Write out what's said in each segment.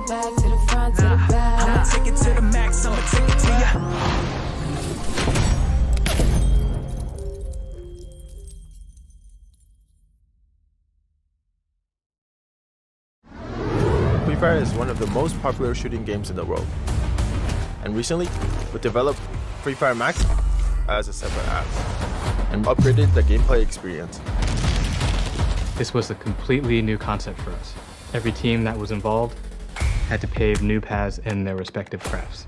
back, to the front, to the back. I'ma take it to the max, I'ma take it to ya. Free Fire is one of the most popular shooting games in the world. And recently, we developed Free Fire Max as a separate app and upgraded the gameplay experience. This was a completely new concept for us. Every team that was involved had to pave new paths in their respective crafts.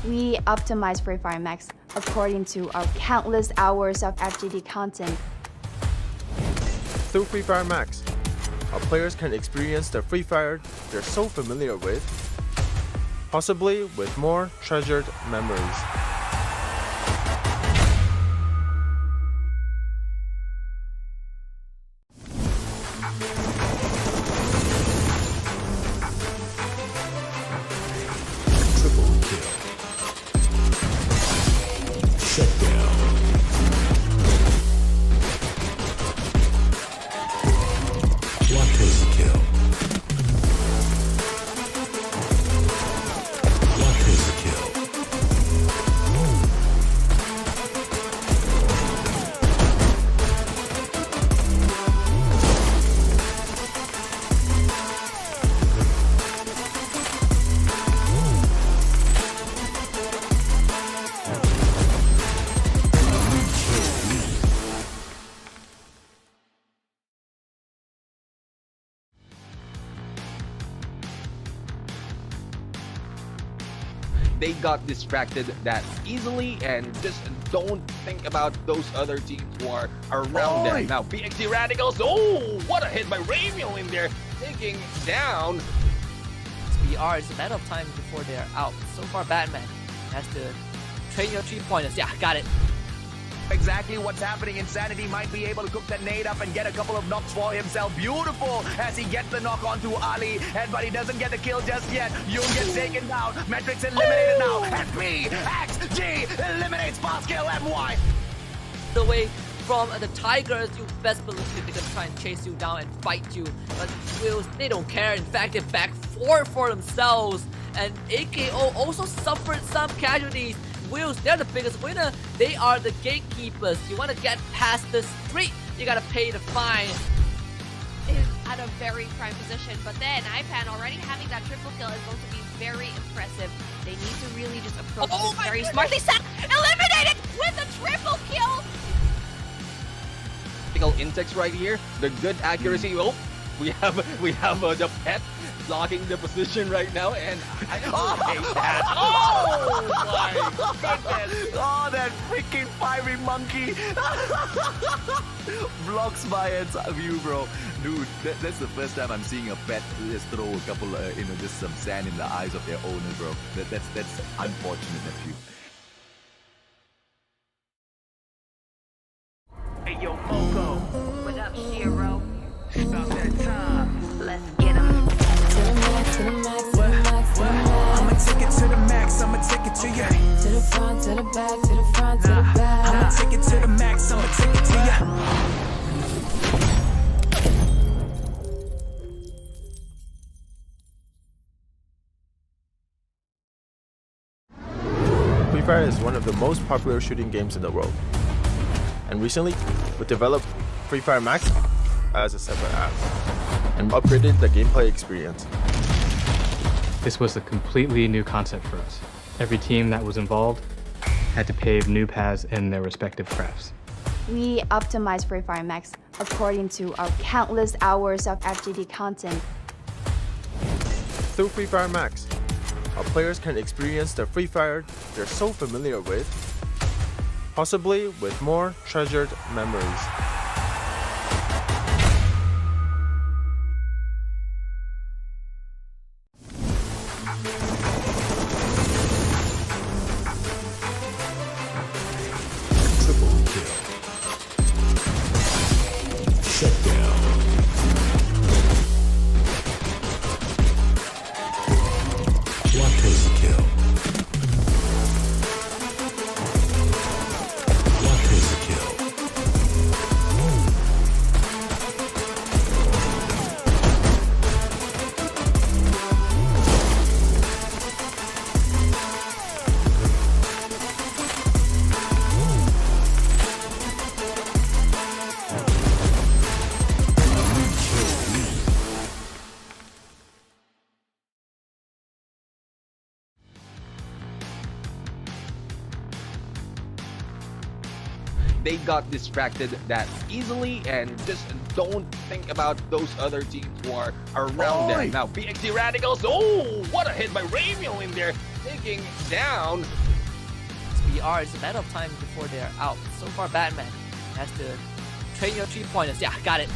We optimize Free Fire Max according to our countless hours of FGD content. Through Free Fire Max, our players can experience the Free Fire they're so familiar with, possibly with more treasured memories. Triple kill. Shut down. Quadruple kill. Quadruple kill. They got distracted that easily and just don't think about those other teams who are around them. Now, BXD Radicals, oh, what a hit by Ramiel in there, taking down. BR, it's a matter of time before they're out. So far, Batman has to train your 3-pointers. Yeah, got it. Exactly what's happening. Insanity might be able to cook that nade up and get a couple of knocks for himself. Beautiful as he gets the knock onto Ali, but he doesn't get the kill just yet. Yoon gets taken down. Metrics eliminated now. And PXG eliminates Pascal MY. The way from the Tigers, you best believe they're gonna try and chase you down and fight you. But Wills, they don't care. In fact, they back 4 for themselves. And AKO also suffered some casualties. Wills, they're the biggest winner. They are the gatekeepers. You want to get past the street, you gotta pay the fine. Is at a very prime position, but then IPAN already having that triple kill is going to be very impressive. They need to really just approach this very smartly. Eliminated with a triple kill. Intex right here, the good accuracy. Oh, we have the pet blocking the position right now, and I hate that. Oh my goodness! Oh, that freaking fiery monkey blocks my view, bro. Dude, that's the first time I'm seeing a pet just throw a couple, just some sand in the eyes of their owner, bro. That's unfortunate of you. Hey, yo, Moco. What up, Shiro? About that time. Let's get him. To the max, to the max, to the max, to the max. I'ma take it to the max, I'ma take it to ya. To the front, to the back, to the front, to the back. I'ma take it to the max, I'ma take it to ya. Free Fire is one of the most popular shooting games in the world. And recently, we developed Free Fire Max as a separate app and upgraded the gameplay experience. This was a completely new concept for us. Every team that was involved had to pave new paths in their respective crafts. We optimize Free Fire Max according to our countless hours of FGD content. Through Free Fire Max, our players can experience the Free Fire they're so familiar with, possibly with more treasured memories. Triple kill. Shut down. Quadruple kill. Quadruple kill. they got distracted that easily and just don't think about those other teams who are around them. Now, BXG Radicals, oh, what a hit by Ramiel in there, taking down. BR, it's a matter of time before they're out. So far, Batman has to train your 3-pointers. Yeah, got it.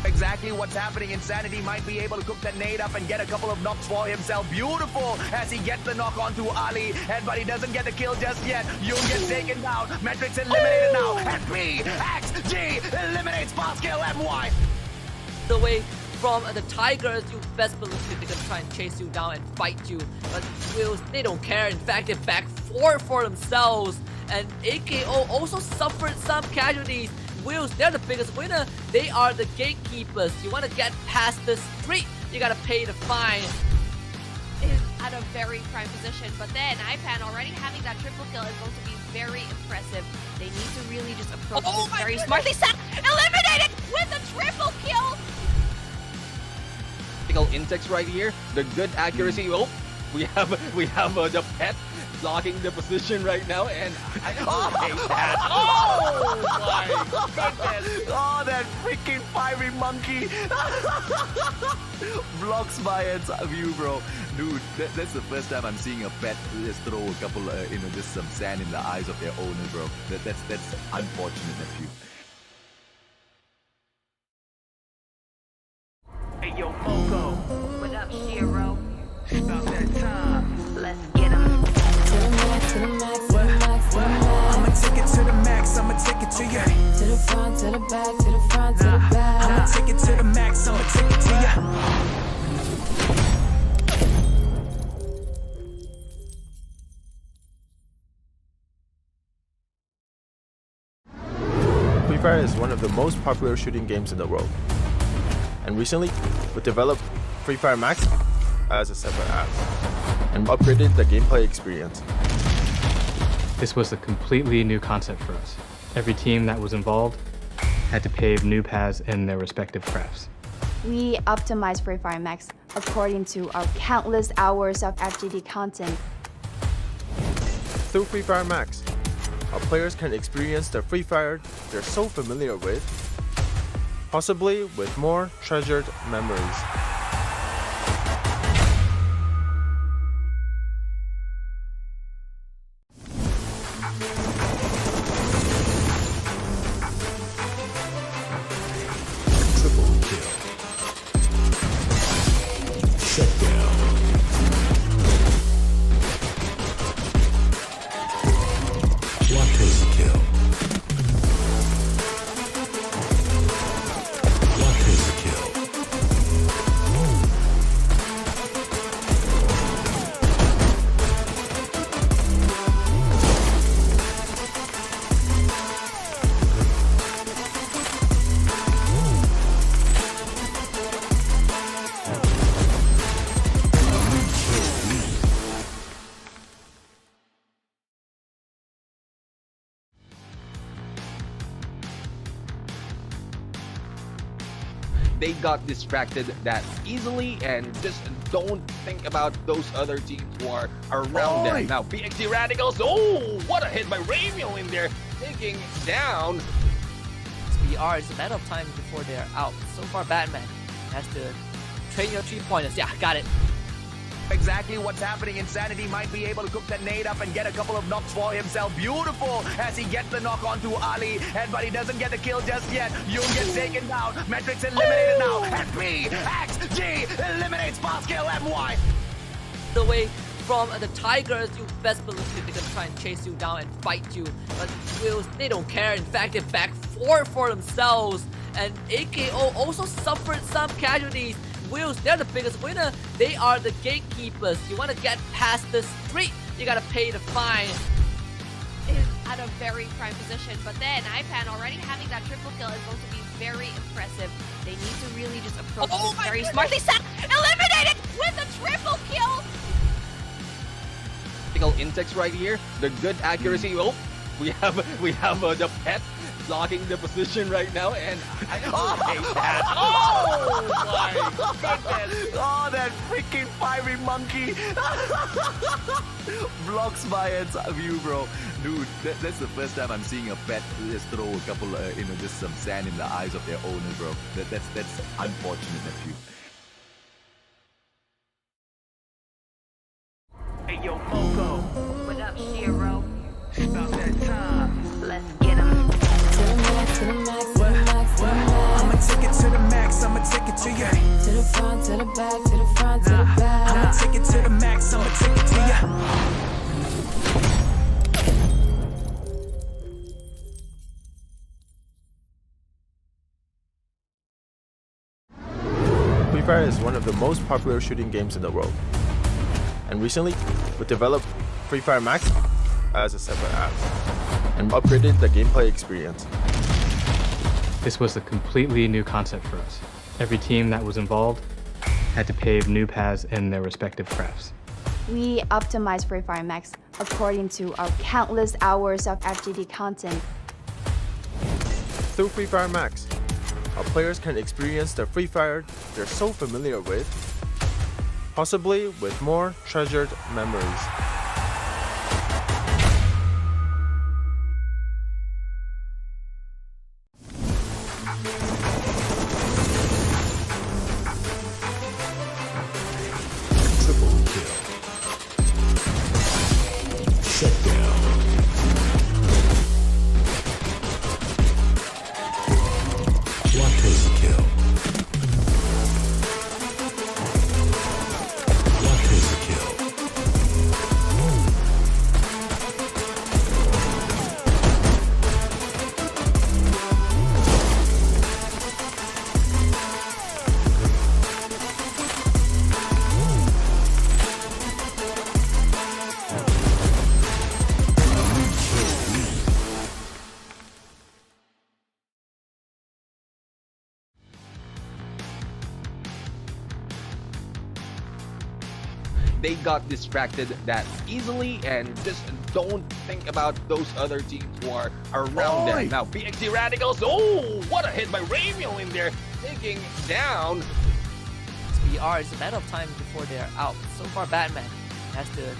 Exactly what's happening. Insanity might be able to cook that nade up and get a couple of knocks for himself. Beautiful as he gets the knock onto Ali, but he doesn't get the kill just yet. Yoon gets taken down. Matrix eliminated now. And BXG eliminates Pascal MY. The way from the Tigers, you best believe they're gonna try and chase you down and fight you. But Wills, they don't care. In fact, they back 4 for themselves. And AKO also suffered some casualties. Wills, they're the biggest winner. They are the gatekeepers. You want to get past the street, you gotta pay the fine. Is at a very prime position, but then IPAN already having that triple kill is going to be very impressive. They need to really just approach this very smartly. Eliminated with a triple kill. Intex right here, the good accuracy. Oh, we have the pet blocking the position right now, and I hate that. Oh my goodness! Oh, that freaking fiery monkey blocks my view, bro. Dude, that's the first time I'm seeing a pet just throw a couple, just some sand in the eyes of their owner, bro. That's unfortunate of you. Hey, yo, Moco. What up, Shiro? About that time. Let's get him. To the max, to the max, to the max, to the max. I'ma take it to the max, I'ma take it to you. To the front, to the back, to the front, to the back. I'ma take it to the max, I'ma take it to you. Free Fire is one of the most popular shooting games in the world. And recently, we developed Free Fire Max as a separate app and upgraded the gameplay experience. This was a completely new concept for us. Every team that was involved had to pave new paths in their respective crafts. We optimize Free Fire Max according to our countless hours of FGD content. Through Free Fire Max, our players can experience the Free Fire they're so familiar with, possibly with more treasured memories. Triple kill. Shut down. Quadruple kill. Quadruple kill. They got distracted that easily and just don't think about those other teams who are around them. Now, BXG Radicals, oh, what a hit by Ramiel in there, taking down. BR, it's a matter of time before they're out. So far, Batman has to train your 3-pointers. Yeah, got it. Exactly what's happening. Insanity might be able to cook that nade up and get a couple of knocks for himself. Beautiful as he gets the knock onto Ali, but he doesn't get the kill just yet. Yoon gets taken down. Matrix eliminated now. And BXG eliminates Pascal MY. The way from the Tigers, you best believe they're gonna try and chase you down and fight you. But Wills, they don't care. In fact, they back 4 for themselves. And AKO also suffered some casualties. Wills, they're the biggest winner. They are the gatekeepers. You want to get past the street, you gotta pay the fine. Is at a very prime position, but then IPAN already having that triple kill is going to be very impressive. They need to really just approach this very smartly. Eliminated with a triple kill. Intex right here, the good accuracy. Oh, we have the pet blocking the position right now, and I hate that. Oh my goodness. Oh, that freaking fiery monkey. Blocks my view, bro. Dude, that's the first time I'm seeing a pet just throw a couple, just some sand in the eyes of their owner, bro. That's unfortunate, nephew. Hey, yo, Moco. What up, Shiro? It's about that time. Let's get him. To the max, to the max, to the max, to the max. I'ma take it to the max, I'ma take it to you. To the front, to the back, to the front, to the back. I'ma take it to the max, I'ma take it to you. Free Fire is one of the most popular shooting games in the world. And recently, we developed Free Fire Max as a separate app and upgraded the gameplay experience. This was a completely new concept for us. Every team that was involved had to pave new paths in their respective crafts. We optimized Free Fire Max according to our countless hours of FGD content. Through Free Fire Max, our players can experience the Free Fire they're so familiar with, possibly with more treasured memories. Triple kill. Shut down. Quadruple kill. Quadruple kill. They got distracted that easily and just don't think about those other teams who are around them. Now, BXD Radicals, oh, what a hit by Ramiel in there, taking down. BR, it's a matter of time before they're out. So far, Batman has to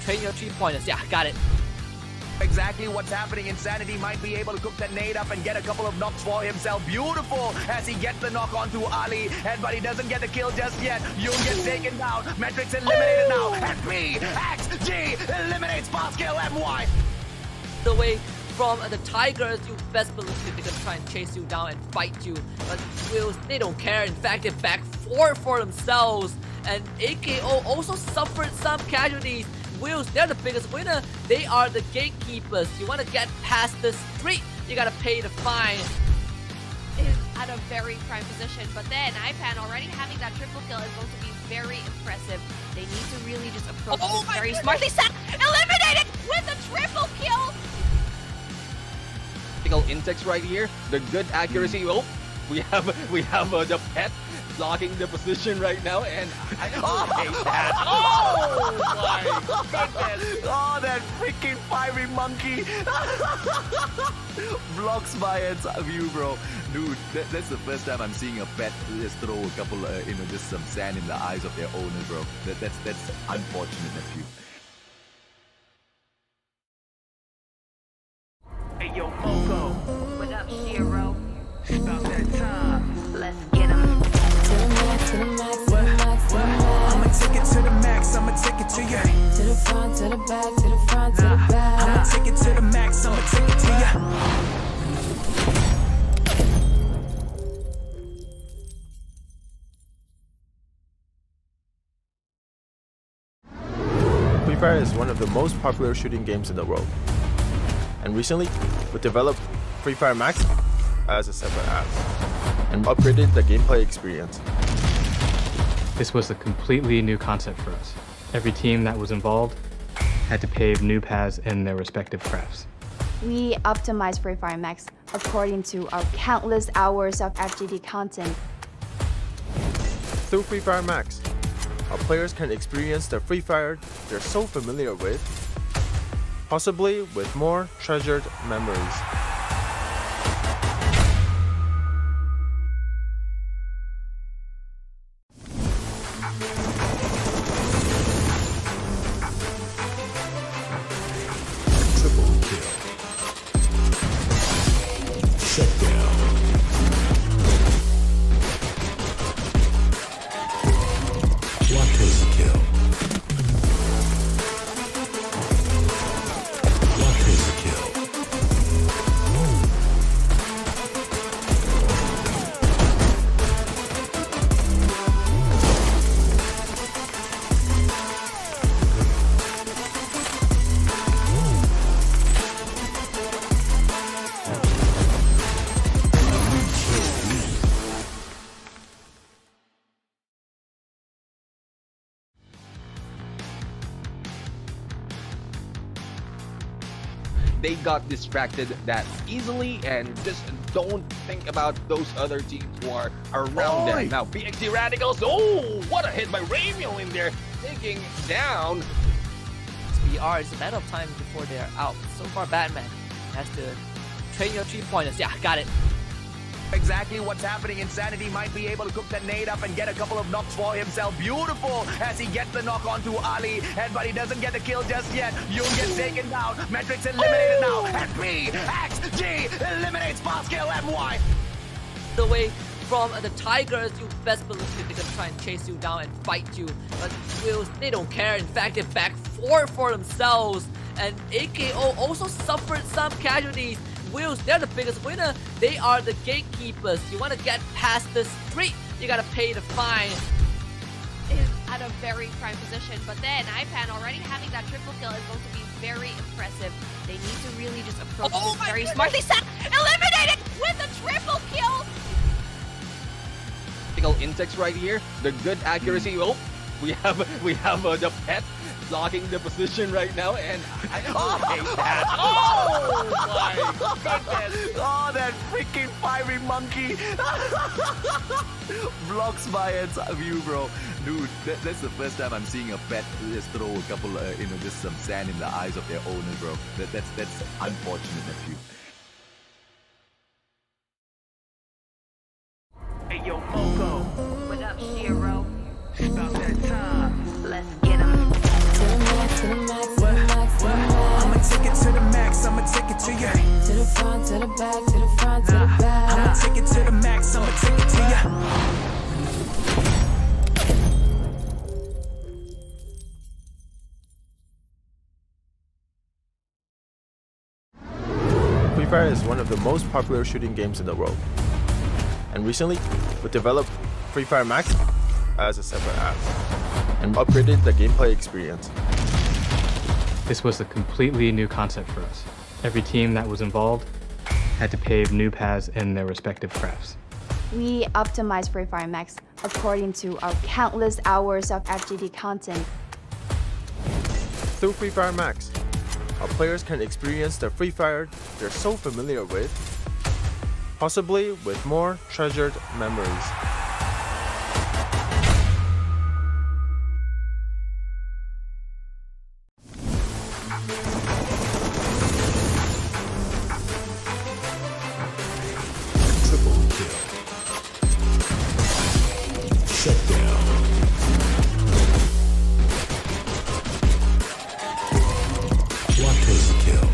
train your 3-pointers. Yeah, got it. Exactly what's happening. Insanity might be able to cook the nade up and get a couple of knocks for himself. Beautiful as he gets the knock onto Ali, but he doesn't get the kill just yet. Yoon gets taken down. Metrics eliminated now. And BXG eliminates Pascal MY. The way from the Tigers, you best believe they're gonna try and chase you down and fight you. But Wills, they don't care. In fact, they back 4 for themselves. And AKO also suffered some casualties. Wills, they're the biggest winner. They are the gatekeepers. You want to get past the street, you gotta pay the fine. Is at a very prime position, but then IPAN already having that triple kill is going to be very impressive. They need to really just approach this very smartly. Eliminated with a triple kill. Index right here, the good accuracy. Oh, we have the pet blocking the position right now, and I hate that. Oh my goodness! Oh, that freaking fiery monkey. Blocks my view, bro. Dude, that's the first time I'm seeing a pet just throw a couple, just some sand in the eyes of their owner, bro. That's unfortunate, nephew. Hey, yo, Moco. What up, Shiro? It's about that time. Let's get him. To the max, to the max, to the max, to the max. I'ma take it to the max, I'ma take it to you. To the front, to the back, to the front, to the back. I'ma take it to the max, I'ma take it to you. Free Fire is one of the most popular shooting games in the world. And recently, we developed Free Fire Max as a separate app and upgraded the gameplay experience. This was a completely new concept for us. Every team that was involved had to pave new paths in their respective crafts. We optimized Free Fire Max according to our countless hours of FGD content. Through Free Fire Max, our players can experience the Free Fire they're so familiar with, possibly with more treasured memories. they got distracted that easily and just don't think about those other teams who are around them. Now, BXD Radicals, oh, what a hit by Ramiel in there, taking down. BR, it's a matter of time before they're out. So far, Batman has to train your 3-pointers. Yeah, got it. Exactly what's happening. Insanity might be able to cook that nade up and get a couple of knocks for himself. Beautiful as he gets the knock onto Ali, but he doesn't get the kill just yet. Yoon gets taken down. Matrix eliminated now. And PXG eliminates Pascal MY. The way from the Tigers, you best believe they're gonna try and chase you down and fight you. But Wills, they don't care. In fact, they back 4 for themselves. And AKO also suffered some casualties. Wills, they're the biggest winner. They are the gatekeepers. You want to get past the street, you gotta pay the fine. Is at a very prime position, but then IPAN already having that triple kill is going to be very impressive. They need to really just approach this very smartly. Eliminated with a triple kill. Intex right here, the good accuracy. Oh, we have the pet blocking the position right now, and I hate that. Oh my goodness! Oh, that freaking fiery monkey blocks my view, bro. Dude, that's the first time I'm seeing a pet just throw a couple, just some sand in the eyes of their owner, bro. That's unfortunate of you. Hey, yo, Moco. What up, Shiro? About that time. Let's get him. To the max, to the max, to the max, to the max. I'ma take it to the max, I'ma take it to you. To the front, to the back, to the front, to the back. I'ma take it to the max, I'ma take it to you. Free Fire is one of the most popular shooting games in the world. And recently, we developed Free Fire Max as a separate app and upgraded the gameplay experience. This was a completely new concept for us. Every team that was involved had to pave new paths in their respective crafts. We optimize Free Fire Max according to our countless hours of FGD content. Through Free Fire Max, our players can experience the Free Fire they're so familiar with, possibly with more treasured memories. Triple kill. Shut down. Quadruple kill.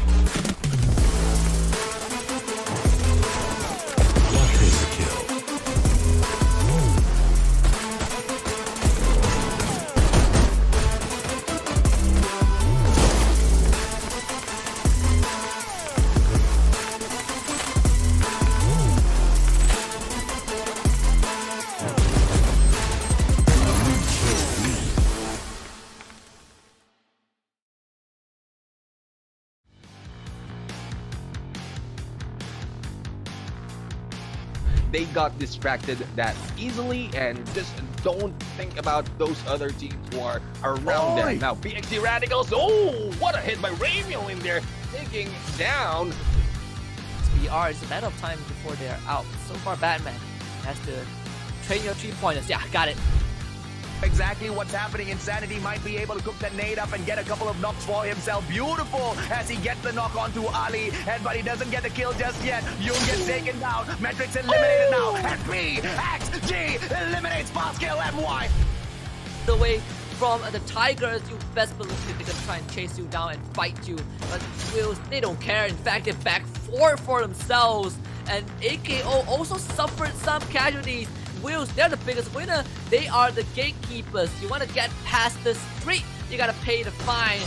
Quadruple kill. They got distracted that easily and just don't think about those other teams who are around them. Now, BXD Radicals, oh, what a hit by Ramiel in there, taking down. BR, it's a matter of time before they're out. So far, Batman has to train your 3-pointers. Yeah, got it. Exactly what's happening. Insanity might be able to cook that nade up and get a couple of knocks for himself. Beautiful as he gets the knock onto Ali, but he doesn't get the kill just yet. Yoon gets taken down. Matrix eliminated now. And PXG eliminates Pascal MY. The way from the Tigers, you best believe they're gonna try and chase you down and fight you. But Wills, they don't care. In fact, they back 4 for themselves. And AKO also suffered some casualties. Wills, they're the biggest winner. They are the gatekeepers. You want to get past the street, you gotta pay the fine.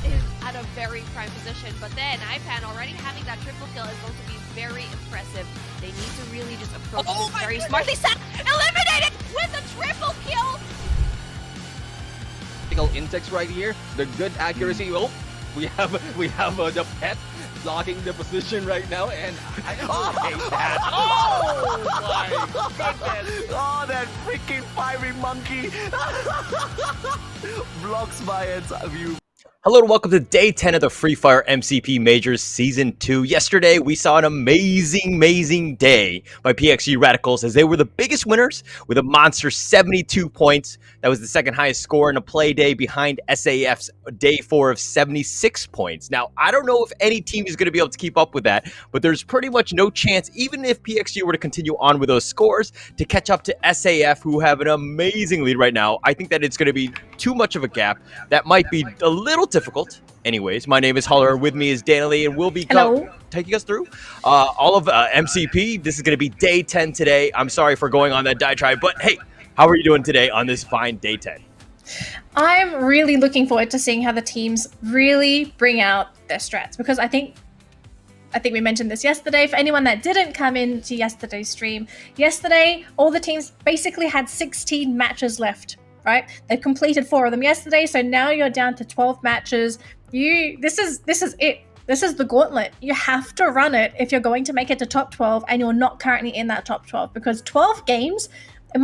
Is at a very prime position, but then IPAN already having that triple kill is going to be very impressive. They need to really just approach this very smartly. Eliminated with a triple kill. Intex right here, the good accuracy. Oh, we have the pet blocking the position right now, and I hate that. Oh my goodness! Oh, that freaking fiery monkey blocks my view. Hello and welcome to day 10 of the Free Fire MCP Majors Season 2. Yesterday, we saw an amazing day by PXG Radicals as they were the biggest winners with a monster 72 points. That was the second highest score in a play day behind SAF's day 4 of 76 points. Now, I don't know if any team is going to be able to keep up with that, but there's pretty much no chance, even if PXG were to continue on with those scores, to catch up to SAF, who have an amazing lead right now. I think that it's going to be too much of a gap. That might be a little difficult. Anyways, my name is Holler. With me is Danley, and we'll be taking us through all of MCP. This is going to be day 10 today. I'm sorry for going on that diatribe, but hey, how are you doing today on this fine day 10? I'm really looking forward to seeing how the teams really bring out their strats, because I think we mentioned this yesterday. For anyone that didn't come into yesterday's stream, yesterday all the teams basically had 16 matches left. Right? They completed 4 of them yesterday, so now you're down to 12 matches. This is it. This is the gauntlet. You have to run it if you're going to make it to top 12 and you're not currently in that top 12, because 12 games, it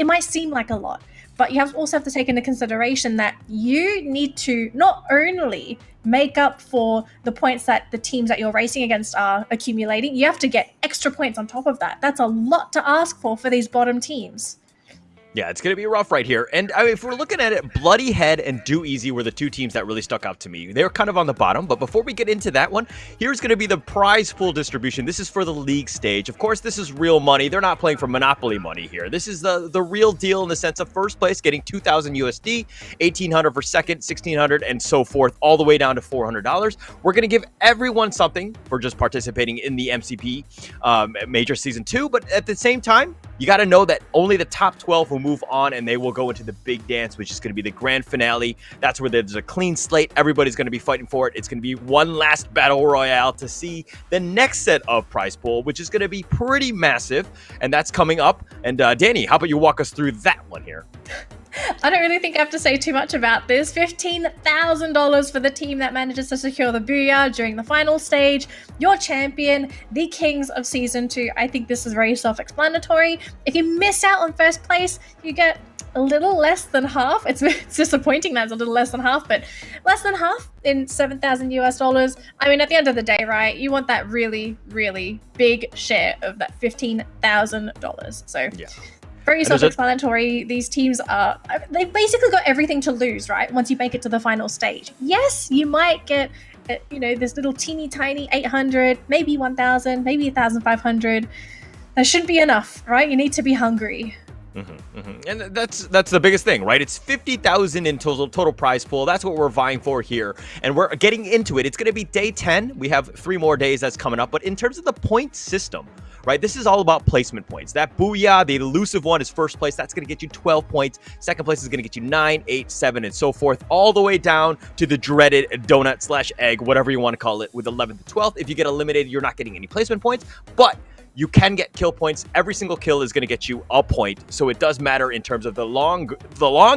might seem like a lot, but you also have to take into consideration that you need to not only make up for the points that the teams that you're racing against are accumulating, you have to get extra points on top of that. That's a lot to ask for these bottom teams. Yeah, it's going to be rough right here. And I mean, if we're looking at it, Bloody Head and Do Easy were the two teams that really stuck out to me. They're kind of on the bottom, but before we get into that one, here's going to be the prize pool distribution. This is for the league stage. Of course, this is real money. They're not playing for Monopoly money here. This is the real deal in the sense of first place getting 2,000 USD, 1,800 for second, 1,600, and so forth, all the way down to $400. We're going to give everyone something for just participating in the MCP Major Season 2, but at the same time, you got to know that only the top 12 will move on, and they will go into the big dance, which is going to be the grand finale. That's where there's a clean slate. Everybody's going to be fighting for it. It's going to be one last battle royale to see the next set of prize pool, which is going to be pretty massive, and that's coming up. And Danny, how about you walk us through that one here? I don't really think I have to say too much about this. $15,000 for the team that manages to secure the Booyah during the final stage. Your champion, the Kings of Season 2. I think this is very self-explanatory. If you miss out on first place, you get a little less than half. It's disappointing that it's a little less than half, but less than half in $7,000 US. I mean, at the end of the day, right, you want that really, really big share of that $15,000. So yeah. Very self-explanatory. These teams they've basically got everything to lose, right? Once you make it to the final stage. Yes, you might get, this little teeny tiny 800, maybe 1,000, maybe 1,500. That shouldn't be enough, right? You need to be hungry. And that's the biggest thing, right? It's 50,000 in total prize pool. That's what we're vying for here, and we're getting into it. It's going to be day 10. We have 3 more days that's coming up, but in terms of the point system, right, this is all about placement points. That Booyah, the elusive one, is first place. That's going to get you 12 points. Second place is going to get you 9, 8, 7, and so forth, all the way down to the dreaded donut/egg, whatever you want to call it, with 11th to 12th. If you get eliminated, you're not getting any placement points, but you can get kill points. Every single kill is going to get you a point, so it does matter in terms of the long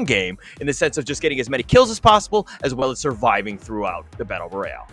game, in the sense of just getting as many kills as possible, as well as surviving throughout the Battle Royale.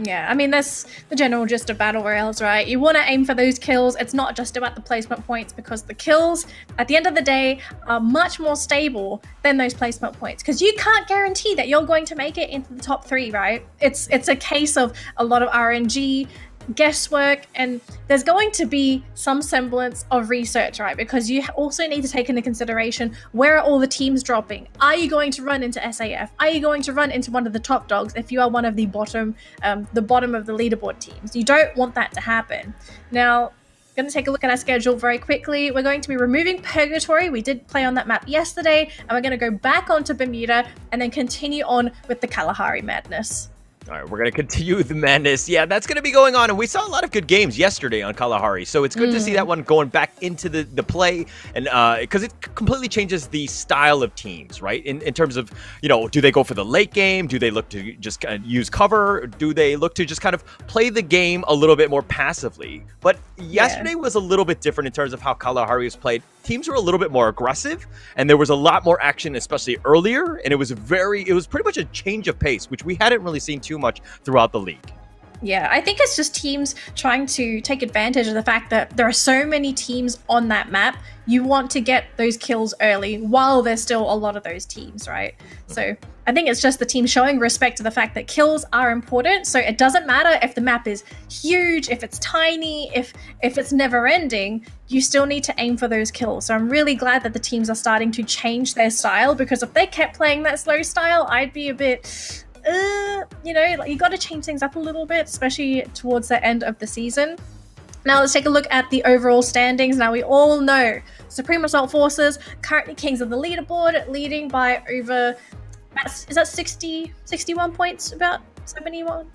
Yeah, I mean, that's the general gist of Battle Royales, right? You want to aim for those kills. It's not just about the placement points, because the kills, at the end of the day, are much more stable than those placement points, because you can't guarantee that you're going to make it into the top 3, right? It's a case of a lot of RNG, guesswork, and there's going to be some semblance of research, right? Because you also need to take into consideration, where are all the teams dropping? Are you going to run into SAF? Are you going to run into one of the top dogs if you are one of the bottom of the leaderboard teams? You don't want that to happen. Now, going to take a look at our schedule very quickly. We're going to be removing Purgatory. We did play on that map yesterday, and we're going to go back onto Bermuda and then continue on with the Kalahari madness. All right, we're going to continue the madness. Yeah, that's going to be going on. And we saw a lot of good games yesterday on Kalahari. So it's good to see that one going back into the play. And because it completely changes the style of teams, right? In terms of, do they go for the late game? Do they look to just kind of use cover? Or do they look to just kind of play the game a little bit more passively? But yesterday was a little bit different in terms of how Kalahari was played. Teams were a little bit more aggressive, and there was a lot more action, especially earlier. And it was pretty much a change of pace, which we hadn't really seen too much throughout the league. Yeah, I think it's just teams trying to take advantage of the fact that there are so many teams on that map. You want to get those kills early while there's still a lot of those teams, right? So I think it's just the team showing respect to the fact that kills are important. So it doesn't matter if the map is huge, if it's tiny, if it's never ending, you still need to aim for those kills. So I'm really glad that the teams are starting to change their style, because if they kept playing that slow style, I'd be a bit... you got to change things up a little bit, especially towards the end of the season. Now let's take a look at the overall standings. Now we all know Supreme Assault Forces currently kings of the leaderboard, leading by over, is that 61 points, about 71?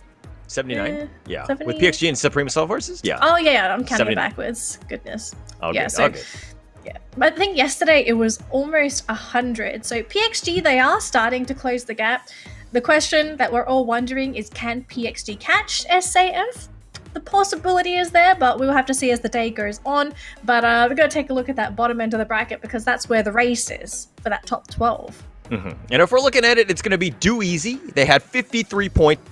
79? Yeah. 70? With PXG and Supreme Assault Forces? Yeah. Oh yeah, I'm counting 79. backwards. Goodness. Oh, yeah, good. so, Oh, good. yeah. But I think yesterday it was almost 100. So PXG, they are starting to close the gap. The question that we're all wondering is, can PXG catch SAF? The possibility is there, but we'll have to see as the day goes on. But we're going to take a look at that bottom end of the bracket, because that's where the race is for that top 12. And if we're looking at it, it's going to be Do Easy. They had 53 points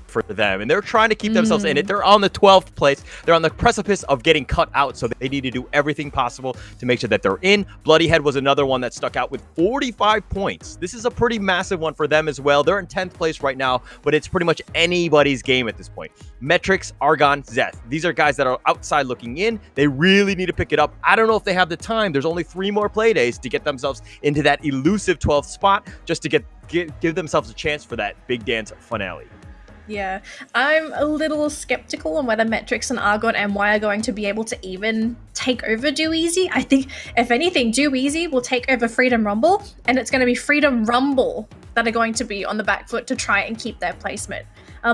for them, and they're trying to keep themselves in it. They're on the 12th place. They're on the precipice of getting cut out, so they need to do everything possible to make sure that they're in. Bloody Head was another one that stuck out with 45 points. This is a pretty massive one for them as well. They're in 10th place right now, but it's pretty much anybody's game at this point. Metrics, Argon, Zeth. These are guys that are outside looking in. They really need to pick it up. I don't know if they have the time. There's only 3 more play days to get themselves into that elusive 12th spot, just to give themselves a chance for that big dance finale. Yeah, I'm a little skeptical on whether Metrics and Argon MY are going to be able to even take over Do Easy. I think, if anything, Do Easy will take over Freedom Rumble, and it's going to be Freedom Rumble that are going to be on the back foot to try and keep their placement.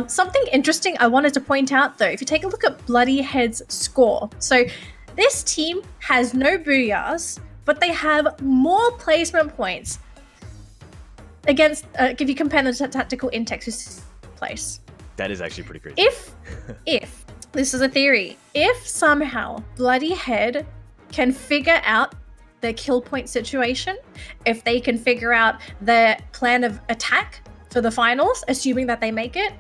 Something interesting I wanted to point out, though, if you take a look at Bloody Head's score. So this team has no Booyahs, but they have more placement points against, if you compare them to Tactical Intex's place. That is actually pretty crazy. If this is a theory, if somehow Bloody Head can figure out their kill point situation, if they can figure out their plan of attack for the finals, assuming that they make it,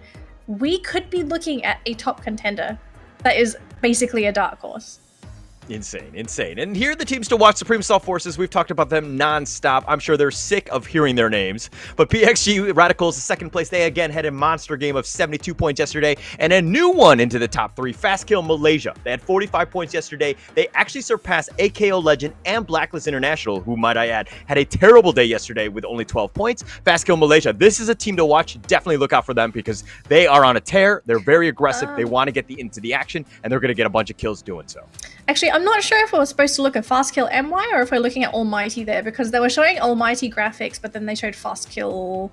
we could be looking at a top contender that is basically a dark horse. Insane. And here are the teams to watch. Supreme Assault Forces, we've talked about them non-stop. I'm sure they're sick of hearing their names. But PXG Radicals, the second place, they again had a monster game of 72 points yesterday, and a new one into the top 3, Fast Kill Malaysia. They had 45 points yesterday. They actually surpassed AKO Legend and Blacklist International, who, might I add, had a terrible day yesterday with only 12 points. Fast Kill Malaysia, this is a team to watch. Definitely look out for them, because they are on a tear. They're very aggressive. They want to get into the action, and they're going to get a bunch of kills doing so. Actually, I'm not sure if we're supposed to look at Fast Kill MY or if we're looking at Almighty there, because they were showing Almighty graphics, but then they showed Fast Kill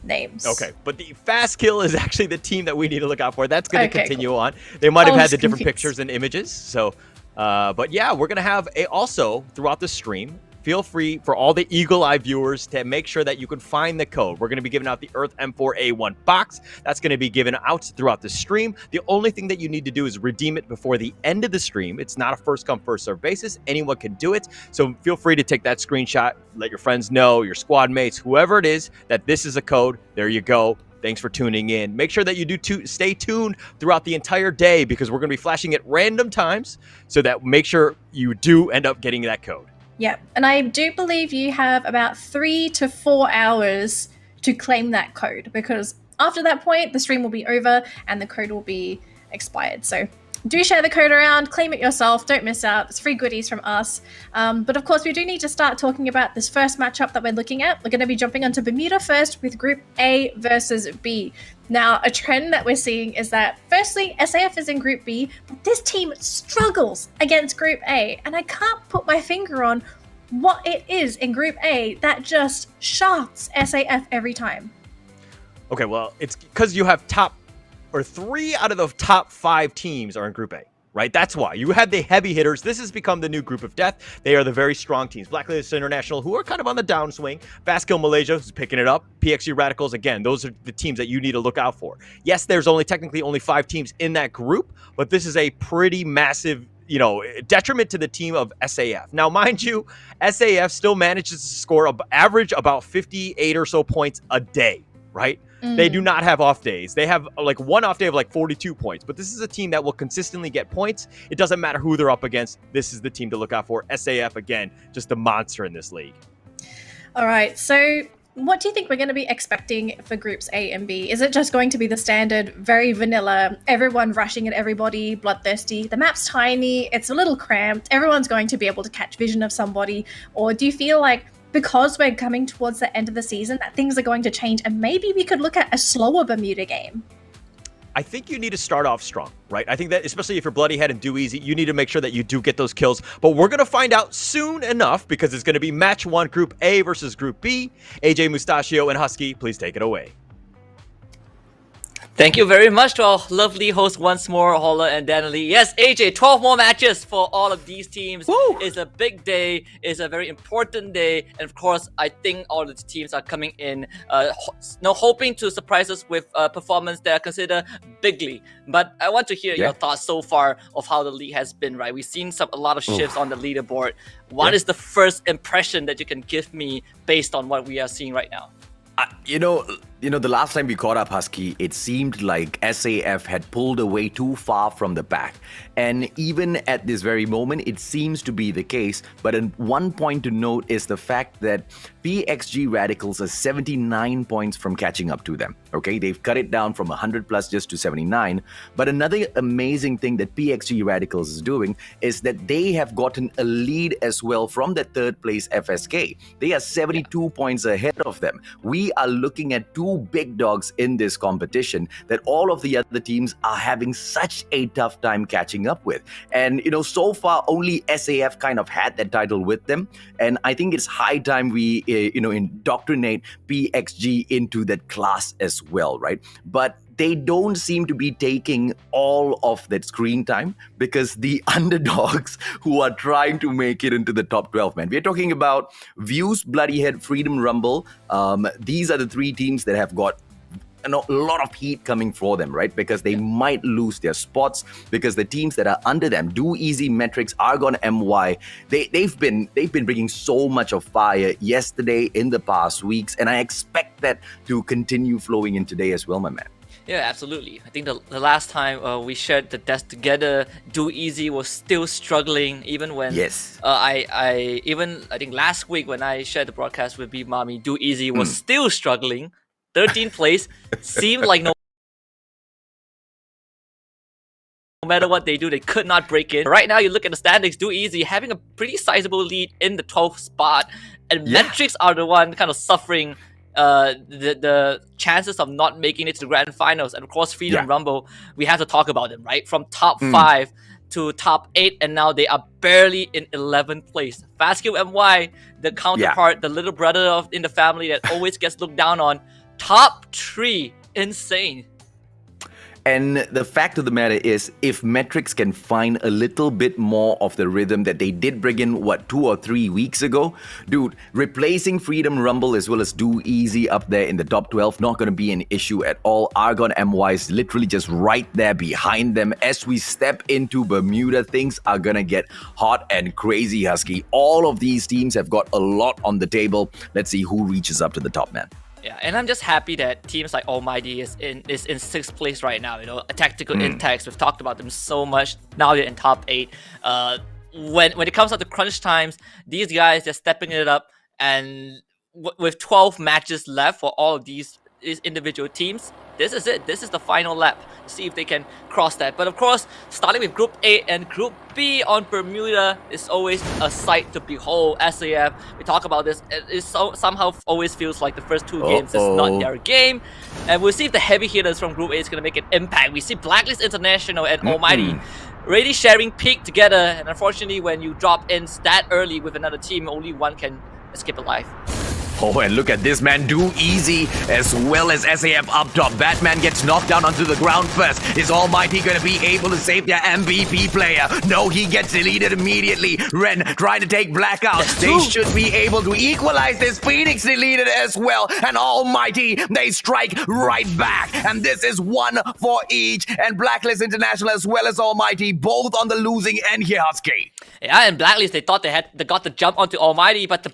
names. Okay, but the Fast Kill is actually the team that we need to look out for. That's going to continue on. They might have had the different pictures and images. So, but yeah, we're going to have also throughout the stream. Feel free for all the Eagle Eye viewers to make sure that you can find the code. We're going to be giving out the Earth M4A1 box. That's going to be given out throughout the stream. The only thing that you need to do is redeem it before the end of the stream. It's not a first come, first serve basis. Anyone can do it. So feel free to take that screenshot, let your friends know, your squad mates, whoever it is, that this is a code. There you go. Thanks for tuning in. Make sure that you do stay tuned throughout the entire day, because we're going to be flashing at random times, so that make sure you do end up getting that code. Yeah, and I do believe you have about 3 to 4 hours to claim that code, because after that point, the stream will be over and the code will be expired. So do share the code around, claim it yourself, don't miss out. It's free goodies from us. But of course, we do need to start talking about this first matchup that we're looking at. We're going to be jumping onto Bermuda first with Group A versus B. Now, a trend that we're seeing is that, firstly, SAF is in Group B, but this team struggles against Group A, and I can't put my finger on what it is in Group A that just shafts SAF every time. Okay, well, it's because you have 3 out of the top 5 teams are in Group A, right? That's why. You have the heavy hitters. This has become the new group of death. They are the very strong teams. Blacklist International, who are kind of on the downswing. Fast Kill Malaysia, who's picking it up. PXG Radicals, again, those are the teams that you need to look out for. Yes, there's technically only 5 teams in that group, but this is a pretty massive, detriment to the team of SAF. Now, mind you, SAF still manages to score average about 58 or so points a day, right? They do not have off days. They have like one off day of like 42 points. But this is a team that will consistently get points. It doesn't matter who they're up against. This is the team to look out for. SAF, again, just a monster in this league. All right, so what do you think we're going to be expecting for groups A and B? Is it just going to be the standard, very vanilla, everyone rushing at everybody, bloodthirsty? The map's tiny, it's a little cramped, everyone's going to be able to catch vision of somebody? Or do you feel like because we're coming towards the end of the season that things are going to change and maybe we could look at a slower Bermuda game? I think you need to start off strong, right? I think that especially if you're Bloody Head and Do Easy, you need to make sure that you do get those kills. But we're going to find out soon enough because it's going to be match 1, Group A versus Group B. AJ, Mustachio, and Husky, please take it away. Thank you very much to our lovely hosts once more, Holla and Danley. Yes, AJ, 12 more matches for all of these teams. Woo! It's a big day. It's a very important day. And of course, I think all of the teams are coming in, hoping to surprise us with a performance that are considered bigly. But I want to hear your thoughts so far of how the league has been, right? We've seen a lot of shifts on the leaderboard. What is the first impression that you can give me based on what we are seeing right now? The last time we caught up, Husky, it seemed like SAF had pulled away too far from the pack. And even at this very moment, it seems to be the case. But one point to note is the fact that PXG Radicals are 79 points from catching up to them. Okay, they've cut it down from 100 plus just to 79. But another amazing thing that PXG Radicals is doing is that they have gotten a lead as well from the third place FSK. They are 72 points ahead of them. We are looking at two big dogs in this competition that all of the other teams are having such a tough time catching up with. And, so far only SAF kind of had that title with them. And I think it's high time we, indoctrinate PXG into that class as well, right? But they don't seem to be taking all of that screen time because the underdogs who are trying to make it into the top 12, man. We're talking about Views, Bloody Head, Freedom Rumble. These are the three teams that have got a lot of heat coming for them, right? Because they might lose their spots because the teams that are under them, Do Easy, Metrics, Argon, MY, they've been bringing so much of fire yesterday in the past weeks, and I expect that to continue flowing in today as well, my man. Yeah, absolutely. I think the last time we shared the desk together, Do Easy was still struggling, even when I think last week when I shared the broadcast with B Mommy, Do Easy was still struggling. 13th place seemed like no matter what they do, they could not break in. Right now, you look at the standings, Do Easy having a pretty sizable lead in the 12th spot, and Metrics are the one kind of suffering the chances of not making it to the grand finals. And of course, Freedom Rumble, we have to talk about them, right? From top 5 to top 8, and now they are barely in 11th place. Fastkill MY, the counterpart, the little brother in the family that always gets looked down on, top 3. Insane. And the fact of the matter is, if Metrics can find a little bit more of the rhythm that they did bring in, 2 or 3 weeks ago, dude, replacing Freedom Rumble as well as Do Easy up there in the top 12, not going to be an issue at all. Argon MY is literally just right there behind them. As we step into Bermuda, things are going to get hot and crazy, Husky. All of these teams have got a lot on the table. Let's see who reaches up to the top, man. Yeah, and I'm just happy that teams like Almighty is in 6th place right now. A tactical Intex. We've talked about them so much. Now they're in top 8. When it comes out to crunch times, these guys they're stepping it up. And with 12 matches left for all of these individual teams, this is it. This is the final lap. See if they can cross that. But of course, starting with Group A and Group B on Bermuda is always a sight to behold. SAF, we talk about this. It somehow always feels like the first 2 games is not their game. And we'll see if the heavy hitters from Group A is going to make an impact. We see Blacklist International and Almighty really sharing peak together. And unfortunately, when you drop in that early with another team, only one can escape alive. Oh, and look at this, man. Do Easy as well as SAF up top. Batman gets knocked down onto the ground first. Is Almighty going to be able to save their MVP player? No, he gets deleted immediately. Ren trying to take Blackout. They should be able to equalize this. Phoenix deleted as well. And Almighty, they strike right back. And this is 1 for each. And Blacklist International as well as Almighty, both on the losing end here, Husky. Yeah, and Blacklist, they thought they got the jump onto Almighty, but the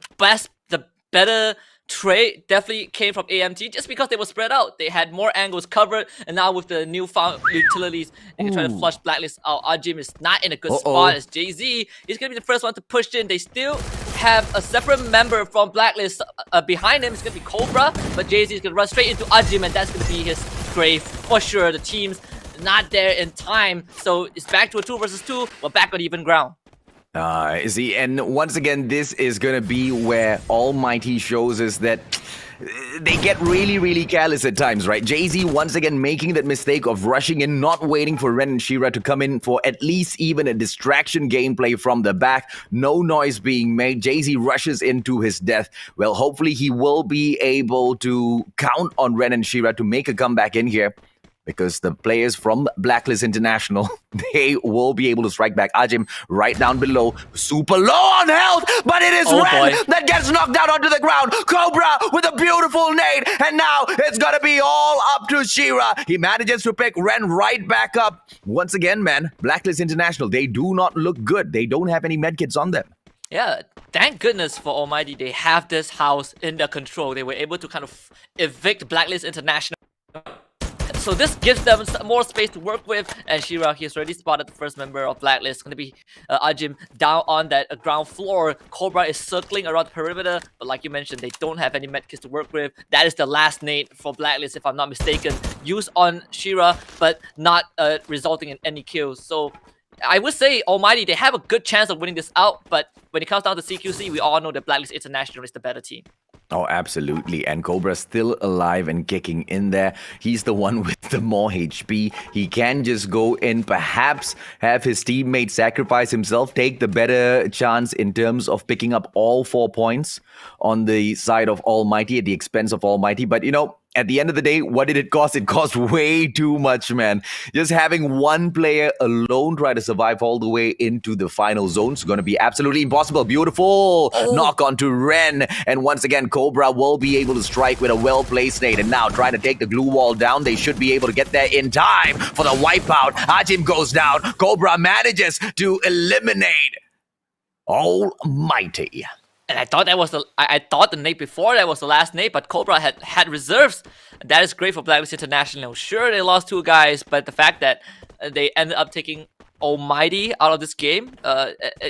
better trade definitely came from AMT just because they were spread out. They had more angles covered, and now with the newfound utilities, they can try to flush Blacklist out. Ajim is not in a good spot as Jay-Z. He's going to be the first one to push in. They still have a separate member from Blacklist behind him. It's going to be Cobra, but Jay-Z is going to run straight into Ajim, and that's going to be his grave for sure. The team's not there in time, so it's back to a 2 versus 2. We're back on even ground. See, and once again, this is gonna be where Almighty shows us that they get really, really careless at times, right? Jay-Z once again making that mistake of rushing in, not waiting for Ren and Shira to come in for at least even a distraction gameplay from the back. No noise being made. Jay-Z rushes into his death. Well, hopefully he will be able to count on Ren and Shira to make a comeback in here, because the players from Blacklist International, they will be able to strike back. Ajim right down below, super low on health, but it is Ren that gets knocked down onto the ground. Cobra with a beautiful nade, and now it's gonna be all up to Shira. He manages to pick Ren right back up. Once again, man, Blacklist International, they do not look good. They don't have any medkits on them. Yeah, thank goodness for Almighty. They have this house in their control. They were able to kind of evict Blacklist International. So this gives them more space to work with, and Shira, he's already spotted the first member of Blacklist. It's going to be Ajim down on that ground floor. Cobra is circling around the perimeter, but like you mentioned, they don't have any medkits to work with. That is the last nade for Blacklist, if I'm not mistaken, used on Shira, but not resulting in any kills. So I would say Almighty, they have a good chance of winning this out, but when it comes down to CQC, we all know that Blacklist International is the better team. Oh, absolutely. And Cobra's still alive and kicking in there. He's the one with the more HP. He can just go in, perhaps have his teammate sacrifice himself, take the better chance in terms of picking up all 4 points on the side of Almighty at the expense of Almighty. But, you know, at the end of the day, what did it cost? It cost way too much, man. Just having one player alone try to survive all the way into the final zone is going to be absolutely impossible. Beautiful knock onto Ren. And once again, Cobra will be able to strike with a well-placed nade. And now trying to take the glue wall down. They should be able to get there in time for the wipeout. Ajim goes down. Cobra manages to eliminate Almighty. And I thought that was I thought the nade before that was the last nade, but Cobra had reserves. That is great for Blacklist International. Sure, they lost 2 guys, but the fact that they ended up taking Almighty out of this game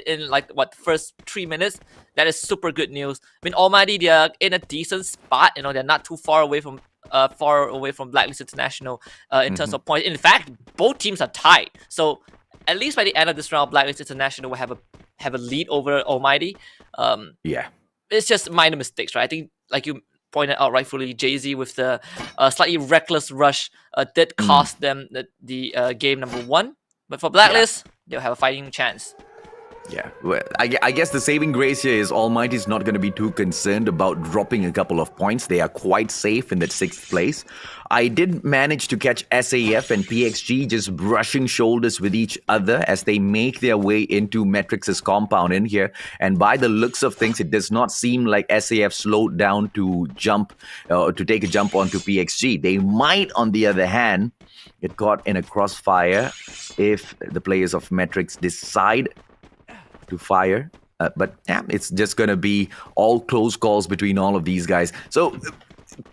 in like the first 3 minutes, that is super good news. I mean, Almighty, they're in a decent spot. You know, they're not too far away from Blacklist International in terms of points. In fact, both teams are tied. So at least by the end of this round, Blacklist International will have a lead over Almighty. Yeah, it's just minor mistakes, right? I think, like you pointed out rightfully, Jay-Z with the slightly reckless rush did cost them the game number 1. But for Blacklist, they'll have a fighting chance. Yeah, well, I guess the saving grace here is Almighty's not going to be too concerned about dropping a couple of points. They are quite safe in that 6th place. I did manage to catch SAF and PXG just brushing shoulders with each other as they make their way into Metrix's compound in here. And by the looks of things, it does not seem like SAF slowed down to take a jump onto PXG. They might, on the other hand, get caught in a crossfire if the players of Metrix decide to fire. But yeah, it's just going to be all close calls between all of these guys. So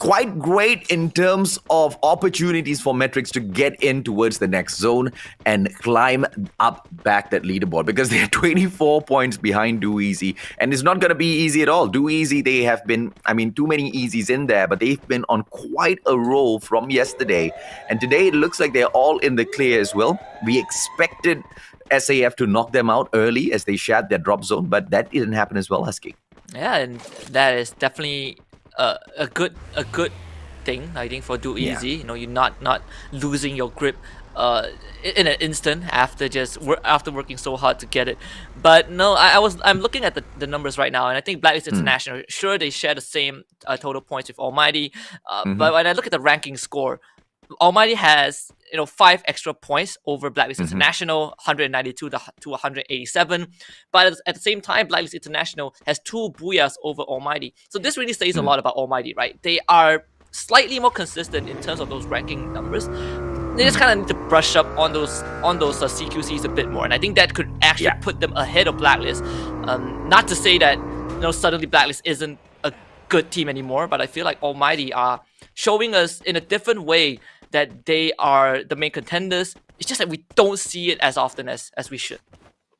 quite great in terms of opportunities for Metrix to get in towards the next zone and climb up back that leaderboard, because they're 24 points behind Do Easy, and it's not going to be easy at all. Do Easy, they have been, too many easies in there, but they've been on quite a roll from yesterday, and today it looks like they're all in the clear as well. We expected SAF to knock them out early as they shared their drop zone, but that didn't happen as well, Husky. Yeah, and that is definitely a good thing, I think, for Do Easy. You know, you're not losing your grip in an instant after working so hard to get it. But no, I'm looking at the numbers right now, and I think Blacklist International, sure, they share the same total points with Almighty, but when I look at the ranking score, Almighty has 5 extra points over Blacklist International, 192 to 187. But at the same time, Blacklist International has 2 booyahs over Almighty. So this really says a lot about Almighty, right? They are slightly more consistent in terms of those ranking numbers. They just kind of need to brush up on those CQCs a bit more, and I think that could actually put them ahead of Blacklist. Not to say that suddenly Blacklist isn't a good team anymore, but I feel like Almighty are showing us in a different way that they are the main contenders. It's just that we don't see it as often as we should.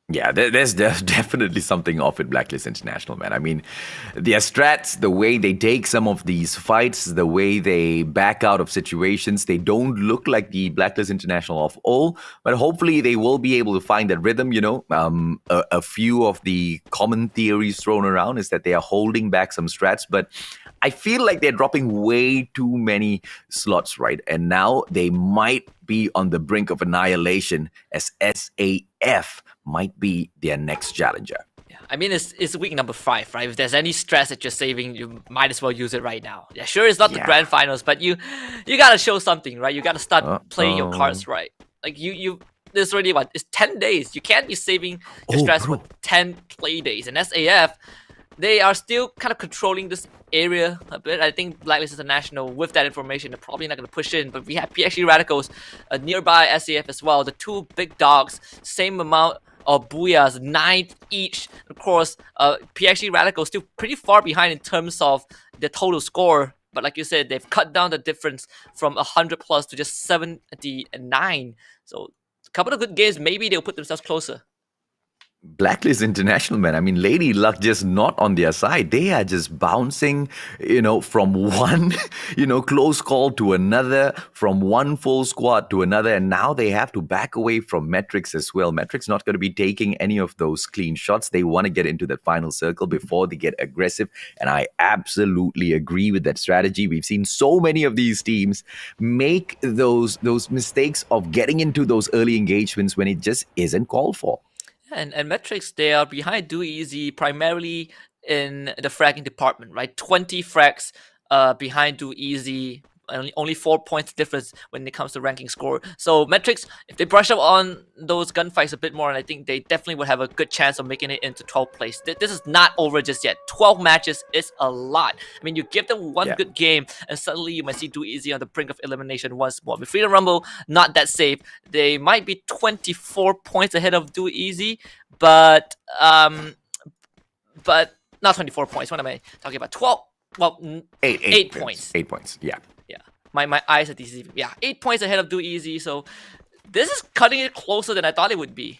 Yeah, there's definitely something off with Blacklist International, man. I mean, their strats, the way they take some of these fights, the way they back out of situations, they don't look like the Blacklist International of old, but hopefully they will be able to find that rhythm, you know. A few of the common theories thrown around is that they are holding back some strats, but I feel like they're dropping way too many slots, right? And now they might be on the brink of annihilation as SAF might be their next challenger. Yeah, I mean, it's week number 5, right? If there's any stress that you're saving, you might as well use it right now. Yeah, sure, it's not the grand finals, but you gotta show something, right? You gotta start playing your cards right. Like there's already it's 10 days. You can't be saving your stress for 10 play days. And SAF, they are still kind of controlling this area a bit. I think Blacklist International, with that information, they're probably not going to push in. But we have PXG Radicals nearby SAF as well. The two big dogs, same amount of booyahs, 9 each. Of course, PXG Radicals still pretty far behind in terms of the total score. But like you said, they've cut down the difference from 100 plus to just 79. So a couple of good games, maybe they'll put themselves closer. Blacklist International, man. I mean, Lady Luck just not on their side. They are just bouncing, you know, from one, close call to another, from one full squad to another. And now they have to back away from Metrics as well. Metrics not going to be taking any of those clean shots. They want to get into that final circle before they get aggressive. And I absolutely agree with that strategy. We've seen so many of these teams make those mistakes of getting into those early engagements when it just isn't called for. And Metrics, they are behind Do Easy primarily in the fragging department, right? 20 frags behind Do Easy, only 4 points difference when it comes to ranking score. So Metrics, if they brush up on those gunfights a bit more, and I think they definitely would have a good chance of making it into 12th place. This is not over just yet. 12 matches is a lot. I mean, you give them one good game, and suddenly you might see Do Easy on the brink of elimination once more. With Freedom Rumble, not that safe. They might be 24 points ahead of Do Easy, but not 24 points. What am I talking about? 12. Well, 8 points. 8 points. Yeah. My eyes are deceiving. Yeah, 8 points ahead of Do Easy. So this is cutting it closer than I thought it would be.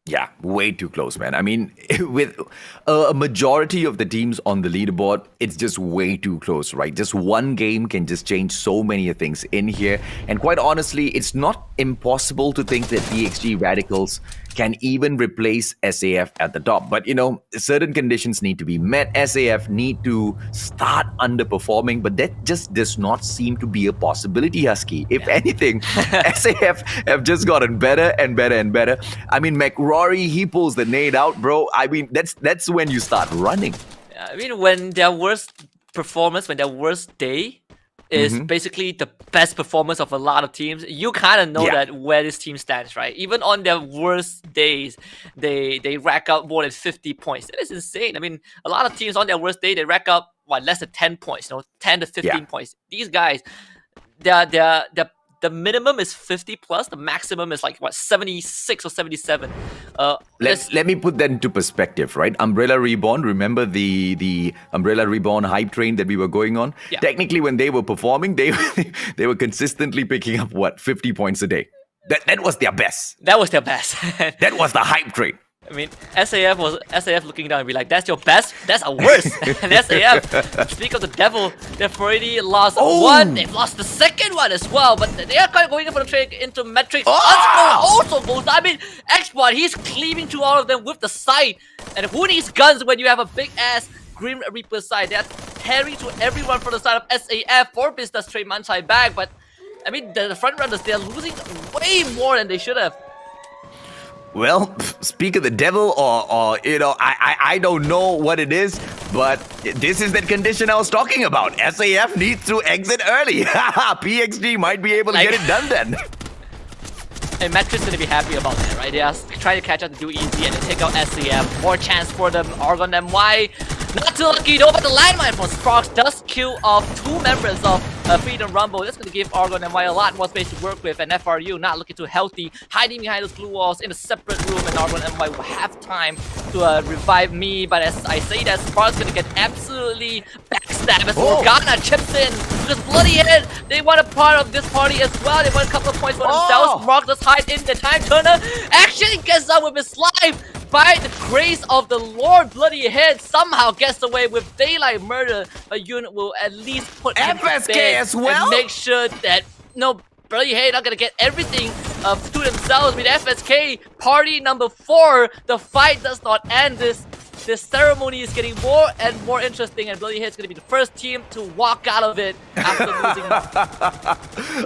Yeah, way too close, man. I mean, with a majority of the teams on the leaderboard, it's just way too close, right? Just one game can just change so many things in here. And quite honestly, it's not impossible to think that PXG Radicals can even replace SAF at the top. But, certain conditions need to be met. SAF need to start underperforming, but that just does not seem to be a possibility, Husky. If anything, SAF have just gotten better and better and better. I mean, McRory, he pulls the nade out, bro. I mean, that's when you start running. I mean, when their worst performance, when their worst day is basically the best performance of a lot of teams, you kind of know that where this team stands, right? Even on their worst days, they rack out more than 50 points. That is insane. I mean, a lot of teams on their worst day, they rack up less than 10 points, 10 to 15 points. These guys, the minimum is 50 plus. The maximum is 76 or 77. Let me put that into perspective, right? Umbrella Reborn. Remember the Umbrella Reborn hype train that we were going on? Yeah. Technically, when they were performing, they were consistently picking up 50 points a day. That was their best. That was their best. That was the hype train. I mean, SAF looking down and be like, that's your best? That's our worst. And SAF, speak of the devil, they've already lost one. They've lost the second one as well. But they are kind of going in for the trade into Metrics. Also goes. I mean, Xbot, he's cleaving through all of them with the sight. And who needs guns when you have a big-ass Grim Reaper side? They're tearing to everyone from the side of SAF. Forbis does trade Manchai back. But, I mean, the front runners, they're losing way more than they should have. Well, speak of the devil, or I don't know what it is, but this is that condition I was talking about. SAF needs to exit early. PXG might be able to get it done then. And Metrics gonna be happy about that, right? They are trying to catch up to Do Easy and they take out SAF. More chance for them. Argon MY. Not too lucky though, but the landmine from Sprox does kill off 2 members of Freedom Rumble. That's going to give Argon and Y a lot more space to work with, and FRU not looking too healthy, hiding behind those glue walls in a separate room, and Argon and Y will have time to revive me. But as I say that, Spark's going to get absolutely backstabbed as Morgana chips in. Because Bloody Head, they want a part of this party as well. They want a couple of points for themselves. Mark does hide in the time turner. Actually gets out with his life. By the grace of the Lord, Bloody Head somehow gets away with daylight murder. A unit will at least put him to FSK bed as well? and make sure that Bloody Head not gonna get everything to themselves. With FSK party number 4, the fight does not end. This ceremony is getting more and more interesting, and Bloody Head's gonna be the first team to walk out of it after losing.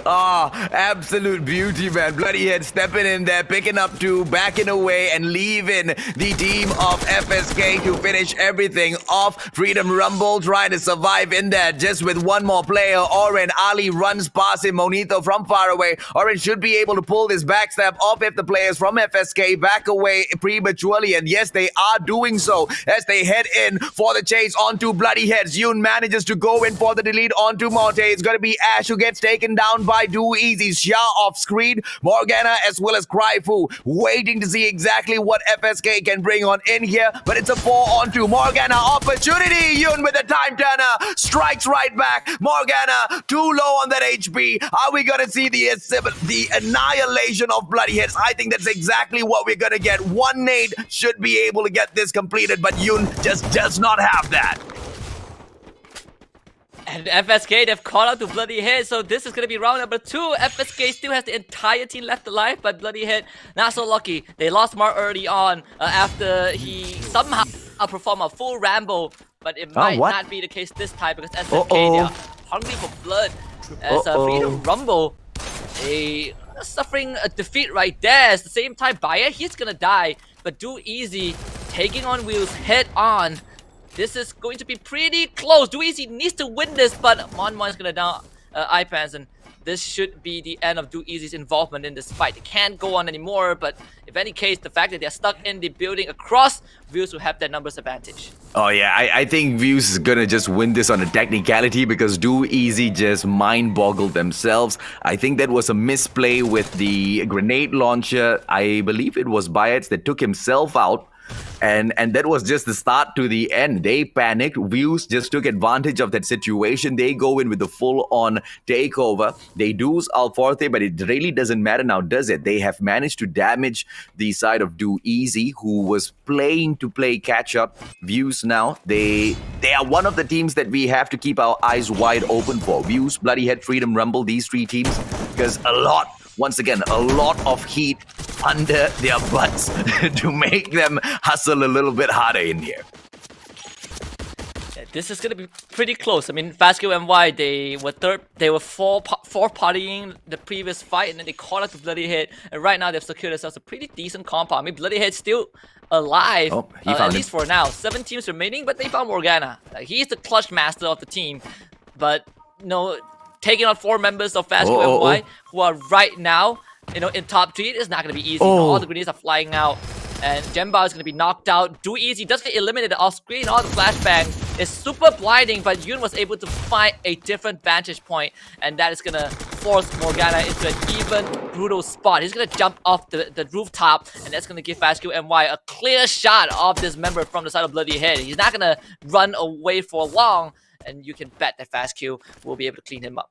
Absolute beauty, man. Bloody Head stepping in there, picking up 2, backing away, and leaving the team of FSK to finish everything off. Freedom Rumble trying to survive in there just with one more player. Oren, Ali runs past him, Monito from far away. Oren should be able to pull this backstab off if the players from FSK back away prematurely, and yes, they are doing so. As they head in for the chase onto Bloody Head. Yoon manages to go in for the delete onto Morte. It's going to be Ash who gets taken down by Do Easy. Xia off screen. Morgana as well as Cryfu waiting to see exactly what FSK can bring on in here. But it's a 4 onto Morgana. Opportunity. Yoon with the time turner. Strikes right back. Morgana too low on that HP. Are we going to see the annihilation of Bloody Heads? I think that's exactly what we're going to get. One nade should be able to get this completed, but Yoon just does not have that. And FSK, they've called out to Bloody Head, so this is going to be round number 2. FSK still has the entire team left alive, but Bloody Head, not so lucky. They lost Mark early on after he somehow performed a full Rambo, but it might not be the case this time because SFK, they are hungry for blood. As Freedom Rumble, they are suffering a defeat right there. At the same time, Bayer, he's going to die, but Do Easy taking on Wheels head on. This is going to be pretty close. Do Easy needs to win this, but Mon is going to down iPans, and this should be the end of Do Easy's involvement in this fight. They can't go on anymore, but if any case, the fact that they're stuck in the building across, Views will have that numbers advantage. Oh yeah, I think Views is gonna just win this on a technicality because Do Easy just mind-boggled themselves. I think that was a misplay with the grenade launcher. I believe it was Bayats that took himself out. And that was just the start to the end. They panicked. Views just took advantage of that situation. They go in with the full-on takeover. They do Alforte, but it really doesn't matter now, does it? They have managed to damage the side of Do Easy, who was playing to play catch-up. Views now, they are one of the teams that we have to keep our eyes wide open for. Views, Bloody Head, Freedom Rumble, these 3 teams, because once again, a lot of heat under their butts to make them hustle a little bit harder in here. Yeah, this is gonna be pretty close. I mean, Vasco and Y, they were four partying the previous fight, and then they caught up to Bloody Head, and right now they've secured themselves a pretty decent compound. I mean, Bloody Head's still alive, at least for now. 7 teams remaining, but they found Morgana. He's the clutch master of the team, but taking out 4 members of Vasco and Y, who are right now, in top 3, it's not going to be easy. All the grenades are flying out, and Jemba is going to be knocked out. Do Easy does get eliminated off screen. All the flashbang is super blinding, but Yoon was able to find a different vantage point, and that is going to force Morgana into an even brutal spot. He's going to jump off the rooftop, and that's going to give Vasco and Y a clear shot of this member from the side of Bloody Head. He's not going to run away for long, and you can bet that Vasco will be able to clean him up.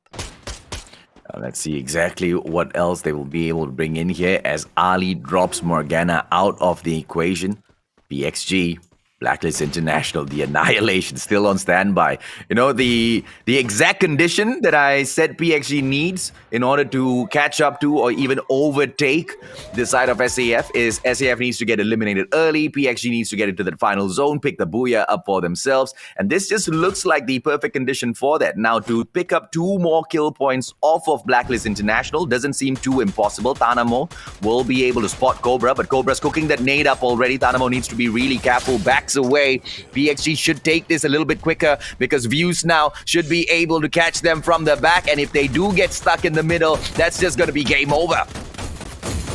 Let's see exactly what else they will be able to bring in here as Ali drops Morgana out of the equation. PXG, Blacklist International, the Annihilation still on standby. The exact condition that I said PXG needs in order to catch up to or even overtake the side of SAF is SAF needs to get eliminated early. PXG needs to get into the final zone, pick the Booyah up for themselves. And this just looks like the perfect condition for that. Now, to pick up 2 more kill points off of Blacklist International doesn't seem too impossible. Tanamo will be able to spot Cobra, but Cobra's cooking that nade up already. Tanamo needs to be really careful. Away. PXG should take this a little bit quicker because Views now should be able to catch them from the back, and if they do get stuck in the middle, that's just going to be game over.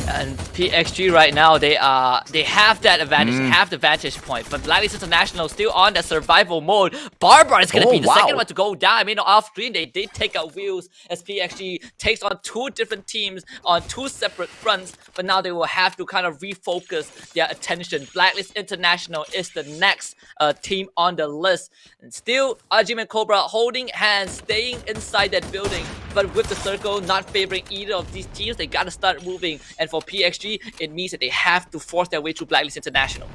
And PXG right now, they have that advantage, they have the vantage point, but Blacklist International still on that survival mode. Barbara is gonna be the second one to go down. I mean, off screen they did take out wheels as PXG takes on 2 different teams on 2 separate fronts, but now they will have to kind of refocus their attention. Blacklist International is the next team on the list, and still Ajim and Cobra holding hands, staying inside that building, but with the circle not favoring either of these teams, they gotta start moving. And for PXG, it means that they have to force their way through Blacklist International.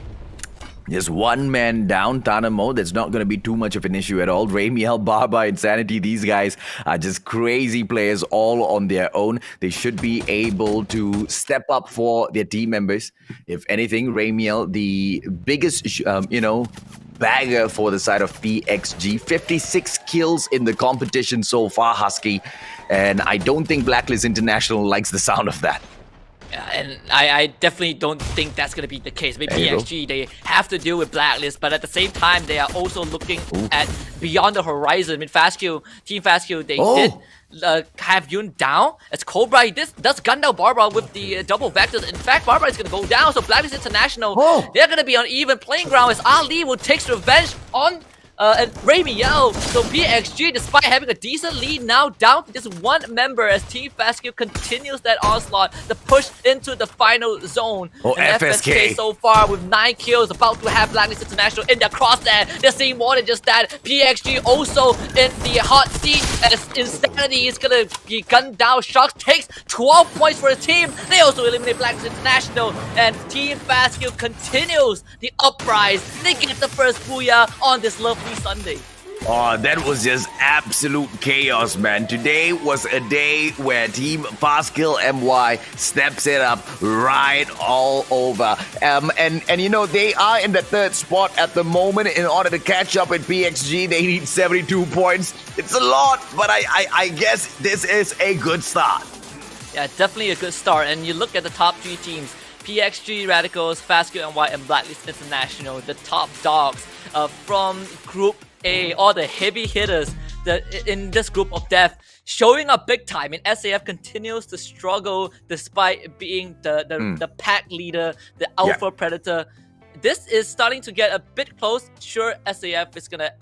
Just one man down, Tanamo. That's not going to be too much of an issue at all. Ramiel, Barba, Insanity, these guys are just crazy players all on their own. They should be able to step up for their team members. If anything, Ramiel, the biggest, bagger for the side of PXG. 56 kills in the competition so far, Husky. And I don't think Blacklist International likes the sound of that. Yeah, and I definitely don't think that's going to be the case. Maybe PXG, they have to deal with Blacklist, but at the same time, they are also looking at beyond the horizon. I mean, Team Fastkill, they did have Yun down. As Cobra, this does gun down Barbara with the double vectors. In fact, Barbara is going to go down, so Blacklist International, they're going to be on even playing ground as Ali will take revenge on and Ramiel. So PXG, despite having a decent lead, now down to just 1 member as Team Fastkill continues that onslaught, the push into the final zone. And FSK so far with 9 kills, about to have Blacklist International in their crosshair. They're seeing more than just that. PXG also in the hot seat as Insanity is gonna be gunned down. Sharks takes 12 points for the team. They also eliminate Blacklist International, and Team Fastkill continues the uprise. They get the first booyah on this lovely Sunday. Oh, that was just absolute chaos, man. Today was a day where Team Fastkill MY steps it up right all over. And they are in the 3rd spot at the moment. In order to catch up with PXG, they need 72 points. It's a lot, but I guess this is a good start. Yeah, definitely a good start. And you look at the top 3 teams, PXG, Radicals, Fastkill NY, and Blacklist International, the top dogs from Group A, all the heavy hitters in this group of death, showing up big time. And SAF continues to struggle despite being the pack leader, the alpha predator. This is starting to get a bit close. Sure, SAF is going to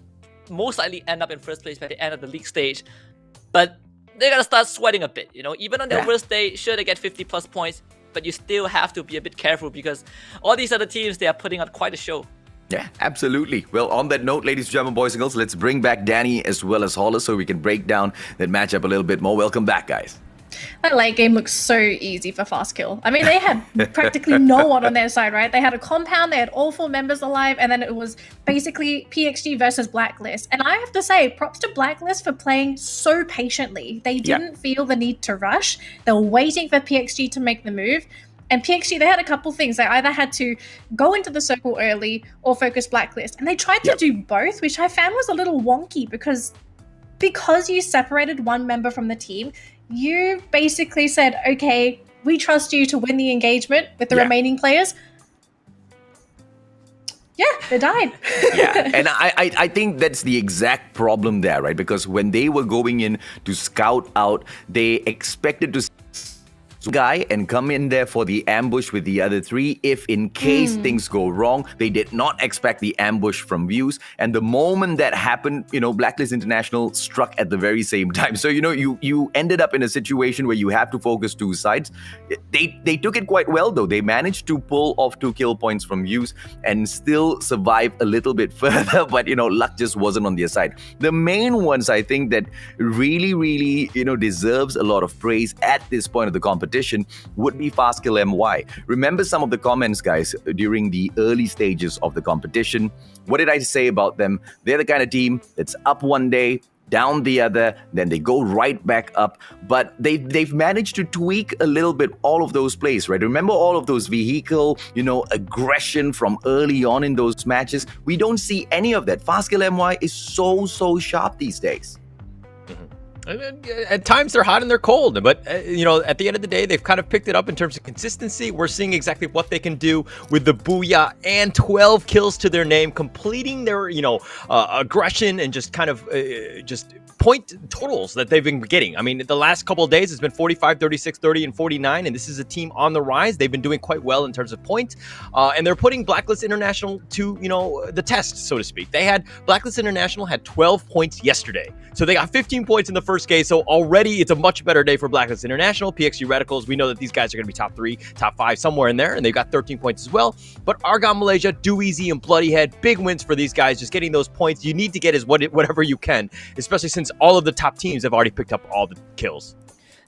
most likely end up in first place by the end of the league stage, but they're going to start sweating a bit. Even on their worst day, sure, they get 50 plus points, but you still have to be a bit careful because all these other teams, they are putting on quite a show. Yeah, absolutely. Well, on that note, ladies and gentlemen, boys and girls, let's bring back Danny as well as Hollis so we can break down that matchup a little bit more. Welcome back, guys. That late game looks so easy for Fastkill. I mean, they had practically no one on their side, right? They had a compound, they had all 4 members alive, and then it was basically PXG versus Blacklist. And I have to say, props to Blacklist for playing so patiently. They didn't feel the need to rush. They were waiting for PXG to make the move. And PXG, they had a couple things. They either had to go into the circle early or focus Blacklist. And they tried to do both, which I found was a little wonky because you separated 1 member from the team, you basically said, okay, we trust you to win the engagement with the remaining players. Yeah, they died. And I think that's the exact problem there, right? Because when they were going in to scout out, they expected to guy and come in there for the ambush with the other 3 if in case things go wrong. They did not expect the ambush from Views, and the moment that happened, Blacklist International struck at the very same time. So you ended up in a situation where you have to focus 2 sides. They took it quite well though. They managed to pull off 2 kill points from Views and still survive a little bit further, but luck just wasn't on their side. The main ones I think that really deserves a lot of praise at this point of the competition would be Fastkill MY. Remember some of the comments, guys, during the early stages of the competition. What did I say about them? They're the kind of team that's up one day, down the other, then they go right back up. But they've managed to tweak a little bit all of those plays, right? Remember all of those vehicle, aggression from early on in those matches? We don't see any of that. Fastkill MY is so sharp these days. At times they're hot and they're cold, but you know, at the end of the day, they've kind of picked it up in terms of consistency. We're seeing exactly what they can do with the Booyah and 12 kills to their name, completing their, you know, aggression and just kind of just point totals that they've been getting. I mean, the last couple of days, it's been 45, 36, 30, and 49, and this is a team on the rise. They've been doing quite well in terms of points, and they're putting Blacklist International to, you know, the test, so to speak. Blacklist International had 12 points yesterday, so they got 15 points in the first game, so already it's a much better day for Blacklist International. PXG Radicals, we know that these guys are going to be top 3, top 5, somewhere in there, and they've got 13 points as well. But Argon Malaysia, Do Easy, and Bloody Head, big wins for these guys, just getting those points. You need to get whatever you can, especially since all of the top teams have already picked up all the kills.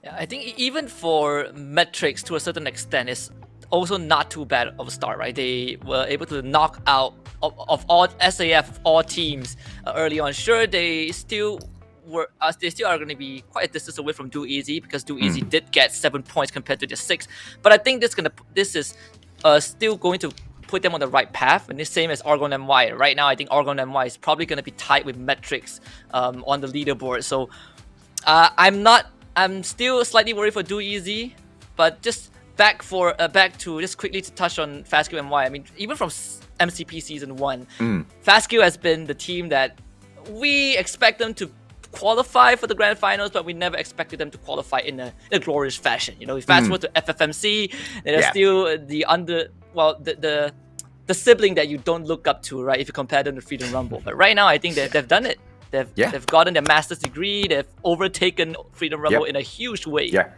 Yeah, I think even for Metrics, to a certain extent, it's also not too bad of a start, right? They were able to knock out of all SAF, of all teams early on. Sure, they still are going to be quite a distance away from Do Easy, because Do Easy did get 7 points compared to their 6. But I think this is still going to put them on the right path, and the same as Argon MY. Right now, I think Argon MY is probably going to be tied with Metrics on the leaderboard. So I'm still slightly worried for Do Easy, but just back to just quickly to touch on Fastkill MY. I mean, even from MCP Season 1, Fastkill has been the team that we expect them to qualify for the grand finals, but we never expected them to qualify in a glorious fashion. You know, we fast forward to FFMC, they're still the sibling that you don't look up to, right? If you compare them to Freedom Rumble. But right now, I think they've done it. They've gotten their master's degree. They've overtaken Freedom Rumble in a huge way. Yeah.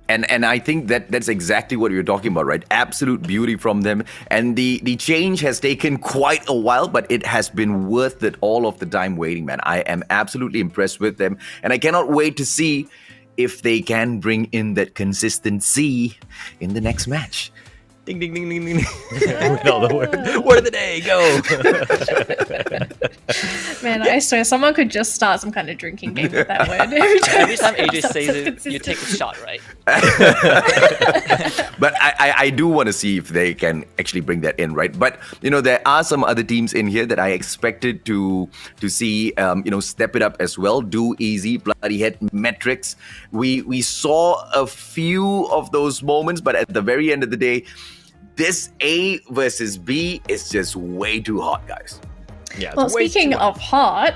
And I think that's exactly what you're talking about, right? Absolute beauty from them. And the change has taken quite a while, but it has been worth it all of the time waiting, man. I am absolutely impressed with them. And I cannot wait to see if they can bring in that consistency in the next match. Ding, ding, ding, ding, ding. With all the word of the day, go. Man, I swear someone could just start some kind of drinking game with that word. Every time AJ says it, you take a shot, right? But I do want to see if they can actually bring that in, right? But, you know, there are some other teams in here that I expected to see, step it up as well. Do Easy, Bloody Head, Metrics. We saw a few of those moments, but at the very end of the day, this A versus B is just way too hot, guys. Yeah. Well, speaking of hot,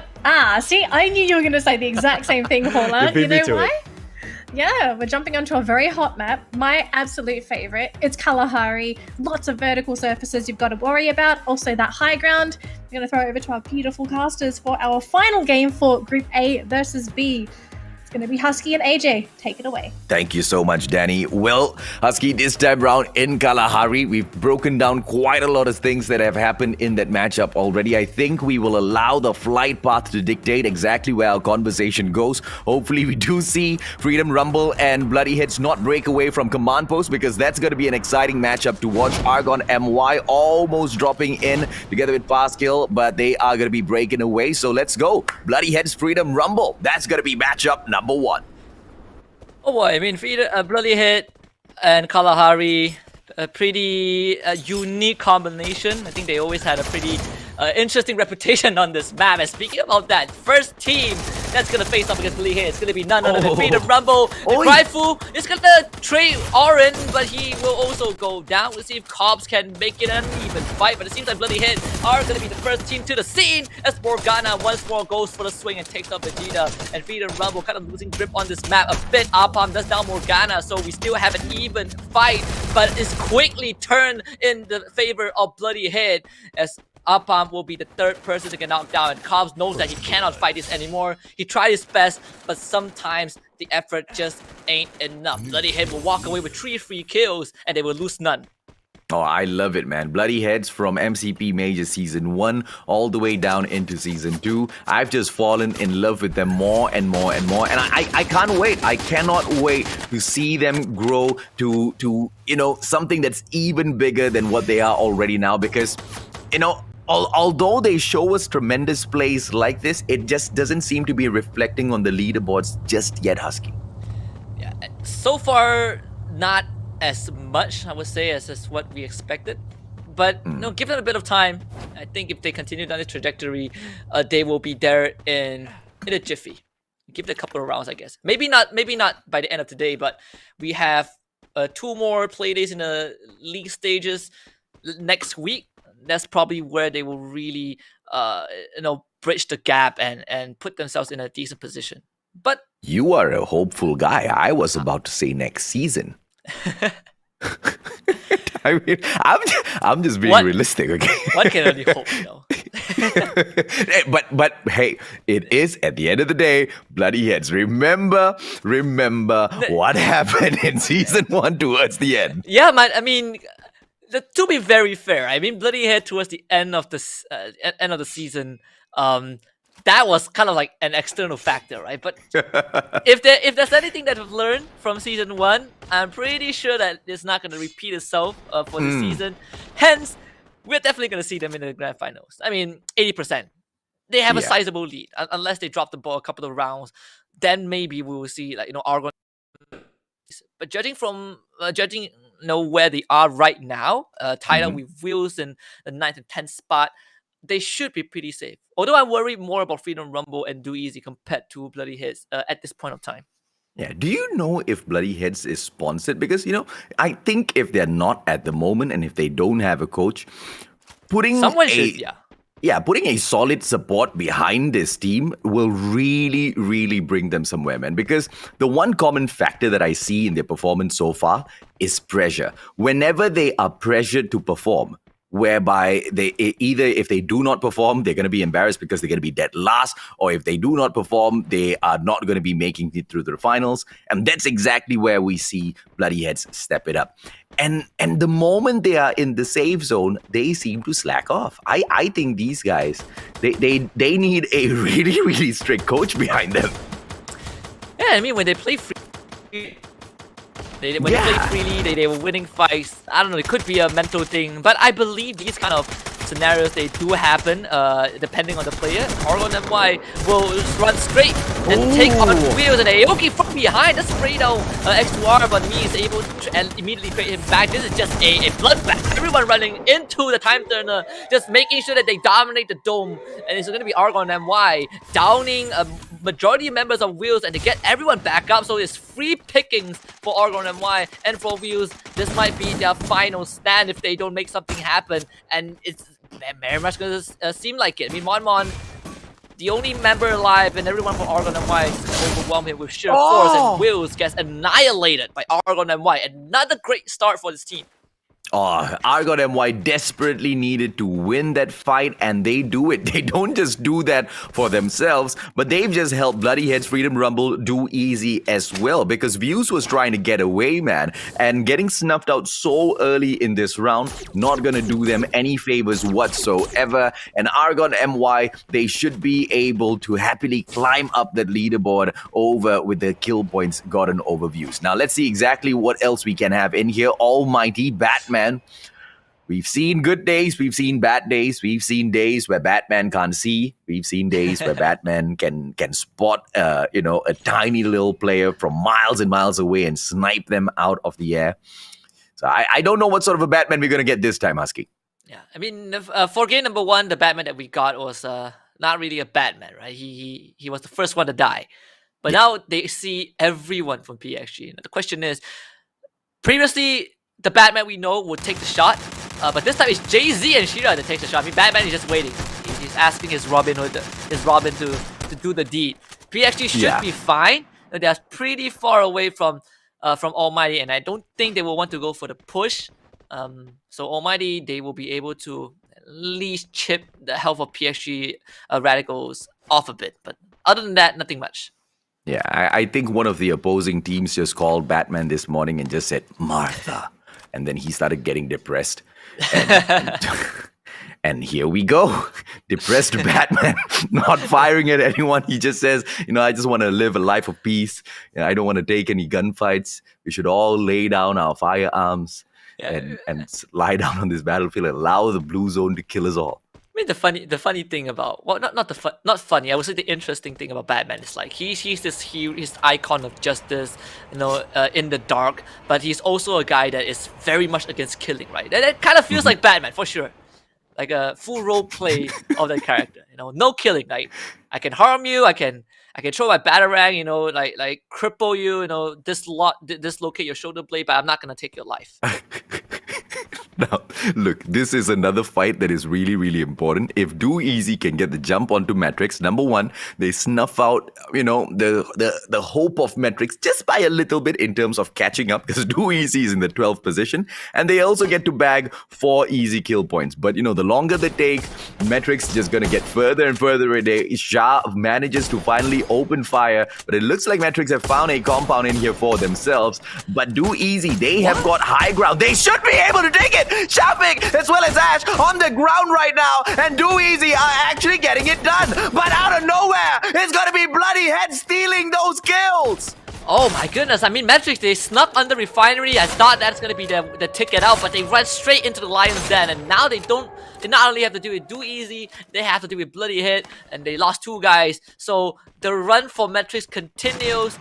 see, I knew you were going to say the exact same thing, Paula. You know why? Yeah, we're jumping onto a very hot map. My absolute favorite. It's Kalahari. Lots of vertical surfaces you've got to worry about. Also that high ground. We're going to throw it over to our beautiful casters for our final game for Group A versus B. It's going to be Husky and AJ. Take it away. Thank you so much, Danny. Well, Husky, this time round in Kalahari, we've broken down quite a lot of things that have happened in that matchup already. I think we will allow the flight path to dictate exactly where our conversation goes. Hopefully, we do see Freedom Rumble and Bloody Heads not break away from Command Post, because that's going to be an exciting matchup to watch. Argon MY almost dropping in together with Fastkill, but they are going to be breaking away. So let's go. Bloody Heads, Freedom Rumble. That's going to be matchup number 1. Oh boy, I mean, Bloody Head and Kalahari, a pretty unique combination. I think they always had a pretty interesting reputation on this map. And speaking about that, first team that's going to face off against Bloody Head, it's going to be none other than Freedom Rumble. Cryfu is going to trade Oren, but he will also go down. We'll see if Cobbs can make it an even fight, but it seems like Bloody Head are going to be the first team to the scene as Morgana once more goes for the swing and takes off Vegeta, and Freedom Rumble kind of losing grip on this map a bit. Apam does down Morgana, so we still have an even fight, but it's quickly turned in the favor of Bloody Head as Apam will be the third person to get knocked down, and Cobbs knows that he cannot fight this anymore. He tried his best, but sometimes the effort just ain't enough. Bloody Head will walk away with 3 free kills, and they will lose none. Oh, I love it, man. Bloody Heads from MCP Major Season 1 all the way down into Season 2. I've just fallen in love with them more and more and more. And I can't wait. I cannot wait to see them grow to something that's even bigger than what they are already now. Because, although they show us tremendous plays like this, it just doesn't seem to be reflecting on the leaderboards just yet, Husky. Yeah, so far, not as much, I would say, as what we expected. But give it a bit of time. I think if they continue down the trajectory, they will be there in a jiffy. Give it a couple of rounds, I guess. Maybe not by the end of today, but we have 2 more play days in the league stages next week. That's probably where they will really bridge the gap and put themselves in a decent position. But you are a hopeful guy. I was about to say next season. I mean, I'm just being realistic, okay? One can only hope, but hey, it is at the end of the day, bloody heads. Remember what happened in season 1 towards the end. Yeah, man. I mean, to be very fair, I mean, bloody head towards the end of the season, that was kind of like an external factor, right? But if there's anything that we've learned from season 1, I'm pretty sure that it's not going to repeat itself for the season. Hence, we're definitely going to see them in the grand finals. I mean, 80%. They have a sizable lead. Unless they drop the ball a couple of rounds, then maybe we will see Argon. But judging where they are right now, tied up with Wheels in the 9th and 10th spot, they should be pretty safe. Although I worry more about Freedom Rumble and Do Easy compared to Bloody Heads at this point of time. Yeah. Do you know if Bloody Heads is sponsored? Because, I think if they're not at the moment and if they don't have a coach, putting a solid support behind this team will really, really bring them somewhere, man. Because the one common factor that I see in their performance so far is pressure. Whenever they are pressured to perform, whereby they either if they do not perform, they're going to be embarrassed because they're going to be dead last, or if they do not perform, they are not going to be making it through the finals. And that's exactly where we see Bloody Heads step it up. And the moment they are in the safe zone, they seem to slack off. I think these guys, they need a really, really strict coach behind them. Yeah, I mean, when they play free, they play freely, they were winning fights. I don't know, it could be a mental thing, but I believe these kind of scenarios, they do happen depending on the player. Argon MY will just run straight and take on Wheels, and Aoki from behind. That's Fredo X2R, but me is able to immediately create him back. This is just a bloodbath. Everyone running into the time turner, just making sure that they dominate the dome. And it's going to be Argon MY downing a majority of members of Wheels, and they get everyone back up. So it's free pickings for Argon MY, and for Wheels, this might be their final stand if they don't make something happen. And it's very much going to seem like it. I mean, Mon, the only member alive, and everyone from Argon MY is overwhelm him with sheer force, and Wheels gets annihilated by Argon MY. Another great start for this team. Argon MY desperately needed to win that fight, and they do it. They don't just do that for themselves, but they've just helped Bloody Heads Freedom Rumble do easy as well, because Views was trying to get away, man, and getting snuffed out so early in this round, not gonna do them any favors whatsoever. And Argon MY, they should be able to happily climb up that leaderboard over with the kill points gotten over Views. Now let's see exactly what else we can have in here. Almighty Batman. We've seen good days, we've seen bad days, we've seen days where Batman can't see, we've seen days where Batman can spot a tiny little player from miles and miles away and snipe them out of the air. So I don't know what sort of a Batman we're going to get this time, Husky. Yeah, I mean, for game number 1, the Batman that we got was not really a Batman, right? He was the first one to die. But now they see everyone from PXG. And the question is, previously, the Batman we know would take the shot, but this time it's Jay-Z and Shira that takes the shot. I mean, Batman is just waiting. He's asking his Robin to do the deed. PXG should be fine. They're pretty far away from Almighty, and I don't think they will want to go for the push. So Almighty, they will be able to at least chip the health of PXG Radicals off a bit. But other than that, nothing much. Yeah, I think one of the opposing teams just called Batman this morning and just said, Martha. And then he started getting depressed. And here we go. Depressed Batman, not firing at anyone. He just says, I just want to live a life of peace. I don't want to take any gunfights. We should all lay down our firearms and lie down on this battlefield and allow the blue zone to kill us all. I mean, the funny thing about, well, not funny. I would say the interesting thing about Batman is like he's this hero, he's icon of justice, in the dark. But he's also a guy that is very much against killing, right? That kind of feels like Batman for sure. like a full role play of that character. No killing. Like I can harm you. I can throw my batarang. Like cripple you. Dislocate your shoulder blade. But I'm not gonna take your life. Now, look, this is another fight that is really, really important. If Do Easy can get the jump onto Matrix, number one, they snuff out, the hope of Matrix just by a little bit in terms of catching up, because Do Easy is in the 12th position, and they also get to bag 4 easy kill points. But, the longer they take, Matrix just gonna get further and further away. Shah manages to finally open fire, but it looks like Matrix have found a compound in here for themselves. But Do Easy, they have got high ground. They should be able to take it. Shafik as well as Ash on the ground right now, and Do Easy are actually getting it done. But out of nowhere, it's gonna be Bloody Head stealing those kills. Oh my goodness, I mean Matrix, they snuck under Refinery. I thought that's gonna be the ticket out, but they run straight into the Lion's Den, and now they not only have to do with Do Easy, they have to do with Bloody Hit, and they lost 2 guys. So the run for Matrix continues.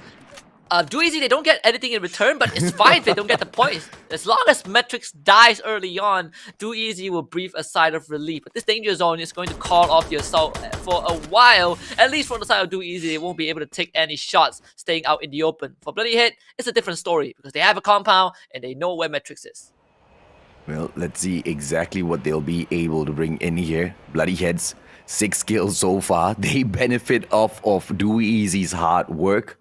Do Easy, they don't get anything in return, but it's fine if they don't get the points. As long as Matrix dies early on, Do Easy will breathe a sigh of relief. But this danger zone is going to call off the assault for a while. At least from the side of Do Easy, they won't be able to take any shots staying out in the open. For Bloody Hit, it's a different story because they have a compound and they know where Matrix is. Well, let's see exactly what they'll be able to bring in here. Bloody Heads, 6 kills so far. They benefit off of Do Easy's hard work.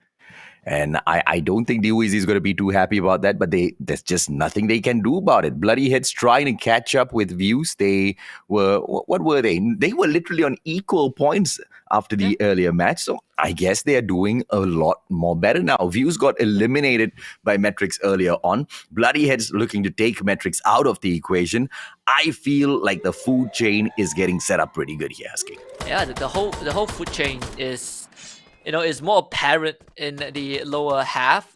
And I don't think Do Easy is going to be too happy about that, but there's just nothing they can do about it. Bloody Heads trying to catch up with Views. They were, what were they? They were literally on equal points after the earlier match. So I guess they are doing a lot more better now. Views got eliminated by Matrix earlier on. Bloody Heads looking to take Matrix out of the equation. I feel like the food chain is getting set up pretty good here, Husky. Yeah, the whole food chain is is more apparent in the lower half.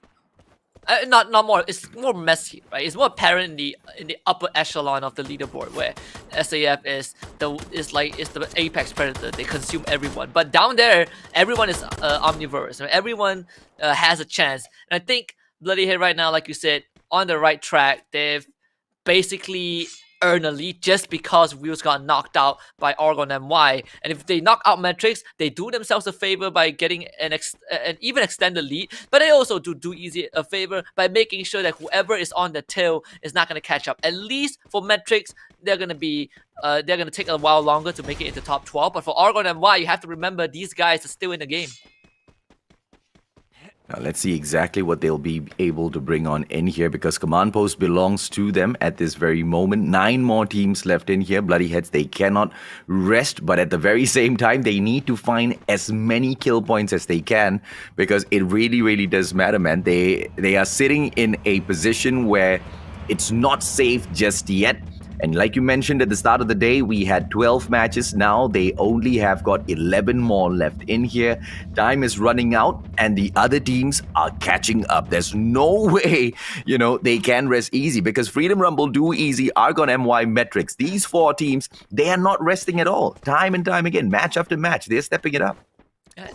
Not more. It's more messy, right? It's more apparent in the upper echelon of the leaderboard, where SAF is the apex predator. They consume everyone. But down there, everyone is omnivorous. Everyone has a chance. And I think Bloody Head right now, like you said, on the right track. They've basically earn a lead just because Wheels got knocked out by Argon MY. And if they knock out Matrix, they do themselves a favor by getting an even extended lead, but they also do Easy a favor by making sure that whoever is on the tail is not going to catch up. At least for Matrix, they're going to take a while longer to make it into top 12, but for Argon MY, you have to remember these guys are still in the game. Now let's see exactly what they'll be able to bring on in here, because Command Post belongs to them at this very moment. 9 more teams left in here. Bloody Heads, they cannot rest, but at the very same time, they need to find as many kill points as they can, because it really, really does matter, man. They are sitting in a position where it's not safe just yet. And like you mentioned at the start of the day, we had 12 matches. Now they only have got 11 more left in here. Time is running out and the other teams are catching up. There's no way, they can rest easy, because Freedom Rumble, Do Easy, Argon MY, Matrix, these 4 teams, they are not resting at all. Time and time again, match after match, they're stepping it up.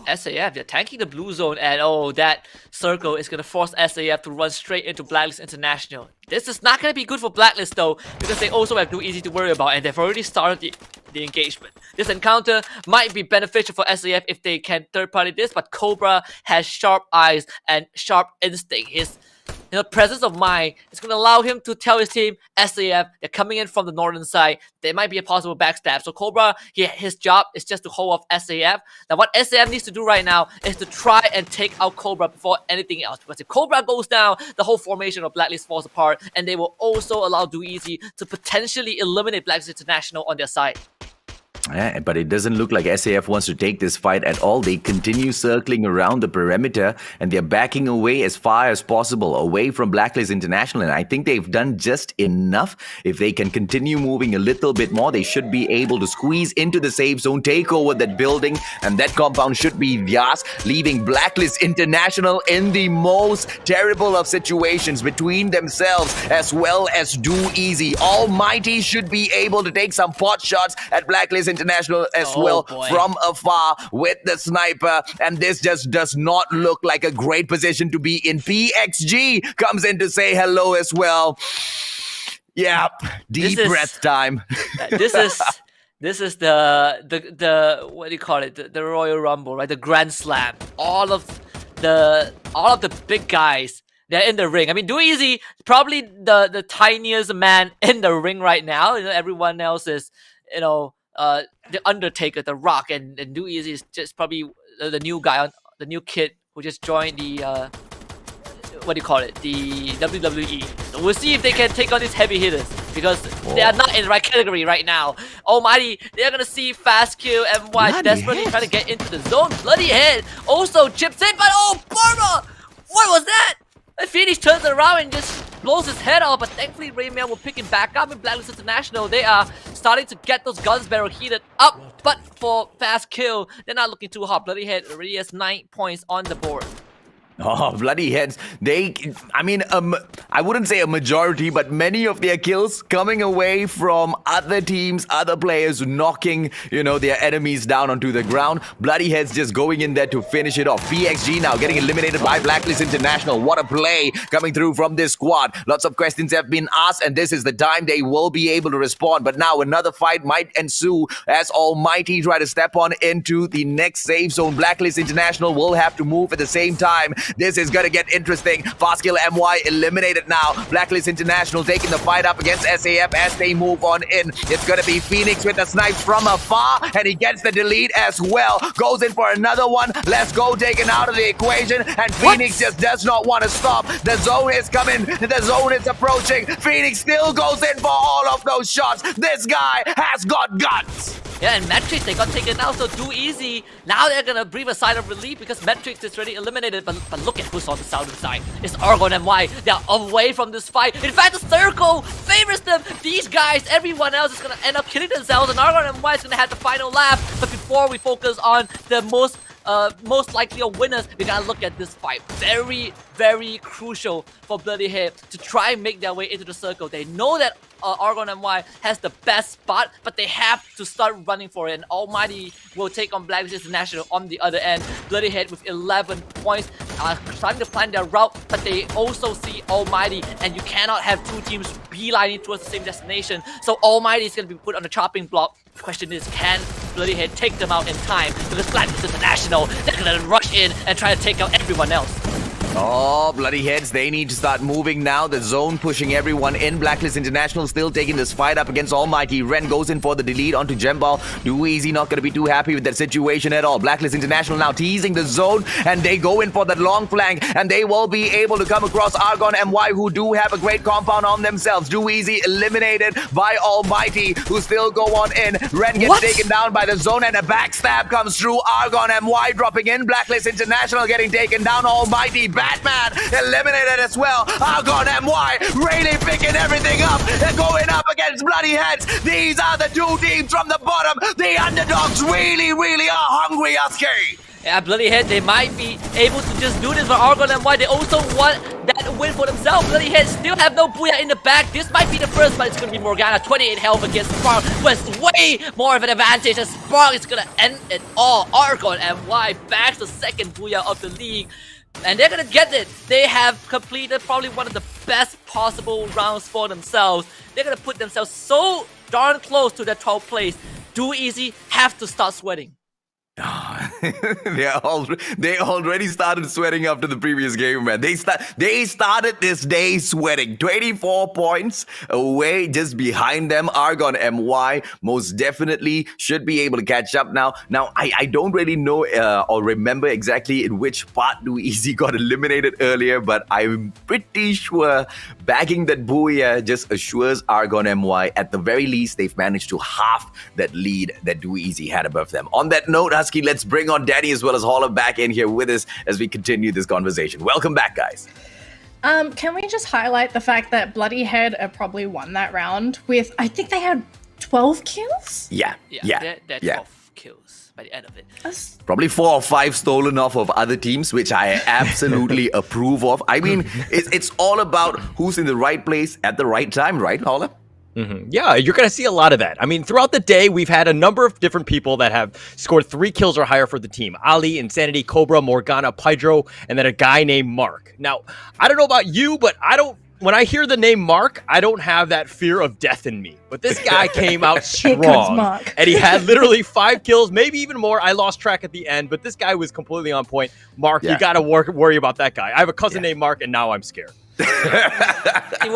SAF, they're tanking the blue zone, and that circle is going to force SAF to run straight into Blacklist International. This is not going to be good for Blacklist though, because they also have Do Easy to worry about, and they've already started the engagement. This encounter might be beneficial for SAF if they can third-party this, but Cobra has sharp eyes and sharp instinct. His presence of mind is going to allow him to tell his team, SAF, they're coming in from the northern side. There might be a possible backstab. So Cobra, his job is just to hold off SAF. Now what SAF needs to do right now is to try and take out Cobra before anything else. Because if Cobra goes down, the whole formation of Blacklist falls apart. And they will also allow Do Easy to potentially eliminate Blacklist International on their side. Yeah, but it doesn't look like SAF wants to take this fight at all. They continue circling around the perimeter and they're backing away as far as possible, away from Blacklist International. And I think they've done just enough. If they can continue moving a little bit more, they should be able to squeeze into the safe zone, take over that building, and that compound should be theirs, leaving Blacklist International in the most terrible of situations between themselves as well as Do Easy. Almighty should be able to take some pot shots at Blacklist International as from afar with the sniper, and this just does not look like a great position to be in. PXG comes in to say hello as well. Yeah, deep This is- breath time. This is the what do you call it? The Royal Rumble, right? The Grand Slam. All of the big guys, they're in the ring. I mean, Do Easy probably the tiniest man in the ring right now. You know, everyone else is, you know, the Undertaker, The Rock, and Do Easy is just probably the new guy, the new kid who just joined the what do you call it? The WWE. So we'll see if they can take on these heavy hitters because they are not in the right category right now. Almighty, they're gonna see Fast Kill and White desperately trying to get into the zone. Bloody Head also chips in, but oh, Barba! What was that? And Phoenix turns around and just blows his head off, but thankfully Rayman will pick him back up in Blacklist International. They are starting to get those guns barrel heated up, but for Fast Kill, they're not looking too hot. Bloody Head already has 9 points on the board. Oh, bloody heads. I mean, I wouldn't say a majority, but many of their kills coming away from other teams, other players knocking, their enemies down onto the ground. Bloody heads just going in there to finish it off. PXG now getting eliminated by Blacklist International. What a play coming through from this squad. Lots of questions have been asked, and this is the time they will be able to respond. But now another fight might ensue as Almighty try to step on into the next safe zone. Blacklist International will have to move at the same time. This is going to get interesting. Fastkill MY eliminated now. Blacklist International taking the fight up against SAF as they move on in. It's going to be Phoenix with the snipes from afar, and he gets the delete as well. Goes in for another one. Let's go taken out of the equation, and Phoenix just does not want to stop. The zone is coming. The zone is approaching. Phoenix still goes in for all of those shots. This guy has got guts. Yeah, and Matrix, they got taken out, so Do Easy. Now they're gonna breathe a sigh of relief because Matrix is already eliminated. But look at who's on the southern side. It's Argon and Y. They're away from this fight. In fact, the circle favors them. These guys, everyone else is gonna end up killing themselves, and Argon and Y is gonna have the final lap. But before we focus on the most likely of winners, we gotta look at this fight. Very, very crucial for Bloody Head to try and make their way into the circle. They know that Argon and Y has the best spot, but they have to start running for it. And Almighty will take on Blacklist International on the other end. Bloody Head with 11 points, starting to plan their route, but they also see Almighty, and you cannot have two teams beelining towards the same destination. So Almighty is going to be put on the chopping block. The question is, can Bloody Head take them out in time? Because Blacklist International, they're going to rush in and try to take out everyone else. Oh, bloody heads, they need to start moving now. The zone pushing everyone in. Blacklist International still taking this fight up against Almighty. Ren goes in for the delete onto Jembal. Do Easy not going to be too happy with that situation at all. Blacklist International now teasing the zone, and they go in for that long flank, and they will be able to come across Argon MY, who do have a great compound on themselves. Do Easy eliminated by Almighty, who still go on in. Ren gets taken down by the zone, and a backstab comes through. Argon MY dropping in. Blacklist International getting taken down. Almighty Batman eliminated as well. Argon MY really picking everything up. They're going up against Bloody Heads. These are the two teams from the bottom. The underdogs really, really are hungry, Husky. Yeah, Bloody Head, they might be able to just do this for Argon and Y. They also want that win for themselves. Bloody Head still have no Booyah in the back. This might be the first, but it's going to be Morgana. 28 health against Spark, who has way more of an advantage, and Spark is going to end it all. Argon and Y bags the second Booyah of the league. And they're gonna get it. They have completed probably one of the best possible rounds for themselves. They're gonna put themselves so darn close to their 12th place. Do Easy have to start sweating. They already started sweating after the previous game, man. They started this day sweating. 24 points away, just behind them. Argon MY most definitely should be able to catch up now. Now, I don't really know or remember exactly in which part Do Easy got eliminated earlier, but I'm pretty sure bagging that Booyah just assures Argon MY at the very least they've managed to half that lead that Do Easy had above them. On that note, Husky, let's bring on Danny as well as Holler back in here with us as we continue this conversation. Welcome back, guys. Can we just highlight the fact that Bloody Head probably won that round with, I think they had 12 kills? Yeah. They're 12 kills by the end of it. Probably 4 or 5 stolen off of other teams, which I absolutely approve of. I mean, it's all about who's in the right place at the right time, right, Holler? Mm-hmm. Yeah, you're going to see a lot of that. I mean, throughout the day, we've had a number of different people that have scored 3 kills or higher for the team. Ali, Insanity, Cobra, Morgana, Pydro, and then a guy named Mark. Now, I don't know about you, but I don't when I hear the name Mark, I don't have that fear of death in me. But this guy came out Here comes strong. Mark. And he had literally 5 kills, maybe even more. I lost track at the end, but this guy was completely on point. Mark, you got to worry about that guy. I have a cousin named Mark, and now I'm scared. There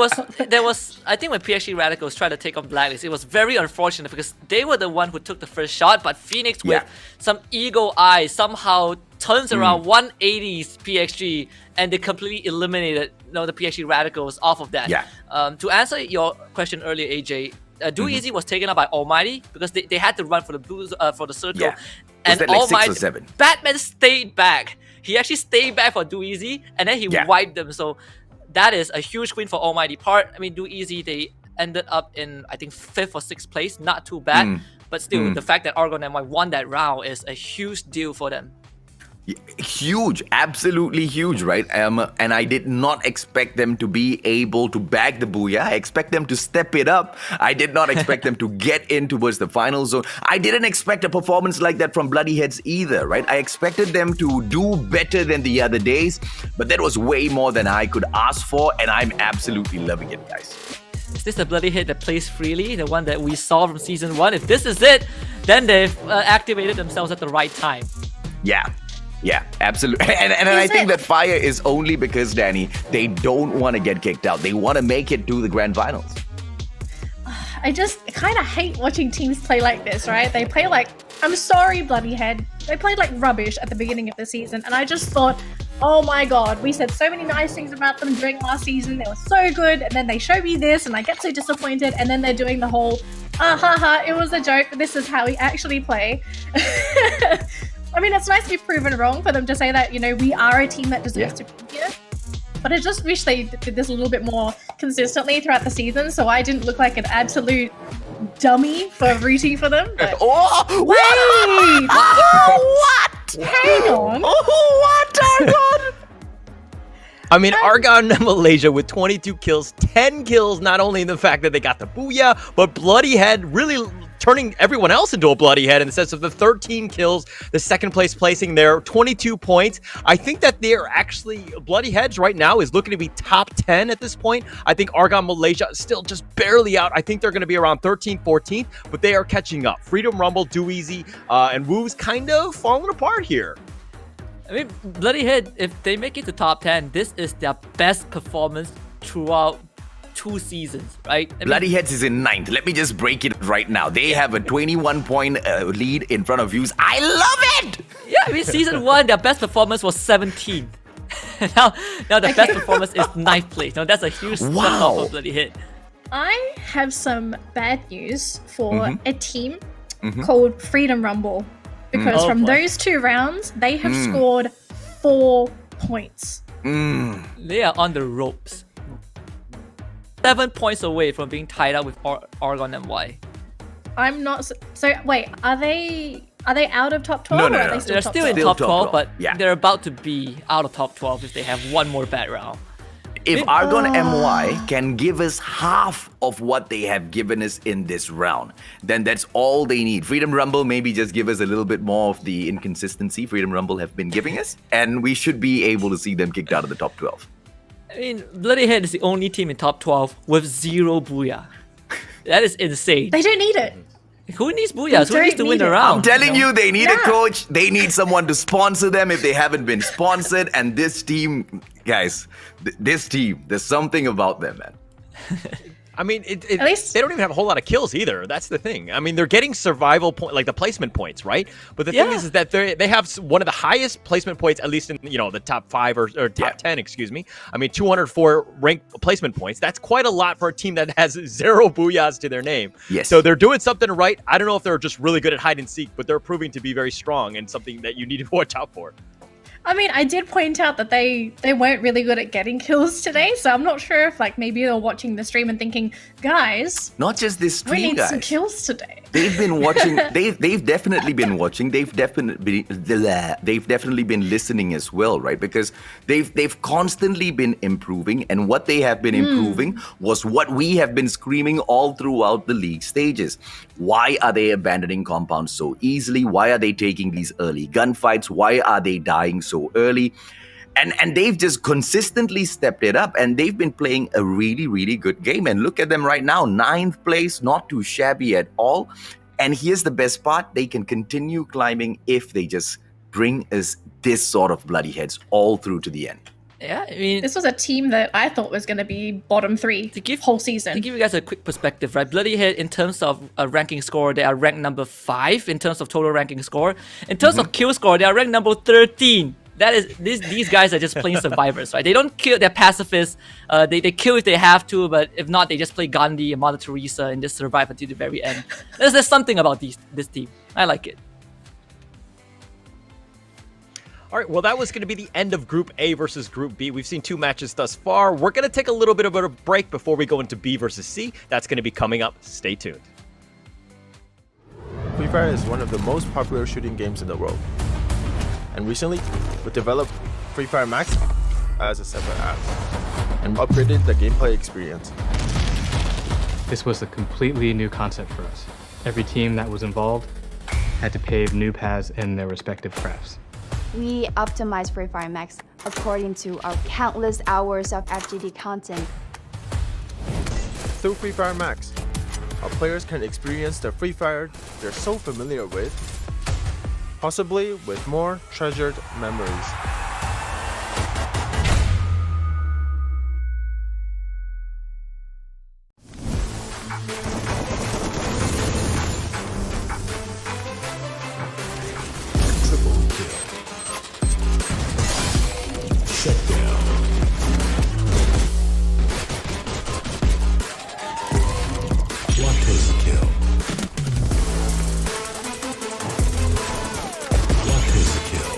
was I think when PSG Radicals tried to take on Blacklist, it was very unfortunate because they were the one who took the first shot, but Phoenix with some eagle eye somehow turns around 180s PXG and they completely eliminated the PSG Radicals off of that. To answer your question earlier, AJ, Do Easy was taken up by Almighty because they had to run for the blues for the circle. Yeah. And Was that like 6 or Almighty 7? Batman stayed back. He actually stayed back for Do Easy and then he wiped them. So that is a huge win for Almighty part. I mean, Do Easy, they ended up in, I think, 5th or 6th place. Not too bad. But still, the fact that Argon NY won that round is a huge deal for them. Huge, absolutely huge, right? And I did not expect them to be able to bag the booyah. I expect them to step it up. I did not expect them to get in towards the final zone. I didn't expect a performance like that from Bloody Heads either, right? I expected them to do better than the other days, but that was way more than I could ask for, and I'm absolutely loving it, guys. Is this the Bloody Head that plays freely? The one that we saw from Season 1? If this is it, then they've activated themselves at the right time. Yeah, absolutely. And I think that fire is only because, Danny, they don't want to get kicked out. They want to make it to the grand finals. I just kind of hate watching teams play like this, right? They play like, I'm sorry, Bloody Head. They played like rubbish at the beginning of the season. And I just thought, oh my god, we said so many nice things about them during last season. They were so good. And then they show me this and I get so disappointed. And then they're doing the whole, it was a joke. This is how we actually play. I mean, it's nice to be proven wrong for them to say that, we are a team that deserves to be here. But I just wish they did this a little bit more consistently throughout the season so I didn't look like an absolute dummy for rooting for them. But wait! What? Hang on. What, Argon? I mean, Argon Malaysia with 22 kills, 10 kills, not only in the fact that they got the booyah, but Bloody Head really turning everyone else into a bloody head in the sense of the 13 kills, the second place placing there, 22 points. I think that they're actually, Bloody Heads right now is looking to be top 10 at this point. I think Argon Malaysia is still just barely out. I think they're going to be around 13th, 14th, but they are catching up. Freedom Rumble, Do Easy, and Woo's kind of falling apart here. I mean, Bloody Head, if they make it to top 10, this is their best performance throughout 2 seasons, right? Bloody Heads is in 9th. Let me just break it right now. They have a 21-point lead in front of Views. I love it! Yeah, I mean, season 1, their best performance was 17th. now the best performance is 9th place. Now that's a huge step up for Bloody Head. I have some bad news for a team called Freedom Rumble. Because from those 2 rounds, they have scored 4 points. They are on the ropes. 7 points away from being tied up with Argon NY. I'm not so wait, are they out of top 12 No. or are they still They're top still 12? in top 12, but yeah. they're about to be out of top 12 if they have one more bad round. If Argon MY can give us half of what they have given us in this round, then that's all they need. Freedom Rumble maybe just give us a little bit more of the inconsistency Freedom Rumble have been giving us, and we should be able to see them kicked out of the top 12. I mean, Bloody Head is the only team in top 12 with 0 booyah. That is insane. They don't need it. Who needs booyahs? Who needs to win the round? I'm telling you, they need a coach. They need someone to sponsor them if they haven't been sponsored. And this team, guys, this team, there's something about them, man. I mean, At least they don't even have a whole lot of kills either. That's the thing. I mean, they're getting survival point, like the placement points, right? But the thing is that they have one of the highest placement points, at least in the top 5 or top 10, excuse me. I mean, 204 ranked placement points. That's quite a lot for a team that has 0 booyahs to their name. Yes. So they're doing something right. I don't know if they're just really good at hide and seek, but they're proving to be very strong and something that you need to watch out for. I mean, I did point out that they weren't really good at getting kills today, so I'm not sure if maybe they're watching the stream and thinking, guys, not just this stream, we need guys. some kills today. They've been watching. They've definitely been watching. They've definitely been listening as well, right? Because they've constantly been improving, and what they have been improving was what we have been screaming all throughout the league stages. Why are they abandoning compounds so easily? Why are they taking these early gunfights? Why are they dying so early? And they've just consistently stepped it up, and they've been playing a really, really good game. And look at them right now, 9th place, not too shabby at all. And here's the best part, they can continue climbing if they just bring us this sort of bloody heads all through to the end. Yeah, I mean, this was a team that I thought was going to be bottom 3 whole season. To give you guys a quick perspective, right? Bloodyhead, in terms of a ranking score, they are ranked number 5 in terms of total ranking score. In terms of kill score, they are ranked number 13. That is, these guys are just plain survivors, right? They don't kill, they're pacifists. They kill if they have to, but if not, they just play Gandhi and Mother Teresa and just survive until the very end. There's something about this team. I like it. All right, well, that was going to be the end of Group A versus Group B. We've seen 2 matches thus far. We're going to take a little bit of a break before we go into B versus C. That's going to be coming up. Stay tuned. Free Fire is one of the most popular shooting games in the world. And recently, we developed Free Fire Max as a separate app and upgraded the gameplay experience. This was a completely new concept for us. Every team that was involved had to pave new paths in their respective crafts. We optimize Free Fire Max according to our countless hours of FGD content. Through Free Fire Max, our players can experience the Free Fire they're so familiar with, possibly with more treasured memories. Triple kill. Shut down. Quadruple kill. Quadruple kill.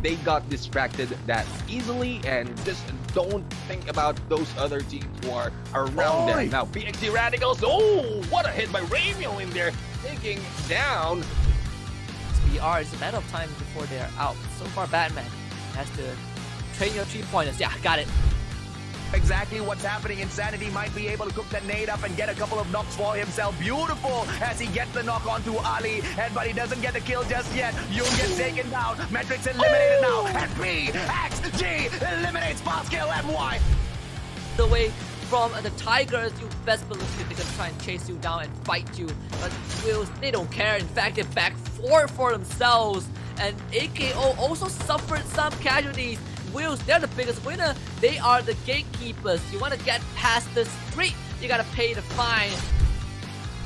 They got distracted that easily and just don't think about those other teams who are around them. Now, PXD Radicals, oh, what a hit by Ramiel in there, taking down. BR, it's a matter of time before they're out. So far, Batman has to train your 3-pointers. Yeah, got it. Exactly what's happening. Insanity might be able to cook that nade up and get a couple of knocks for himself. Beautiful as he gets the knock onto Ali, but he doesn't get the kill just yet. Yoon gets taken down. Matrix eliminated now, and PXG eliminates Pascal MY. The way from the Tigers, you best believe they're gonna try and chase you down and fight you. But Wills, they don't care. In fact, they back 4 for themselves. And AKO also suffered some casualties. Wills, they're the biggest winner. They are the gatekeepers. You want to get past the street, you gotta pay the fine.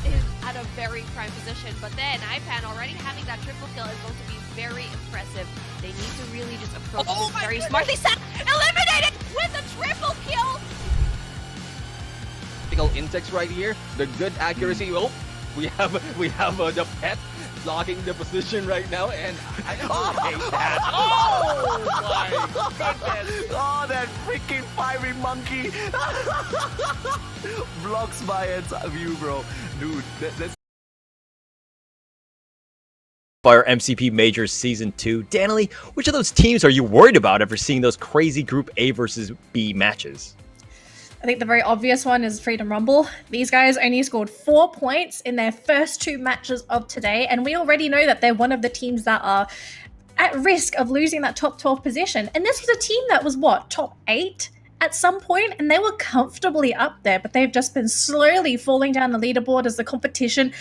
Is at a very prime position, but then IPAN already having that triple kill is going to be very impressive. They need to really just approach this very smartly. Eliminated with a triple kill. Insects right here, the good accuracy. Oh, we have the pet blocking the position right now, and I hate that. Oh my goodness! Oh, that freaking fiery monkey blocks my view, bro. Dude, that's Fire MCP Majors Season 2. Danley, which of those teams are you worried about after seeing those crazy Group A versus B matches? I think the very obvious one is Freedom Rumble. These guys only scored 4 points in their first 2 matches of today, and we already know that they're one of the teams that are at risk of losing that top 12 position. And this was a team that was, what, top 8 at some point, and they were comfortably up there, but they've just been slowly falling down the leaderboard as the competition.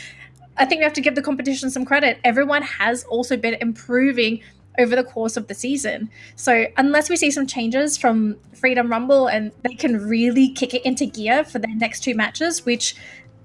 I think we have to give the competition some credit. Everyone has also been improving over the course of the season. So unless we see some changes from Freedom Rumble and they can really kick it into gear for their next 2 matches, which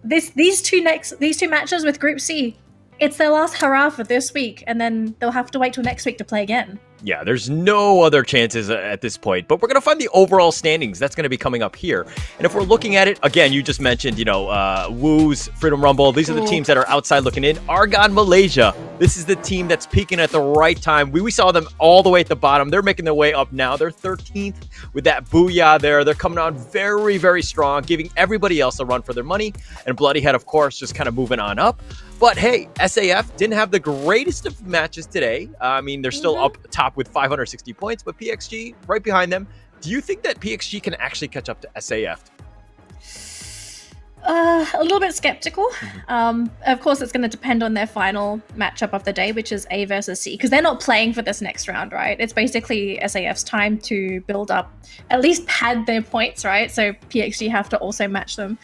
these two matches with Group C, it's their last hurrah for this week, and then they'll have to wait till next week to play again. Yeah, there's no other chances at this point, but we're going to find the overall standings. That's going to be coming up here. And if we're looking at it, again, you just mentioned, Woo's, Freedom Rumble. These are the teams that are outside looking in. Argon Malaysia, this is the team that's peaking at the right time. We saw them all the way at the bottom. They're making their way up now. They're 13th with that booyah there. They're coming on very, very strong, giving everybody else a run for their money. And Bloody Head, of course, just kind of moving on up. But hey, SAF didn't have the greatest of matches today. I mean, they're still up top with 560 points, but PXG right behind them. Do you think that PXG can actually catch up to SAF? A little bit skeptical. Of course, it's going to depend on their final matchup of the day, which is A versus C, because they're not playing for this next round, right? It's basically SAF's time to build up, at least pad their points, right? So PXG have to also match them.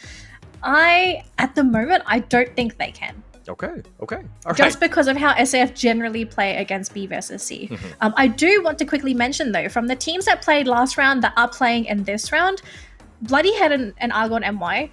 At the moment, I don't think they can. Okay. All right. Just because of how SAF generally play against B versus C. I do want to quickly mention, though, from the teams that played last round that are playing in this round, Bloody Head and Argon MY,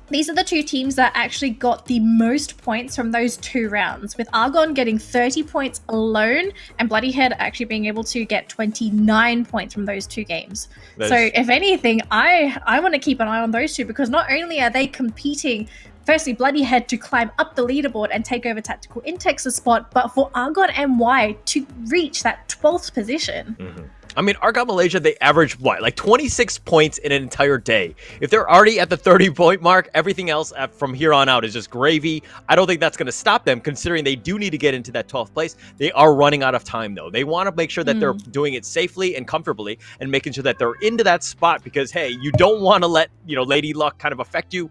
these are the two teams that actually got the most points from those 2 rounds, with Argon getting 30 points alone and Bloody Head actually being able to get 29 points from those 2 games. So if anything, I want to keep an eye on those two, because not only are they competing, firstly, Bloody Head to climb up the leaderboard and take over Tactical Intex's spot, but for Argon MY to reach that 12th position. I mean, Argon Malaysia, they averaged like 26 points in an entire day. If they're already at the 30-point mark, everything else from here on out is just gravy. I don't think that's going to stop them, considering they do need to get into that 12th place. They are running out of time, though. They want to make sure that they're doing it safely and comfortably and making sure that they're into that spot, because, hey, you don't want to let, Lady Luck kind of affect you.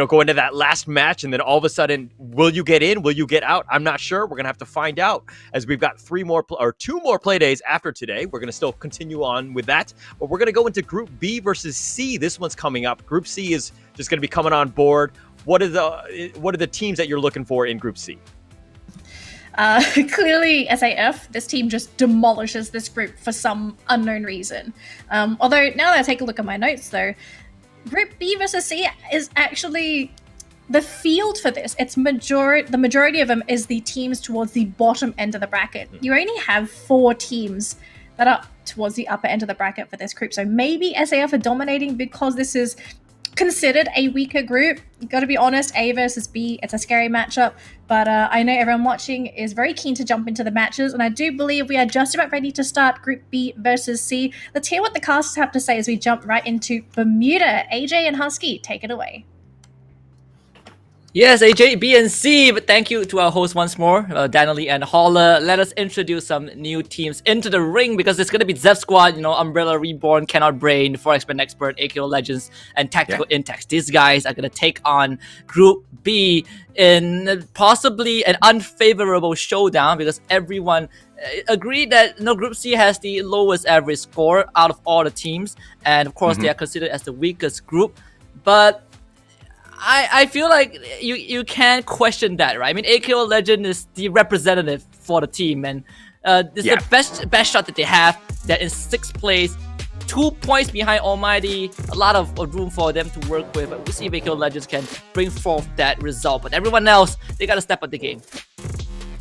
Go into that last match, and then all of a sudden, will you get in? Will you get out? I'm not sure. We're going to have to find out, as we've got 2 more play days after today. We're going to still continue on with that, but we're going to go into Group B versus C. This one's coming up. Group C is just going to be coming on board. What are the teams that you're looking for in Group C? Clearly, SAF, this team just demolishes this group for some unknown reason. Although, now that I take a look at my notes, though, Group B versus C is actually the field for this. It's the majority of them is the teams towards the bottom end of the bracket. You only have 4 teams that are towards the upper end of the bracket for this group. So maybe SAF are dominating because this is considered a weaker group. You got to be honest, A versus B, it's a scary matchup, but I know everyone watching is very keen to jump into the matches, and I do believe we are just about ready to start Group B versus C. Let's hear what the casters have to say as we jump right into Bermuda. AJ and Husky, take it away. Yes, AJ, B, and C, but thank you to our hosts once more, Daniely and Holler. Let us introduce some new teams into the ring, because it's going to be Zev Squad, Umbrella Reborn, Cannot Brain, 4X Expert, AKO Legends, and Tactical Intex. These guys are going to take on Group B in possibly an unfavorable showdown, because everyone agreed that Group C has the lowest average score out of all the teams, and of course they are considered as the weakest group, but I feel like you can't question that, right? I mean, AKO Legend is the representative for the team, and this is the best shot that they have. They're in 6th place, 2 points behind Almighty. A lot of room for them to work with. But we'll see if AKO Legends can bring forth that result. But everyone else, they got to step up the game.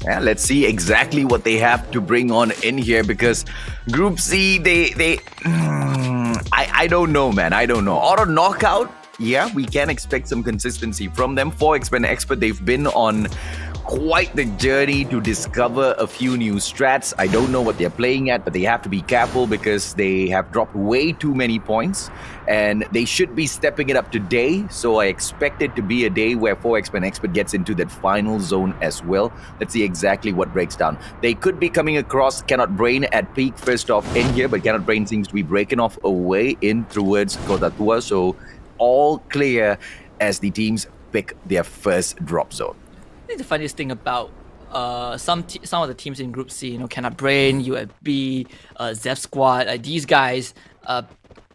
Yeah, let's see exactly what they have to bring on in here, because Group C, I don't know, man. I don't know. Auto knockout. Yeah, we can expect some consistency from them. 4X Expert, they've been on quite the journey to discover a few new strats. I don't know what they're playing at, but they have to be careful because they have dropped way too many points, and they should be stepping it up today. So I expect it to be a day where 4X Expert gets into that final zone as well. Let's see exactly what breaks down. They could be coming across Cannot Brain at peak first off in here, but Cannot Brain seems to be breaking off away in towards Kotatua. So all clear as the teams pick their first drop zone. I think the funniest thing about some of the teams in Group C, Cannot Brain, UFB, Zev Squad, these guys,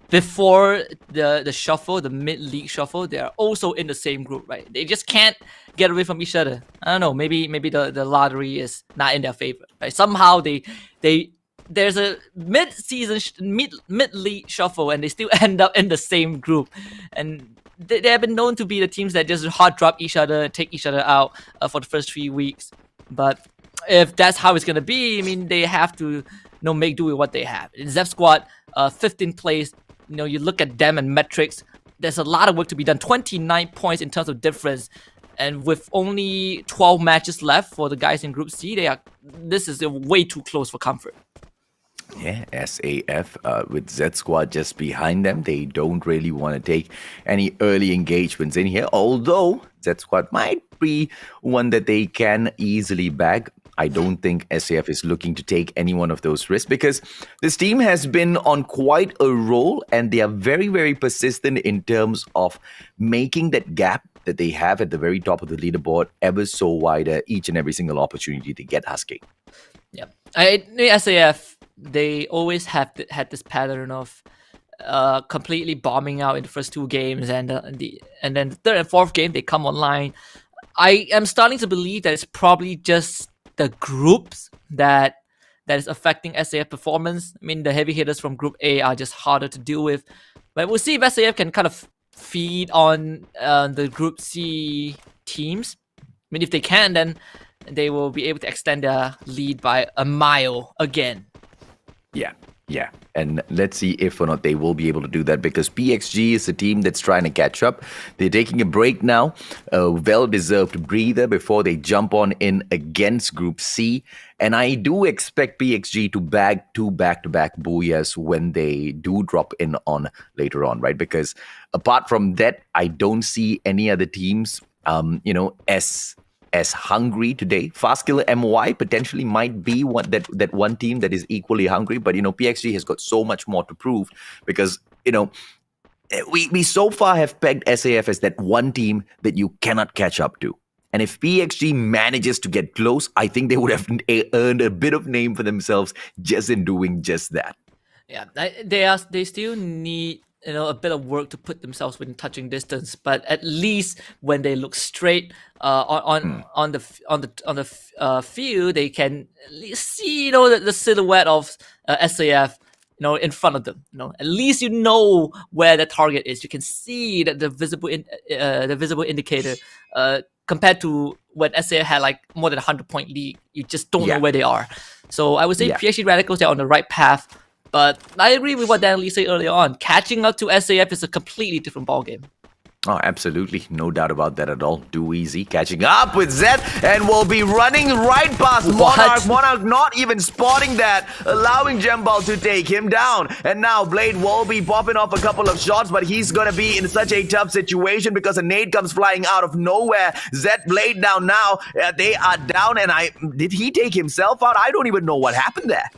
before the shuffle, the mid-league shuffle, they are also in the same group, right? They just can't get away from each other. I don't know, maybe the lottery is not in their favor, right? Somehow there's a mid-season, mid-league shuffle, and they still end up in the same group. And they have been known to be the teams that just hard drop each other, take each other out for the first 3 weeks. But if that's how it's gonna be, I mean, they have to make do with what they have. In Zep Squad, 15th place. You look at them and metrics. There's a lot of work to be done. 29 points in terms of difference, and with only 12 matches left for the guys in Group C, this is way too close for comfort. Yeah, SAF with Z Squad just behind them. They don't really want to take any early engagements in here, although Z Squad might be one that they can easily bag. I don't think SAF is looking to take any one of those risks because this team has been on quite a roll and they are very, very persistent in terms of making that gap that they have at the very top of the leaderboard ever so wider each and every single opportunity they get, Husky. Yeah, SAF, they always had this pattern of completely bombing out in the first 2 games, and then the third and fourth game they come online. I am starting to believe that it's probably just the groups that is affecting SAF performance. I mean, the heavy hitters from Group A are just harder to deal with, but we'll see if SAF can kind of feed on the Group C teams. I mean, if they can, then they will be able to extend their lead by a mile again. Yeah. And let's see if or not they will be able to do that because PXG is a team that's trying to catch up. They're taking a break now, a well-deserved breather before they jump on in against Group C. And I do expect PXG to bag 2 back-to-back booyahs when they do drop in on later on, right? Because apart from that, I don't see any other teams, as hungry today. Fast Killer MY potentially might be that one team that is equally hungry, but PXG has got so much more to prove because we so far have pegged SAF as that one team that you cannot catch up to. And if PXG manages to get close, I think they would have earned a bit of name for themselves just in doing just that. Yeah, they still need a bit of work to put themselves within touching distance, but at least when they look straight on the field, they can at least see the silhouette of SAF in front of them. At least where the target is. You can see that the visible indicator compared to when SAF had like more than 100-point lead. You just don't know where they are. So I would say PXG Radicals, they're on the right path. But I agree with what Dan Lee said earlier on. Catching up to SAF is a completely different ballgame. Oh, absolutely. No doubt about that at all. Do easy. Catching up with Zed and will be running right past Monarch. Monarch not even spotting that, allowing Jembal to take him down. And now Blade will be popping off a couple of shots, but he's going to be in such a tough situation because a nade comes flying out of nowhere. Zed, Blade down now. They are down, and did he take himself out? I don't even know what happened there.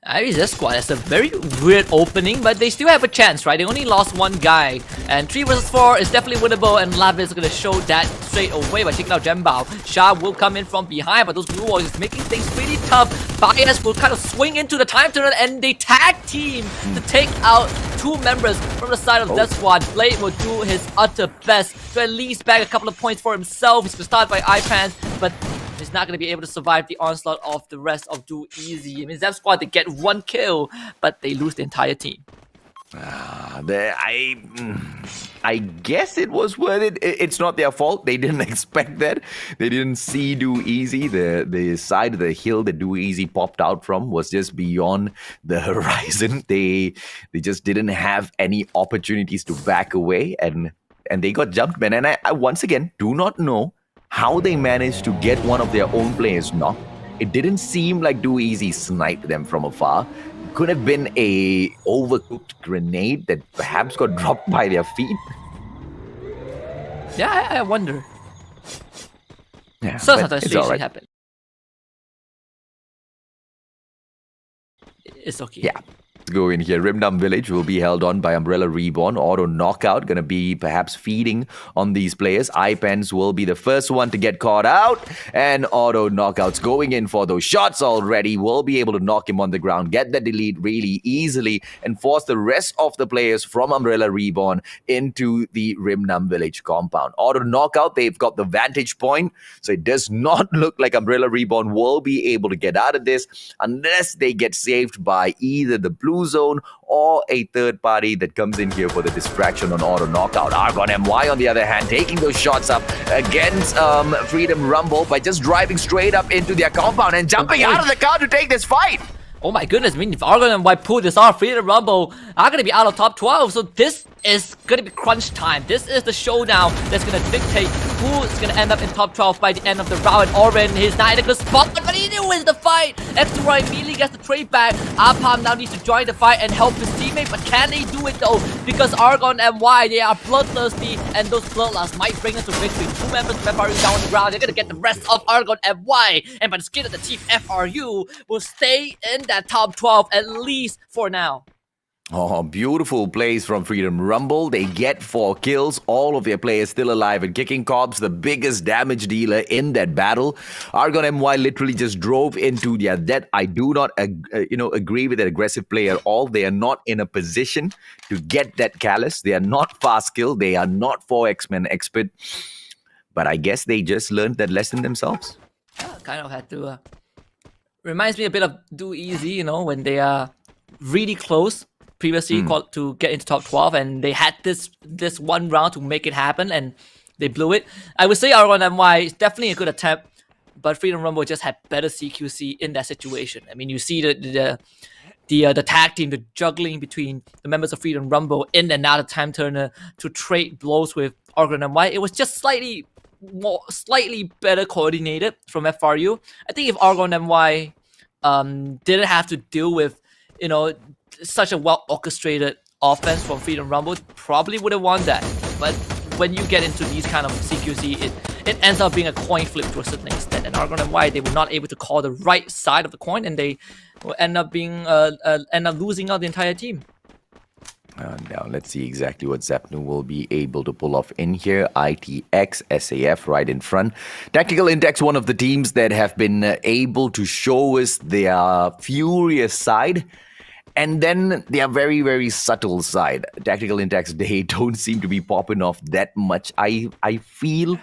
This squad has a very weird opening, but they still have a chance, right? They only lost 1 guy, and 3 versus 4 is definitely winnable, and Lavis is going to show that straight away by taking out Jembao. Shah will come in from behind, but those Blue Walls is making things pretty tough. Bias will kind of swing into the time turner, and they tag team to take out 2 members from the side of that squad. Blade will do his utter best to at least bag a couple of points for himself. He's going to start by iPans, but he's not going to be able to survive the onslaught of the rest of Do Easy. I mean, Zap Squad, they get 1 kill, but they lose the entire team. I guess it was worth it. It's not their fault. They didn't expect that. They didn't see Do Easy. The side of the hill that Do Easy popped out from was just beyond the horizon. They just didn't have any opportunities to back away, and they got jumped, man. And I once again do not know how they managed to get one of their own players knocked. It didn't seem like Do Easy sniped them from afar. It could have been a overcooked grenade that perhaps got dropped by their feet. Yeah, I wonder. Yeah, sometimes it's all right. Happen. It's okay. Yeah. Go in here. Rimdam Village will be held on by Umbrella Reborn. Auto Knockout going to be perhaps feeding on these players. iPens will be the first one to get caught out. And Auto Knockouts going in for those shots already. Will be able to knock him on the ground, get the delete really easily, and force the rest of the players from Umbrella Reborn into the Rimdam Village compound. Auto Knockout, they've got the vantage point. So it does not look like Umbrella Reborn will be able to get out of this unless they get saved by either the Blue blue zone or a third party that comes in here for the distraction on auto knockout. Argon MY, on the other hand, taking those shots up against Freedom Rumble by just driving straight up into their compound and jumping out of the car to take this fight. Oh my goodness, I mean, if Argon and White pull this off, Freedom Rumble are going to be out of top 12. So this is going to be crunch time. This is the showdown that's going to dictate who's going to end up in top 12 by the end of the round. And Oren, he's not in a good spot, but he wins the fight. X2 immediately gets the trade back. Apam now needs to join the fight and help his teammate, but can they do it though? Because Argon and Y, they are bloodthirsty, and those bloodlusts might bring us to victory. 2 members of FRU down on the ground. They're going to get the rest of Argon and Y. And by the skin of the teeth, FRU will stay in that top 12 at least for now. Oh, beautiful plays from Freedom Rumble. They get 4 kills. All of their players still alive and kicking Cobbs, the biggest damage dealer in that battle. Argon MY literally just drove into their death. I do not agree with that aggressive play at all. They are not in a position to get that callus. They are not fast kill. They are not 4X-Men expert. But I guess they just learned that lesson themselves. Kind of had to... reminds me a bit of Do Easy, you know, when they are really close previously to get into top 12, and they had this one round to make it happen, and they blew it. I would say R1 MY is definitely a good attempt, but Freedom Rumble just had better CQC in that situation. I mean, you see the tag team, the juggling between the members of Freedom Rumble in and out of Time Turner to trade blows with Argon MY. It was just slightly better coordinated from FRU. I think if Argon MY didn't have to deal with, you know, such a well orchestrated offense from Freedom Rumble, probably would have won that. But when you get into these kind of CQC, it ends up being a coin flip to a certain extent. And Argon and Y, they were not able to call the right side of the coin, and they will end up losing out the entire team. Now let's see exactly what Zapnu will be able to pull off in here. ITX, SAF right in front. Tactical Index, one of the teams that have been able to show us their furious side, and then their very, very subtle side. Tactical Index, they don't seem to be popping off that much. I feel,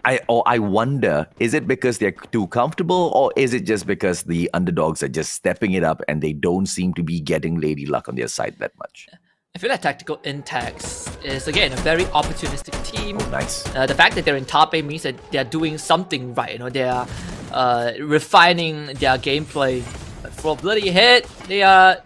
I wonder, is it because they're too comfortable, or is it just because the underdogs are just stepping it up and they don't seem to be getting Lady Luck on their side that much? I feel like Tactical Index is, again, a very opportunistic team. Oh, nice. The fact that they're in top 8 means that they're doing something right. You know, they are refining their gameplay. But for Bloody Hit, they are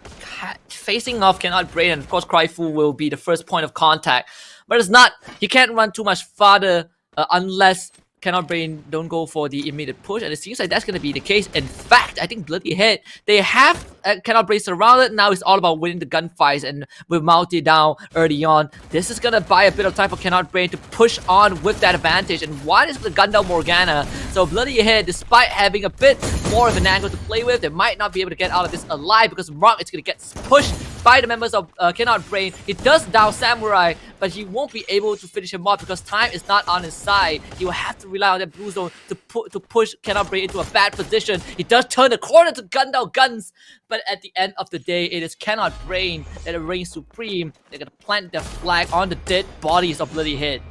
facing off Cannot Brain, and of course Cryfu will be the first point of contact. But it's not, he can't run too much farther unless Cannot Brain don't go for the immediate push, and it seems like that's going to be the case. In fact, I think Bloody Hit, they have Cannot Brain surrounded. Now it's all about winning the gunfights, and with Multi down early on, this is going to buy a bit of time for Cannot Brain to push on with that advantage. And one is the Gundam Morgana. So Bloody Hit, despite having a bit more of an angle to play with, they might not be able to get out of this alive, because Mark is going to get pushed by the members of Cannot Brain. He does down Samurai, but he won't be able to finish him off because time is not on his side. He will have to rely on that blue zone to push Cannot Brain into a bad position. He does turn the corner to gun down guns, but at the end of the day, it is Cannot Brain that reigns supreme. They're gonna plant their flag on the dead bodies of Bloody Hit.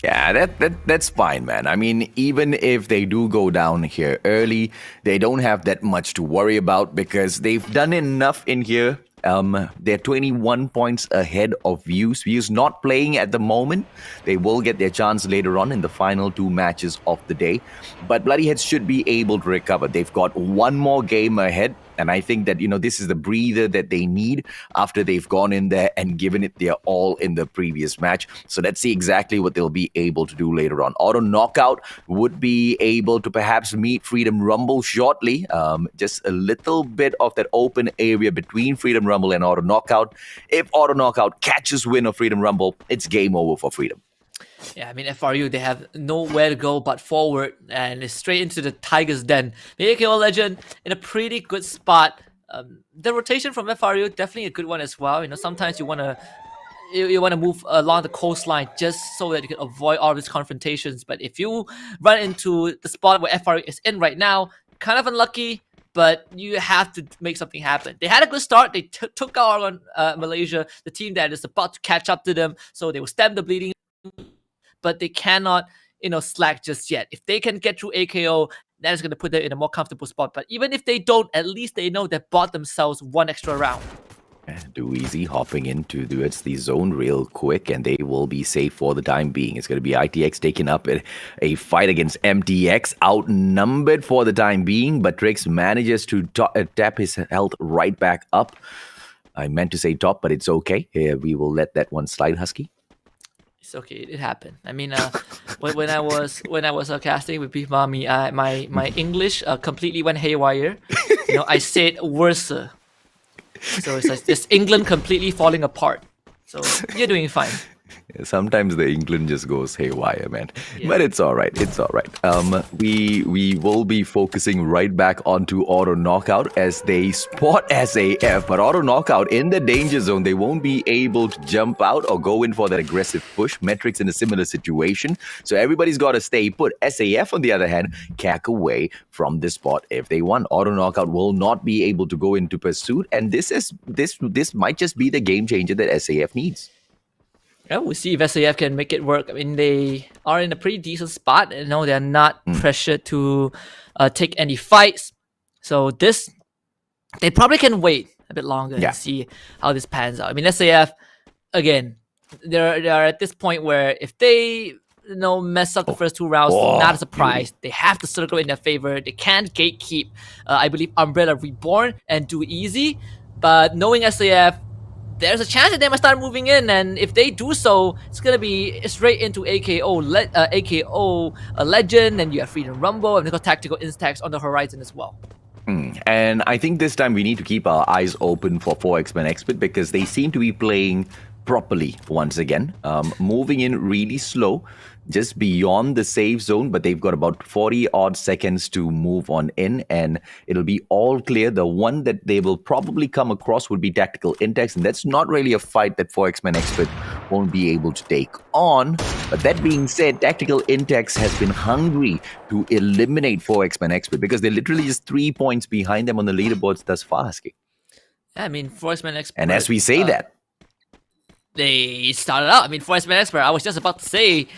Yeah, that's fine, man. I mean, even if they do go down here early, they don't have that much to worry about because they've done enough in here. They're 21 points ahead of Views. Views not playing at the moment. They will get their chance later on in the final 2 matches of the day. But Bloody Heads should be able to recover. They've got one more game ahead. And I think that, this is the breather that they need after they've gone in there and given it their all in the previous match. So let's see exactly what they'll be able to do later on. Auto Knockout would be able to perhaps meet Freedom Rumble shortly. Just a little bit of that open area between Freedom Rumble and Auto Knockout. If Auto Knockout catches wind of Freedom Rumble, it's game over for Freedom. Yeah, I mean, FRU, they have nowhere to go but forward, and it's straight into the Tiger's Den. The AKO Legend in a pretty good spot. The rotation from FRU, definitely a good one as well. Sometimes you want to move along the coastline just so that you can avoid all these confrontations. But if you run into the spot where FRU is in right now, kind of unlucky, but you have to make something happen. They had a good start. They took out on Malaysia, the team that is about to catch up to them, so they will stem the bleeding. But they cannot, slack just yet. If they can get through AKO that is going to put them in a more comfortable spot. But even if they don't, at least they know they bought themselves one extra round. Do easy hopping in towards the zone real quick, and they will be safe for the time being. It's going to be ITX taking up a fight against MTX, outnumbered for the time being, but Trix manages to tap his health right back up. I meant to say top, but it's okay. We will let that one slide, Husky. It's okay. It happened. I mean, when I was casting with Beef Mommy, my English completely went haywire. I said worse. So it's like this England completely falling apart. So you're doing fine. Sometimes the England just goes haywire, man. Yeah. But it's all right. It's all right. We will be focusing right back onto Auto Knockout as they spot SAF. But Auto Knockout in the danger zone, they won't be able to jump out or go in for that aggressive push. Metrics in a similar situation. So everybody's got to stay put. SAF, on the other hand, cack away from this spot if they want. Auto Knockout will not be able to go into pursuit. And this might just be the game changer that SAF needs. Yeah, we'll see if SAF can make it work. I mean, they are in a pretty decent spot. They're not pressured to take any fights. So they probably can wait a bit longer and see how this pans out. I mean, SAF, again, they're at this point where if they mess up the first 2 rounds, not a surprise. They have to circle in their favor. They can't gatekeep, I believe, Umbrella Reborn and do easy. But knowing SAF, there's a chance that they might start moving in, and if they do so, it's gonna be straight into AKO Legend, and you have Freedom Rumble, and they've got Tactical Instax on the horizon as well. And I think this time we need to keep our eyes open for 4X-Men Expert because they seem to be playing properly once again, moving in really slow, just beyond the safe zone, but they've got about 40 odd seconds to move on in, and it'll be all clear. The one that they will probably come across would be Tactical Intex, and that's not really a fight that 4X-Men Expert won't be able to take on. But that being said, Tactical Intex has been hungry to eliminate 4X-Men Expert because they're literally just 3 points behind them on the leaderboards thus far. Yeah, I mean, 4X-Men Expert. And as we say that, they started out. I mean, 4X-Men Expert, I was just about to say,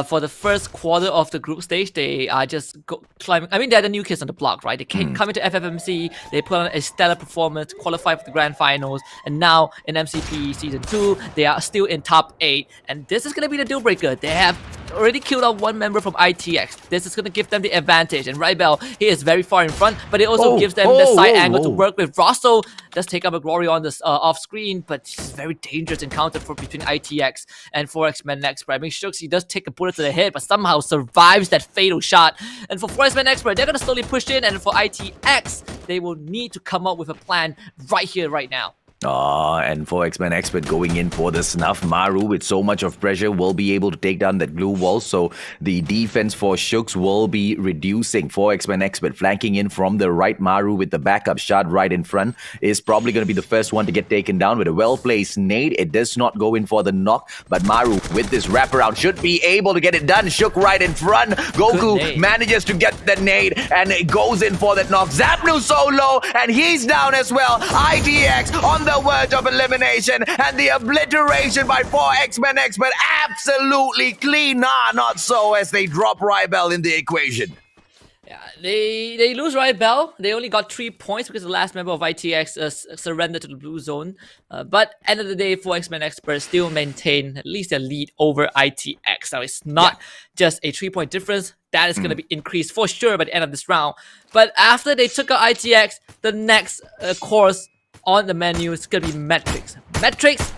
for the first quarter of the group stage, they are just climbing. I mean, they're the new kids on the block, right? They come into FFMC, they put on a stellar performance, qualify for the grand finals, and now in MCP Season 2, they are still in top 8. And this is going to be the deal breaker. They have already killed out one member from ITX. This is going to give them the advantage. And Rybel, he is very far in front, but it also gives them the side angle to work with. Rosso does take up a glory on this off screen, but it's a very dangerous encounter between ITX and 4X-Men Expert. I mean, Shooks, he does take a bullet to the head, but somehow survives that fatal shot. And for 4X-Men Expert, they're going to slowly push in, and for ITX, they will need to come up with a plan right here, right now. And 4X-Men Expert going in for the snuff. Maru, with so much of pressure, will be able to take down that glue wall, so the defense for Shooks will be reducing. 4X-Men Expert flanking in from the right. Maru with the backup shot right in front is probably going to be the first one to get taken down with a well-placed nade. It does not go in for the knock, but Maru with this wraparound should be able to get it done. Shook right in front. Goku manages to get the nade, and it goes in for that knock. Zapnu so low, and he's down as well. ITX on the verge of elimination, and the obliteration by 4X-Men Expert absolutely clean. Nah, not so, as they drop Rybel in the equation. Yeah, they lose Rybel. They only got 3 points because the last member of ITX surrendered to the blue zone. But end of the day, 4X-Men Expert still maintain at least a lead over ITX. Now, it's not just a 3-point difference. That is going to be increased for sure by the end of this round. But after they took out ITX, the next course on the menu is going to be Metrics. Metrics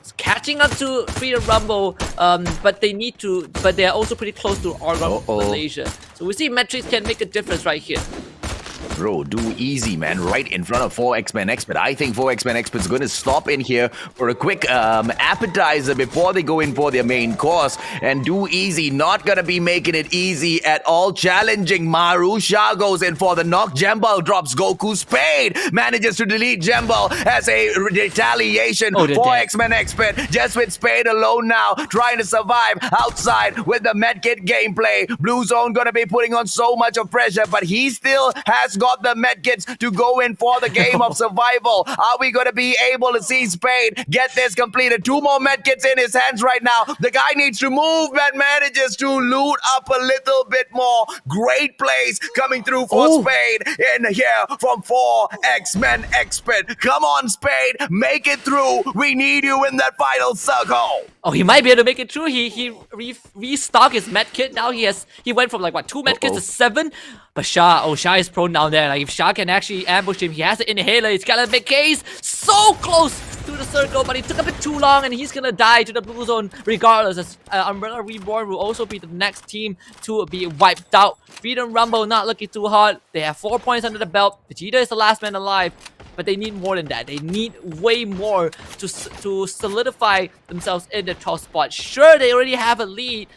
is catching up to Freedom Rumble, but they are also pretty close to Oregon, Malaysia. So we see Metrics can make a difference right here. Bro, do easy, man. Right in front of 4X-Men Expert. I think 4X-Men Expert's going to stop in here for a quick appetizer before they go in for their main course. And do easy, not going to be making it easy at all. Challenging Maru. Shah goes in for the knock. Jembal drops Goku. Spade manages to delete Jembal as a retaliation. 4X-Men Expert just with Spade alone now, trying to survive outside with the medkit gameplay. Blue Zone going to be putting on so much of pressure, but he still has got got the medkits to go in for the game of survival. Are we going to be able to see Spade get this completed? 2 more medkits in his hands right now. The guy needs to move and manages to loot up a little bit more. Great plays coming through for Spade in here from 4X-Men Expert. Come on, Spade, make it through. We need you in that final circle. Oh, he might be able to make it through. He restocked his medkit. Now he went from like what 2 medkits to 7. But Shah is prone down there. Like if Shah can actually ambush him, he has the inhaler. He's got a big case. So close to the circle, but he took a bit too long, and he's gonna die to the blue zone regardless. As Umbrella Reborn will also be the next team to be wiped out. Freedom Rumble not looking too hot. They have 4 points under the belt. Vegeta is the last man alive. But they need more than that. They need way more to solidify themselves in the top spot. Sure, they already have a lead,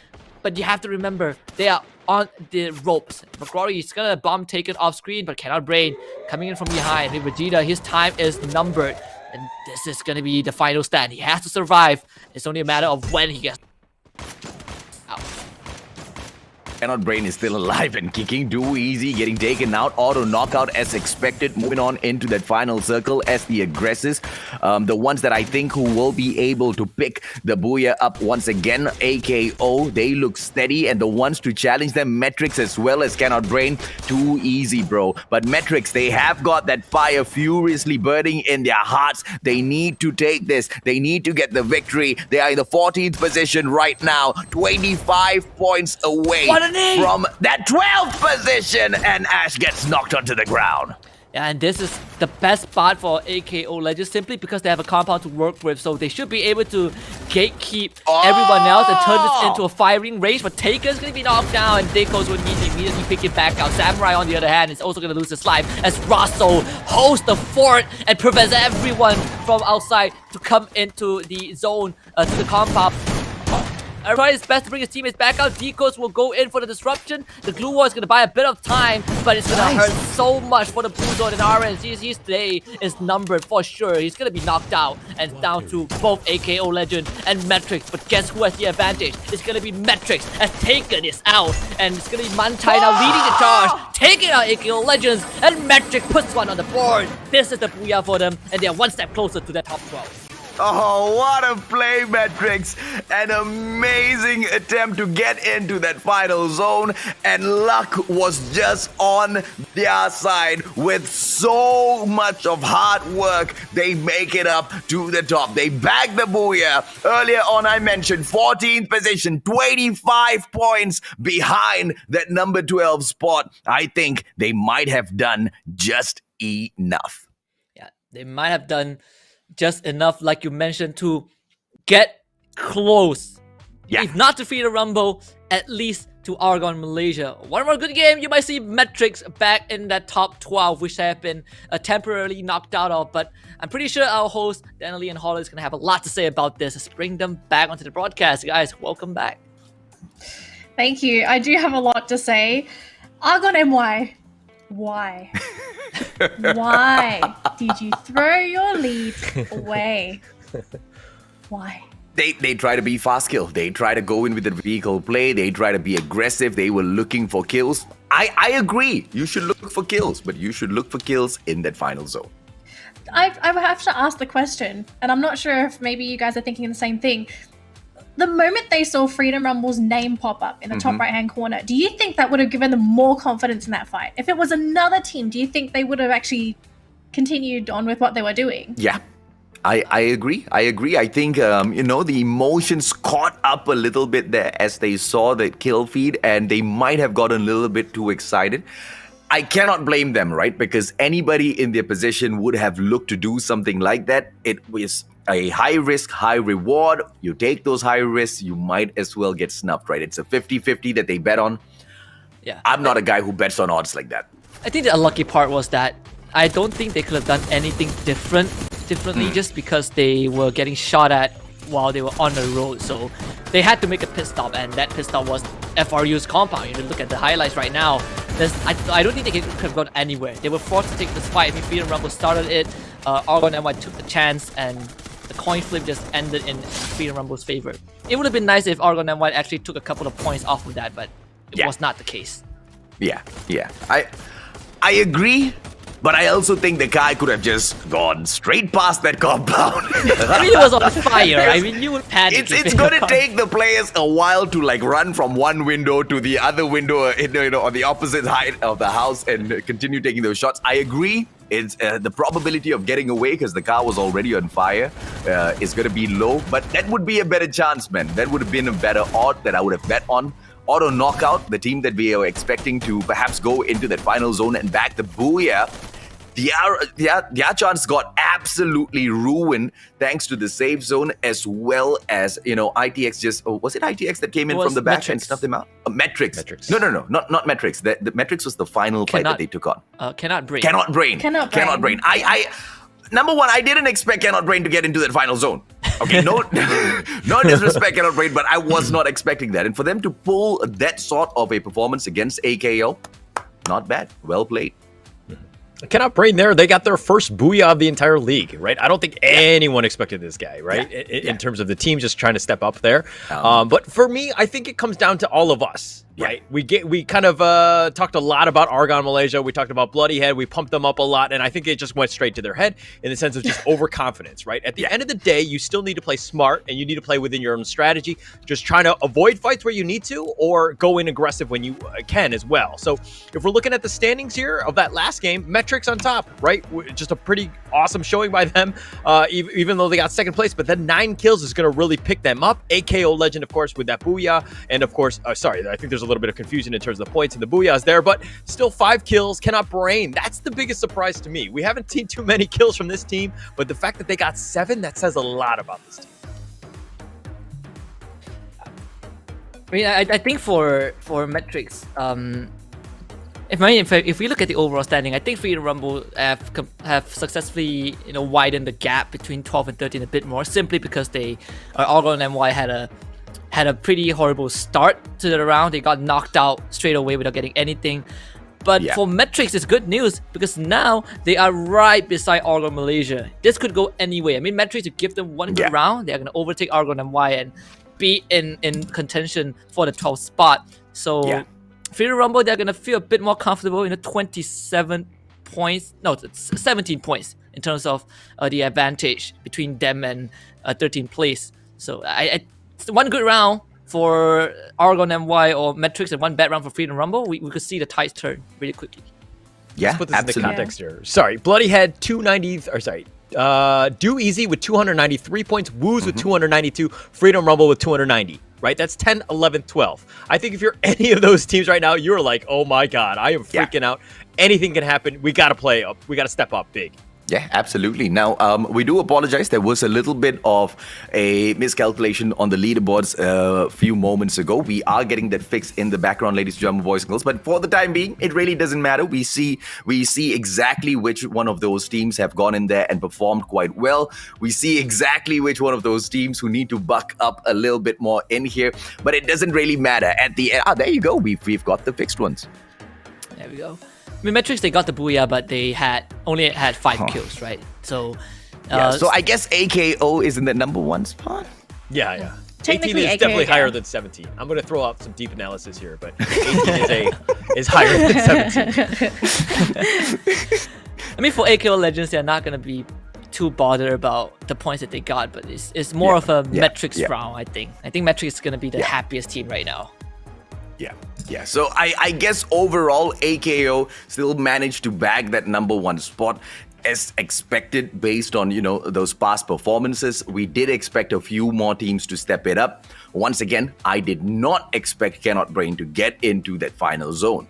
but you have to remember they are on the ropes. McCrory is gonna bomb taken off screen, but cannot brain coming in from behind. With Vegeta, his time is numbered, and this is gonna be the final stand. He has to survive. It's only a matter of when he gets out. Cannot Brain is still alive and kicking. Too easy, getting taken out. Auto knockout as expected. Moving on into that final circle as the aggressors. The ones that I think who will be able to pick the Booyah up once again. AKO, they look steady. And the ones to challenge them, Metrics as well as Cannot Brain. Too easy, bro. But Metrics, they have got that fire furiously burning in their hearts. They need to take this. They need to get the victory. They are in the 14th position right now. 25 points away from that 12th position, and Ash gets knocked onto the ground. Yeah, and this is the best spot for AKO Legends simply because they have a compound to work with, so they should be able to gatekeep everyone else and turn this into a firing range. But Taker's gonna be knocked down, and Dekos would need to immediately pick it back out. Samurai, on the other hand, is also gonna lose his life as Rosso holds the fort and prevents everyone from outside to come into the zone, to the compound. Everybody is best to bring his teammates back out. Decos will go in for the disruption. The Glue War is going to buy a bit of time, but it's going to hurt so much for the Blue Zone. And RNG's day is numbered for sure. He's going to be knocked out, and it's down to both AKO Legend and Metrics. But guess who has the advantage? It's going to be Metrics as Taken is out, and it's going to be Mantai now leading the charge, taking out AKO Legends, and Metric puts one on the board. This is the Booyah for them, and they're one step closer to the top 12. Oh, what a play, Metrics. An amazing attempt to get into that final zone, and luck was just on their side. With so much of hard work, they make it up to the top. They bag the Booyah. Earlier on, I mentioned 14th position, 25 points behind that number 12 spot. I think they might have done just enough. Yeah, they might have done just enough, like you mentioned, to get close. Yeah. If not to Freedom Rumble, at least to Argon Malaysia. One more good game, you might see Metrics back in that top 12, which they have been temporarily knocked out of. But I'm pretty sure our host, Daniel and Holly, is going to have a lot to say about this. Let's bring them back onto the broadcast. Guys, welcome back. Thank you. I do have a lot to say. Argon MY. Why? Why did you throw your lead away? Why? They try to be fast kill. They try to go in with the vehicle play. They try to be aggressive. They were looking for kills. I agree. You should look for kills, but you should look for kills in that final zone. I have to ask the question, and I'm not sure if maybe you guys are thinking the same thing. The moment they saw Freedom Rumble's name pop up in the top right-hand corner, do you think that would have given them more confidence in that fight? If it was another team, do you think they would have actually continued on with what they were doing? Yeah, I agree. I think, the emotions caught up a little bit there as they saw the kill feed, and they might have gotten a little bit too excited. I cannot blame them, right? Because anybody in their position would have looked to do something like that. It was a high risk, high reward. You take those high risks, you might as well get snuffed, right? It's a 50-50 that they bet on. Yeah. I'm not a guy who bets on odds like that. I think the unlucky part was that I don't think they could have done anything differently just because they were getting shot at while they were on the road. So they had to make a pit stop, and that pit stop was FRU's compound. You look at the highlights right now. I don't think they could have gone anywhere. They were forced to take this fight. I mean, Freedom Rumble started it. Argon NY took the chance, and the coin flip just ended in Freedom Rumble's favor. It would have been nice if Argon NY actually took a couple of points off of that, but it was not the case. Yeah. I agree, but I also think the guy could have just gone straight past that compound. I mean, it was on fire. I mean, you would panic. It's going to take the players a while to like run from one window to the other window, on the opposite side of the house and continue taking those shots. I agree. It's the probability of getting away because the car was already on fire is going to be low, but that would be a better chance, man. That would have been a better odd that I would have bet on. Auto knockout, the team that we are expecting to perhaps go into that final zone and back the Booyah. Their chance got absolutely ruined thanks to the safe zone as well as, ITX just... Oh, was it ITX that came in from the back and snuffed them out? Metrics. No, not Metrics. The Metrics was the final fight that they took on. Cannot Brain. Cannot Brain. Number one, I didn't expect Cannot Brain to get into that final zone. Okay, no disrespect, Cannot Brain, but I was not expecting that. And for them to pull that sort of a performance against AKO, not bad. Well played. Cannot Brain there. They got their first booyah of the entire league, right? I don't think anyone expected this guy, right? In terms of the team just trying to step up there. But for me, I think it comes down to all of us, right? We kind of talked a lot about Argon Malaysia. We talked about Bloody Head. We pumped them up a lot, and I think it just went straight to their head in the sense of just overconfidence, right? At the end of the day, you still need to play smart, and you need to play within your own strategy. Just trying to avoid fights where you need to, or go in aggressive when you can as well. So if we're looking at the standings here of that last game, Metrics on top, right? Just a pretty awesome showing by them, even though they got second place. But then 9 kills is going to really pick them up. AKO Legend, of course, with that booyah, and of course, sorry, I think there's a little bit of confusion in terms of the points and the booyahs there, but still 5 kills. Cannot Brain. That's the biggest surprise to me. We haven't seen too many kills from this team, but the fact that they got 7, that says a lot about this team. I mean, I think for Metrics, if we look at the overall standing, I think Freedom Rumble have successfully widened the gap between 12 and 13 a bit more, simply because Argon and MY had a pretty horrible start to the round. They got knocked out straight away without getting anything. But for Metrics, it's good news because now they are right beside Argon Malaysia. This could go anyway. I mean, Metrics, to give them one good round, they're going to overtake Argon MY and be in contention for the 12th spot. So Freedom Rumble, they're going to feel a bit more comfortable in the 17 points in terms of the advantage between them and 13th place. So it's one good round for Argon MY or Metrics and one bad round for Freedom Rumble. We could see the tides turn really quickly. Let's put this into context here. Sorry, Bloody Head 290, or sorry, Do Easy with 293 points, Woos with 292, Freedom Rumble with 290. Right? That's 10, 11, 12. I think if you're any of those teams right now, you're like, oh my God, I am freaking out. Anything can happen. We got to play up. We got to step up big. Yeah, absolutely. Now, we do apologize. There was a little bit of a miscalculation on the leaderboards a few moments ago. We are getting that fixed in the background, ladies and gentlemen, boys and girls. But for the time being, it really doesn't matter. We see exactly which one of those teams have gone in there and performed quite well. We see exactly which one of those teams who need to buck up a little bit more in here. But it doesn't really matter. At the end, there you go. We've got the fixed ones. There we go. I mean, Metrics, they got the booyah, but they only had 5 kills, right? So, so I guess AKO is in the number 1 spot. Yeah. 18 is definitely higher than 17. I'm going to throw out some deep analysis here, but 18 is higher than 17. I mean, for AKO Legends, they're not going to be too bothered about the points that they got, but it's more of a Metrics round, I think. I think Metrics is going to be the happiest team right now. Yeah, so I guess overall, AKO still managed to bag that number 1 spot as expected based on, those past performances. We did expect a few more teams to step it up. Once again, I did not expect Cannot Brain to get into that final zone.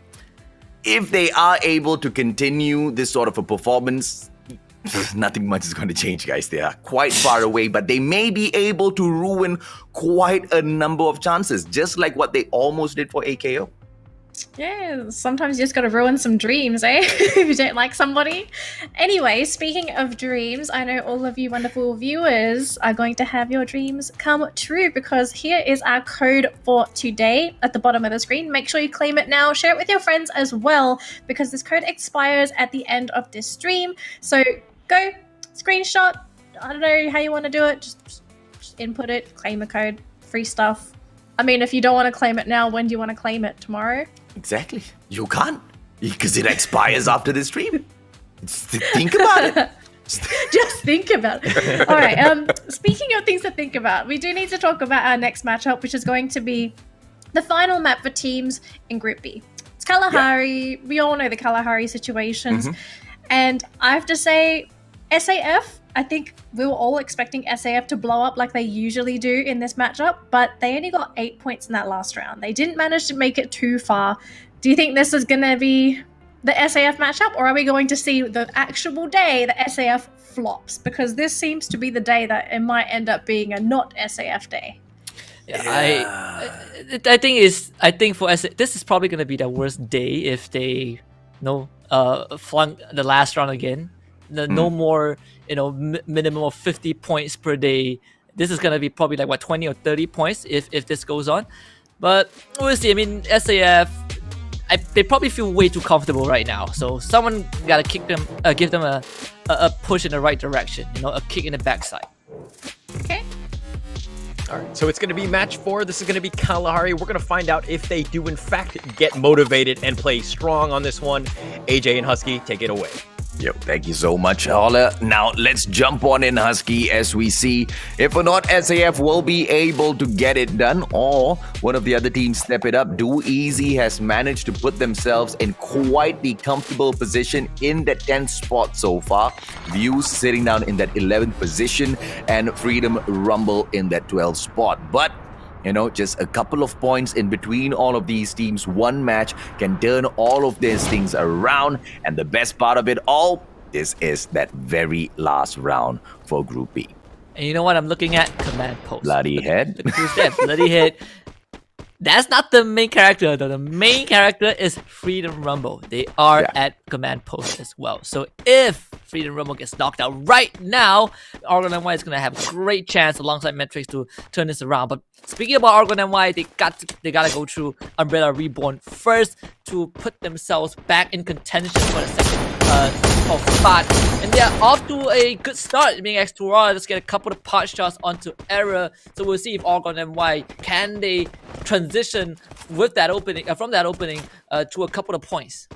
If they are able to continue this sort of a performance, nothing much is going to change, guys. They are quite far away, but they may be able to ruin quite a number of chances, just like what they almost did for AKO. Yeah, sometimes you just gotta ruin some dreams, eh? If you don't like somebody. Anyway, speaking of dreams, I know all of you wonderful viewers are going to have your dreams come true, because here is our code for today at the bottom of the screen. Make sure you claim it now, share it with your friends as well, because this code expires at the end of this stream. So go screenshot, I don't know how you want to do it, just input it, claim the code, free stuff. I mean, if you don't want to claim it now, when do you want to claim it? Tomorrow? Exactly. You can't. Because it expires after the stream. Think about it. Just think about it. All right. Speaking of things to think about, we do need to talk about our next matchup, which is going to be the final map for teams in Group B. It's Kalahari. We all know the Kalahari situations. And I have to say, SAF, I think we were all expecting SAF to blow up like they usually do in this matchup, but they only got 8 points in that last round. They didn't manage to make it too far. Do you think this is going to be the SAF matchup, or are we going to see the actual day that SAF flops? Because this seems to be the day that it might end up being a not SAF day. I think for this is probably gonna be the worst day if they flunk the last round again. No more minimum of 50 points per day. This is gonna be probably like 20 or 30 points if this goes on. But we'll see. I mean, SAF, they probably feel way too comfortable right now. So someone gotta give them a push in the right direction. A kick in the backside. Okay. All right, so it's going to be match 4. This is going to be Kalahari. We're going to find out if they do, in fact, get motivated and play strong on this one. AJ and Husky, take it away. Yo, thank you so much, Holler. Now, let's jump on in, Husky, as we see if or not SAF will be able to get it done, or one of the other teams step it up. Do Easy has managed to put themselves in quite the comfortable position in the 10th spot so far. Views sitting down in that 11th position, and Freedom Rumble in that 12th spot. But just a couple of points in between all of these teams. One match can turn all of these things around. And the best part of it all, this is that very last round for Group B. And you know what I'm looking at? Command Post. Bloody Head. Look who's there. Bloody Head. That's not the main character though. The main character is Freedom Rumble. They are at Command Post as well. So if Freedom Rumble gets knocked out right now, Argon NY is going to have a great chance alongside Metrics to turn this around. But speaking about Argon NY, they got to go through Umbrella Reborn first to put themselves back in contention for the second spot. And they're off to a good start. Being X2R, let's get a couple of pot shots onto Error. So we'll see if Argon NY can they transition with that opening from that opening to a couple of points.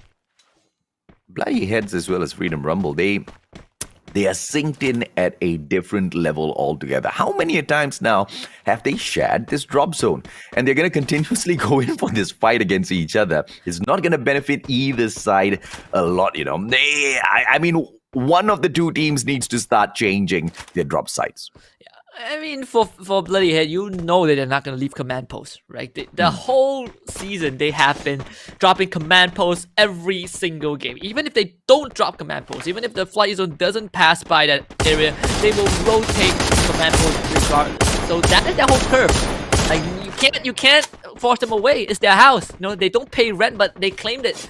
Bloody Heads as well as Freedom Rumble, they are synced in at a different level altogether. How many times now have they shared this drop zone? And they're going to continuously go in for this fight against each other. It's not going to benefit either side a lot, I mean, one of the two teams needs to start changing their drop sites. I mean, for Bloody Head, that they're not going to leave command posts, right? The whole season, they have been dropping command posts every single game. Even if they don't drop command posts, even if the flight zone doesn't pass by that area, they will rotate command posts regardless. So that is their whole curve. Like, you can't force them away. It's their house. They don't pay rent, but they claimed it.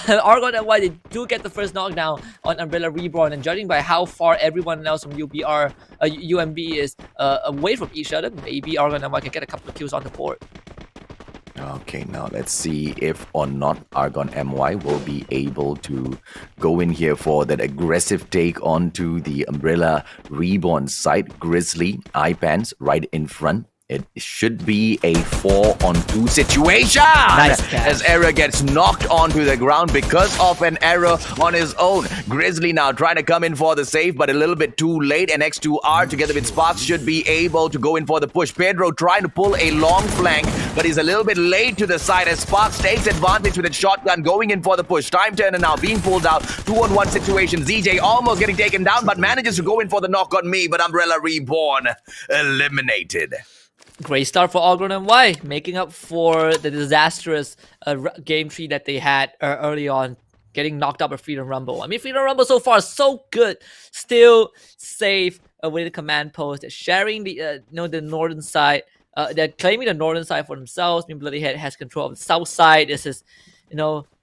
Argon NY, they do get the first knockdown on Umbrella Reborn, and judging by how far everyone else from UMB is away from each other, maybe Argon NY can get a couple of kills on the board. Okay, now let's see if or not Argon MY will be able to go in here for that aggressive take onto the Umbrella Reborn side. Grizzly, iPants right in front. It should be a 4-on-2 situation. Nice catch. As Error gets knocked onto the ground because of an error on his own. Grizzly now trying to come in for the save, but a little bit too late. And X2R together with Sparks should be able to go in for the push. Pedro trying to pull a long flank, but he's a little bit late to the side as Sparks takes advantage with a shotgun going in for the push. Time Turner now being pulled out. 2-on-1 situation. ZJ almost getting taken down, but manages to go in for the knock on me. But Umbrella Reborn eliminated. Great start for Argon NY, making up for the disastrous game tree that they had early on, getting knocked out by Freedom Rumble. I mean, Freedom Rumble so far so good, still safe with the command post. They're sharing the the northern side. They're claiming the northern side for themselves. I mean, Bloody Head has control of the south side. This is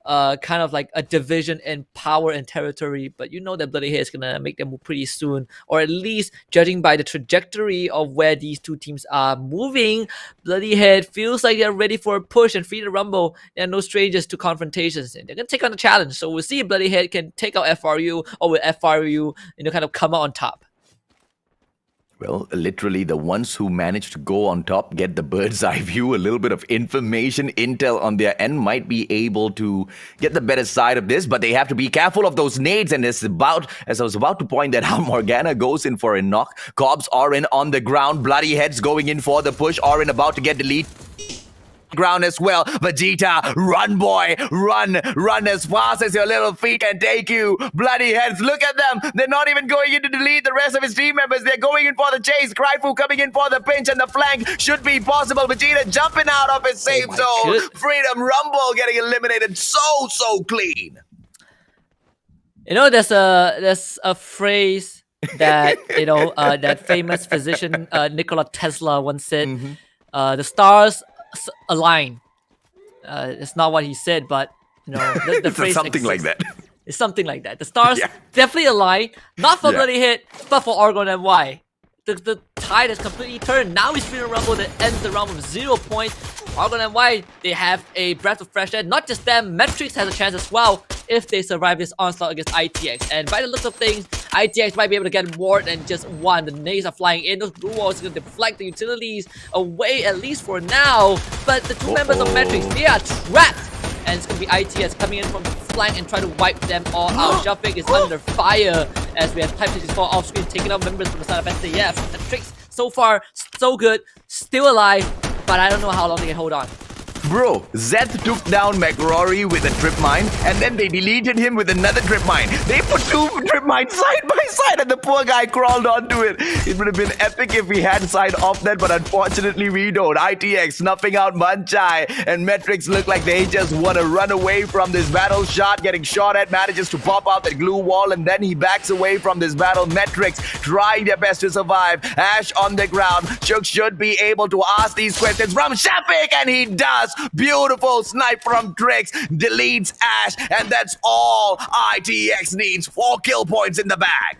kind of like a division in power and territory, but that Bloody Head is gonna make them move pretty soon, or at least judging by the trajectory of where these two teams are moving, Bloody Head feels like they're ready for a push, and Freedom Rumble, they're no strangers to confrontations, and they're gonna take on the challenge. So we'll see if Bloody Head can take out FRU, or will FRU kind of come out on top. Well, literally, the ones who manage to go on top, get the bird's eye view, a little bit of information, intel on their end, might be able to get the better side of this, but they have to be careful of those nades. And as I was about to point that out, Morgana goes in for a knock. Cobbs, Orin on the ground, Bloody Heads going in for the push. Orin about to get the lead. Ground as well. Vegeta, run boy, run as fast as your little feet can take you. Bloody Heads, look at them. They're not even going in to delete the rest of his team members. They're going in for the chase. Cryfu coming in for the pinch, and the flank should be possible. Vegeta jumping out of his safe zone. goodness. Freedom Rumble getting eliminated so clean. You know, there's a phrase that that famous physician Nikola Tesla once said. The stars align. It's not what he said, but the phrase something like that. It's something like that. The stars definitely align, not for Bloody Hit, but for Argon and Y. The tide has completely turned. Now it's Freedom Rumble that ends the round with 0 points. Argon and Y, they have a breath of fresh air. Not just them, Metrix has a chance as well if they survive this onslaught against ITX. And by the looks of things, ITX might be able to get more than just one. The nades are flying in. Those blue walls are going to deflect the utilities away, at least for now. But the two members of Metrix, they are trapped. And it's going to be ITS coming in from the flank and trying to wipe them all out. Jumping is under fire as we have Type 64 off screen taking out members from the side of SAF. Metrix, so far, so good. Still alive, but I don't know how long they can hold on. Bro, Zeth took down McRory with a trip mine, and then they deleted him with another trip mine. They put two trip mines side by side, and the poor guy crawled onto it. It would have been epic if we had side off that, but unfortunately we don't. ITX snuffing out Manchai, and Metrix look like they just want to run away from this battle. Shot getting shot at, manages to pop out that glue wall, and then he backs away from this battle. Metrix trying their best to survive. Ash on the ground. Shook should be able to ask these questions from Shafik, and he does. Beautiful snipe from Trix, deletes Ash, and that's all ITX needs. 4 kill points in the bag.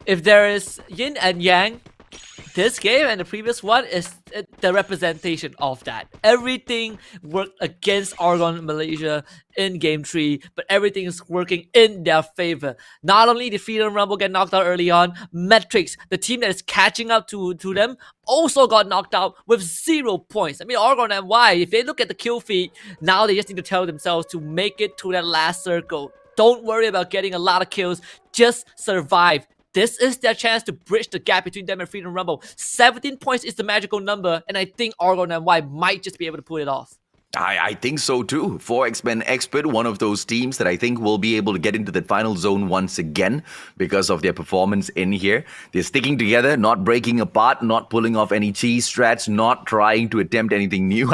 If there is yin and yang, this game and the previous one is the representation of that. Everything worked against Argon Malaysia in Game 3, but everything is working in their favor. Not only did Freedom Rumble get knocked out early on, Metrix, the team that is catching up to them, also got knocked out with 0 points. I mean, Argon and Y, if they look at the kill feed, now they just need to tell themselves to make it to that last circle. Don't worry about getting a lot of kills, just survive. This is their chance to bridge the gap between them and Freedom Rumble. 17 points is the magical number, and I think Argon and Y might just be able to pull it off. I think so too. 4X-Men Expert, one of those teams that I think will be able to get into the final zone once again because of their performance in here. They're sticking together, not breaking apart, not pulling off any cheese strats, not trying to attempt anything new.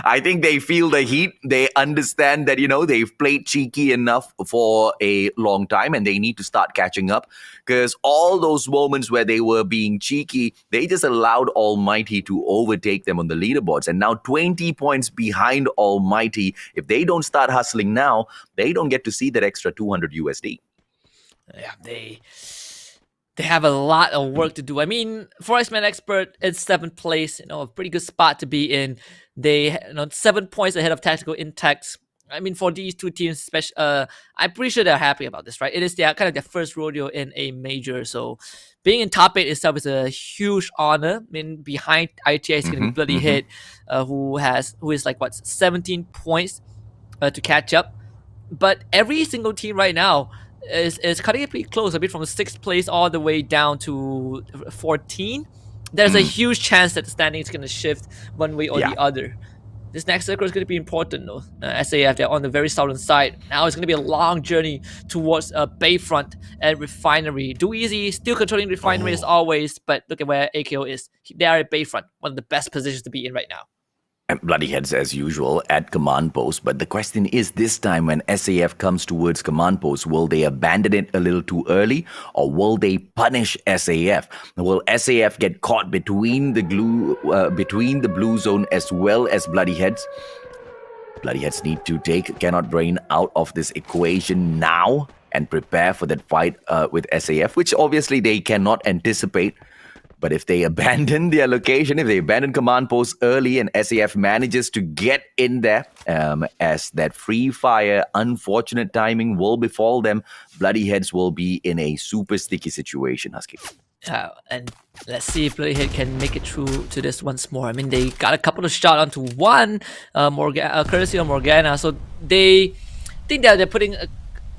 I think they feel the heat. They understand that, they've played cheeky enough for a long time and they need to start catching up, because all those moments where they were being cheeky, they just allowed Almighty to overtake them on the leaderboards. And now 20 points behind Almighty. If they don't start hustling now, they don't get to see that extra 200 USD. Yeah, they have a lot of work to do. I mean, for X-Men Expert, it's 7th place, a pretty good spot to be in. They 7 points ahead of Tactical Intact. I mean, for these two teams, I'm pretty sure they're happy about this, right? It is their first rodeo in a major, so being in top 8 itself is a huge honor. I mean, behind ITX is going to be Bloody Hit, who is 17 points to catch up. But every single team right now is cutting it pretty close. A bit from 6th place all the way down to 14. There's a huge chance that the standing is going to shift one way or the other. This next circle is going to be important though. SAF, they're on the very southern side. Now it's going to be a long journey towards Bayfront and Refinery. Do Easy still controlling Refinery as always, but look at where AKO is. They are at Bayfront, one of the best positions to be in right now. And Bloody Heads as usual at command post, but the question is, this time when SAF comes towards command post, will they abandon it a little too early, or will they punish SAF? Will SAF get caught between the blue zone as well as Bloody Heads? Bloody Heads need to take Cannot Brain out of this equation now and prepare for that fight with SAF, which obviously they cannot anticipate. But if they abandon their location, if they abandon command post early and SAF manages to get in there, as that free fire, unfortunate timing will befall them, Bloody Heads will be in a super sticky situation, Husky. And let's see if Bloody Hit can make it through to this once more. I mean, they got a couple of shots onto one, courtesy of Morgana, so they think that they're putting a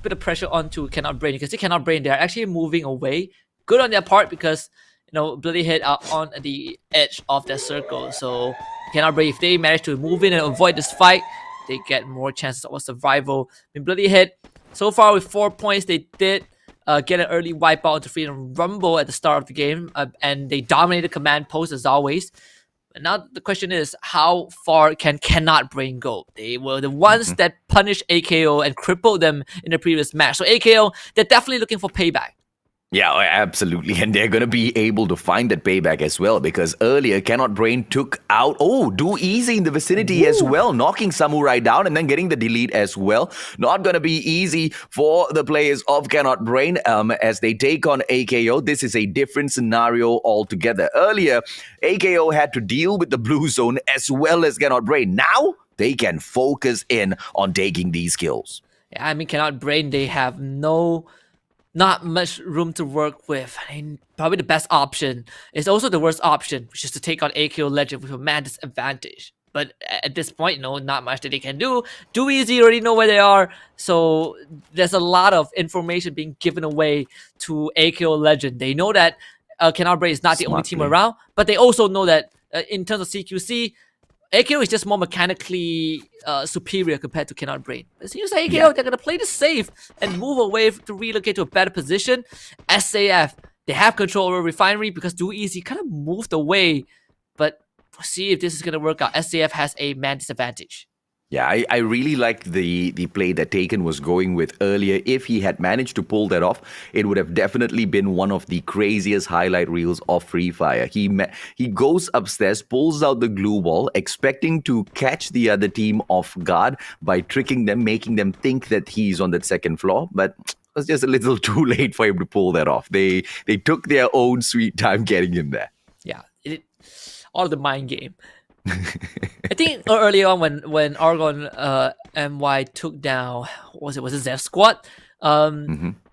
bit of pressure onto Cannot Brain, because they Cannot Brain, they're actually moving away. Good on their part, because Bloody Hit are on the edge of their circle, so Cannot Brain, if they manage to move in and avoid this fight, they get more chances of survival. I mean, Bloody Hit, so far with 4 points, they did get an early wipeout into Freedom Rumble at the start of the game, and they dominated command post as always. And now the question is, how far can Cannot Brain go? They were the ones that punished AKO and crippled them in the previous match. So AKO, they're definitely looking for payback. Yeah, absolutely. And they're going to be able to find that payback as well, because earlier Cannot Brain took out, Do Easy in the vicinity as well, knocking Samurai down and then getting the delete as well. Not going to be easy for the players of Cannot Brain as they take on AKO. This is a different scenario altogether. Earlier, AKO had to deal with the blue zone as well as Cannot Brain. Now, they can focus in on taking these kills. Yeah, I mean, Cannot Brain, they have not much room to work with. I mean, probably the best option is also the worst option, which is to take on AKO Legend with a man disadvantage. But at this point, not much that they can do. Do Easy already know where they are, so there's a lot of information being given away to AKO Legend. They know that Cannot Brain is not the only team around, but they also know that in terms of CQC, AKO is just more mechanically superior compared to Cannot Brain. It seems like AKO, they're going to play this safe and move away to relocate to a better position. SAF, they have control over Refinery because Do Easy kind of moved away. But we'll see if this is going to work out. SAF has a man disadvantage. Yeah, I really liked the play that Taken was going with earlier. If he had managed to pull that off, it would have definitely been one of the craziest highlight reels of Free Fire. He goes upstairs, pulls out the glue wall, expecting to catch the other team off guard by tricking them, making them think that he's on that second floor. But it was just a little too late for him to pull that off. They took their own sweet time getting him there. Yeah, all the mind game. I think early on when Argon MY took down, was it Zev Squad?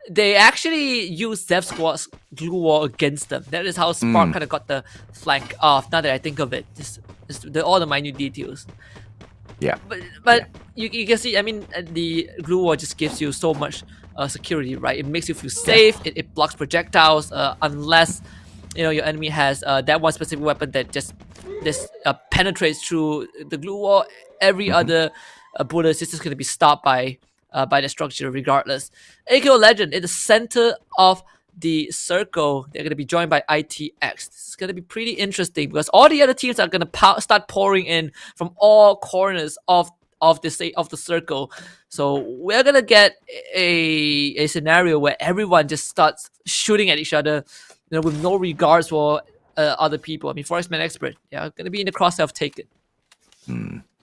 They actually used Zev Squad's glue wall against them. That is how Spark kind of got the flank off. Now that I think of it, just all the minute details. Yeah. But you can see, I mean, the glue wall just gives you so much security, right? It makes you feel safe. It blocks projectiles unless your enemy has that one specific weapon that just penetrates through the glue wall. Every other bullet is just going to be stopped by the structure regardless. AKO Legend in the center of the circle, they're going to be joined by ITX. This is going to be pretty interesting because all the other teams are going to start pouring in from all corners of the circle. So we're going to get a scenario where everyone just starts shooting at each other, with no regards for other people. I mean, Forestman Expert, going to be in the crosshair of Taken.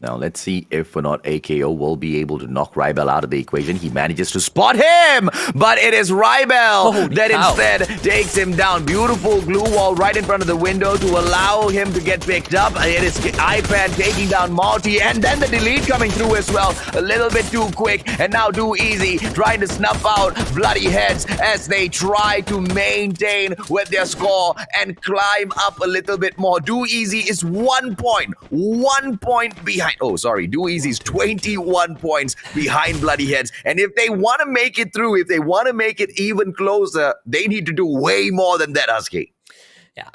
Now, let's see if or not AKO will be able to knock Rybel out of the equation. He manages to spot him, but it is Rybel that instead takes him down. Beautiful glue wall right in front of the window to allow him to get picked up. It is iPad taking down Marty, and then the delete coming through as well. A little bit too quick, and now Do Easy trying to snuff out Bloody Heads as they try to maintain with their score and climb up a little bit more. Do Easy is 1 point behind. Oh, sorry. Do Easy's 21 points behind Bloody Heads. And if they want to make it through, if they want to make it even closer, they need to do way more than that, Husky. Yeah.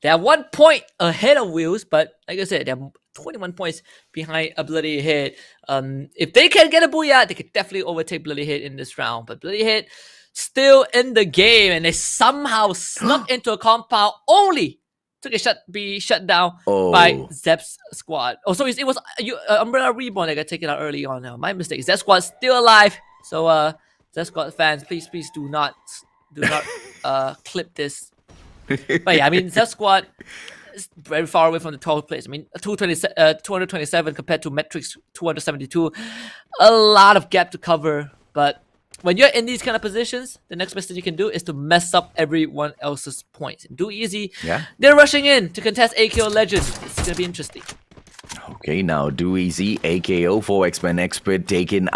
They're 1 point ahead of Wheels, but like I said, they're 21 points behind a Bloody Head. If they can get a booyah, they could definitely overtake Bloody Head in this round. But Bloody Head still in the game, and they somehow snuck into a compound only to be shut down by Zep's squad. Oh, so it was Umbrella Reborn that got taken out early on. My mistake. Zep squad still alive. So Zep squad fans, please do not clip this. But yeah, I mean, Zep squad is very far away from the 12th place. I mean, 227 compared to Metrics 272. A lot of gap to cover, but when you're in these kind of positions, the next best thing you can do is to mess up everyone else's points. Do Easy. Yeah. They're rushing in to contest AKO Legends. It's going to be interesting. Okay, now Do Easy, AKO, 4X-Men Expert, taken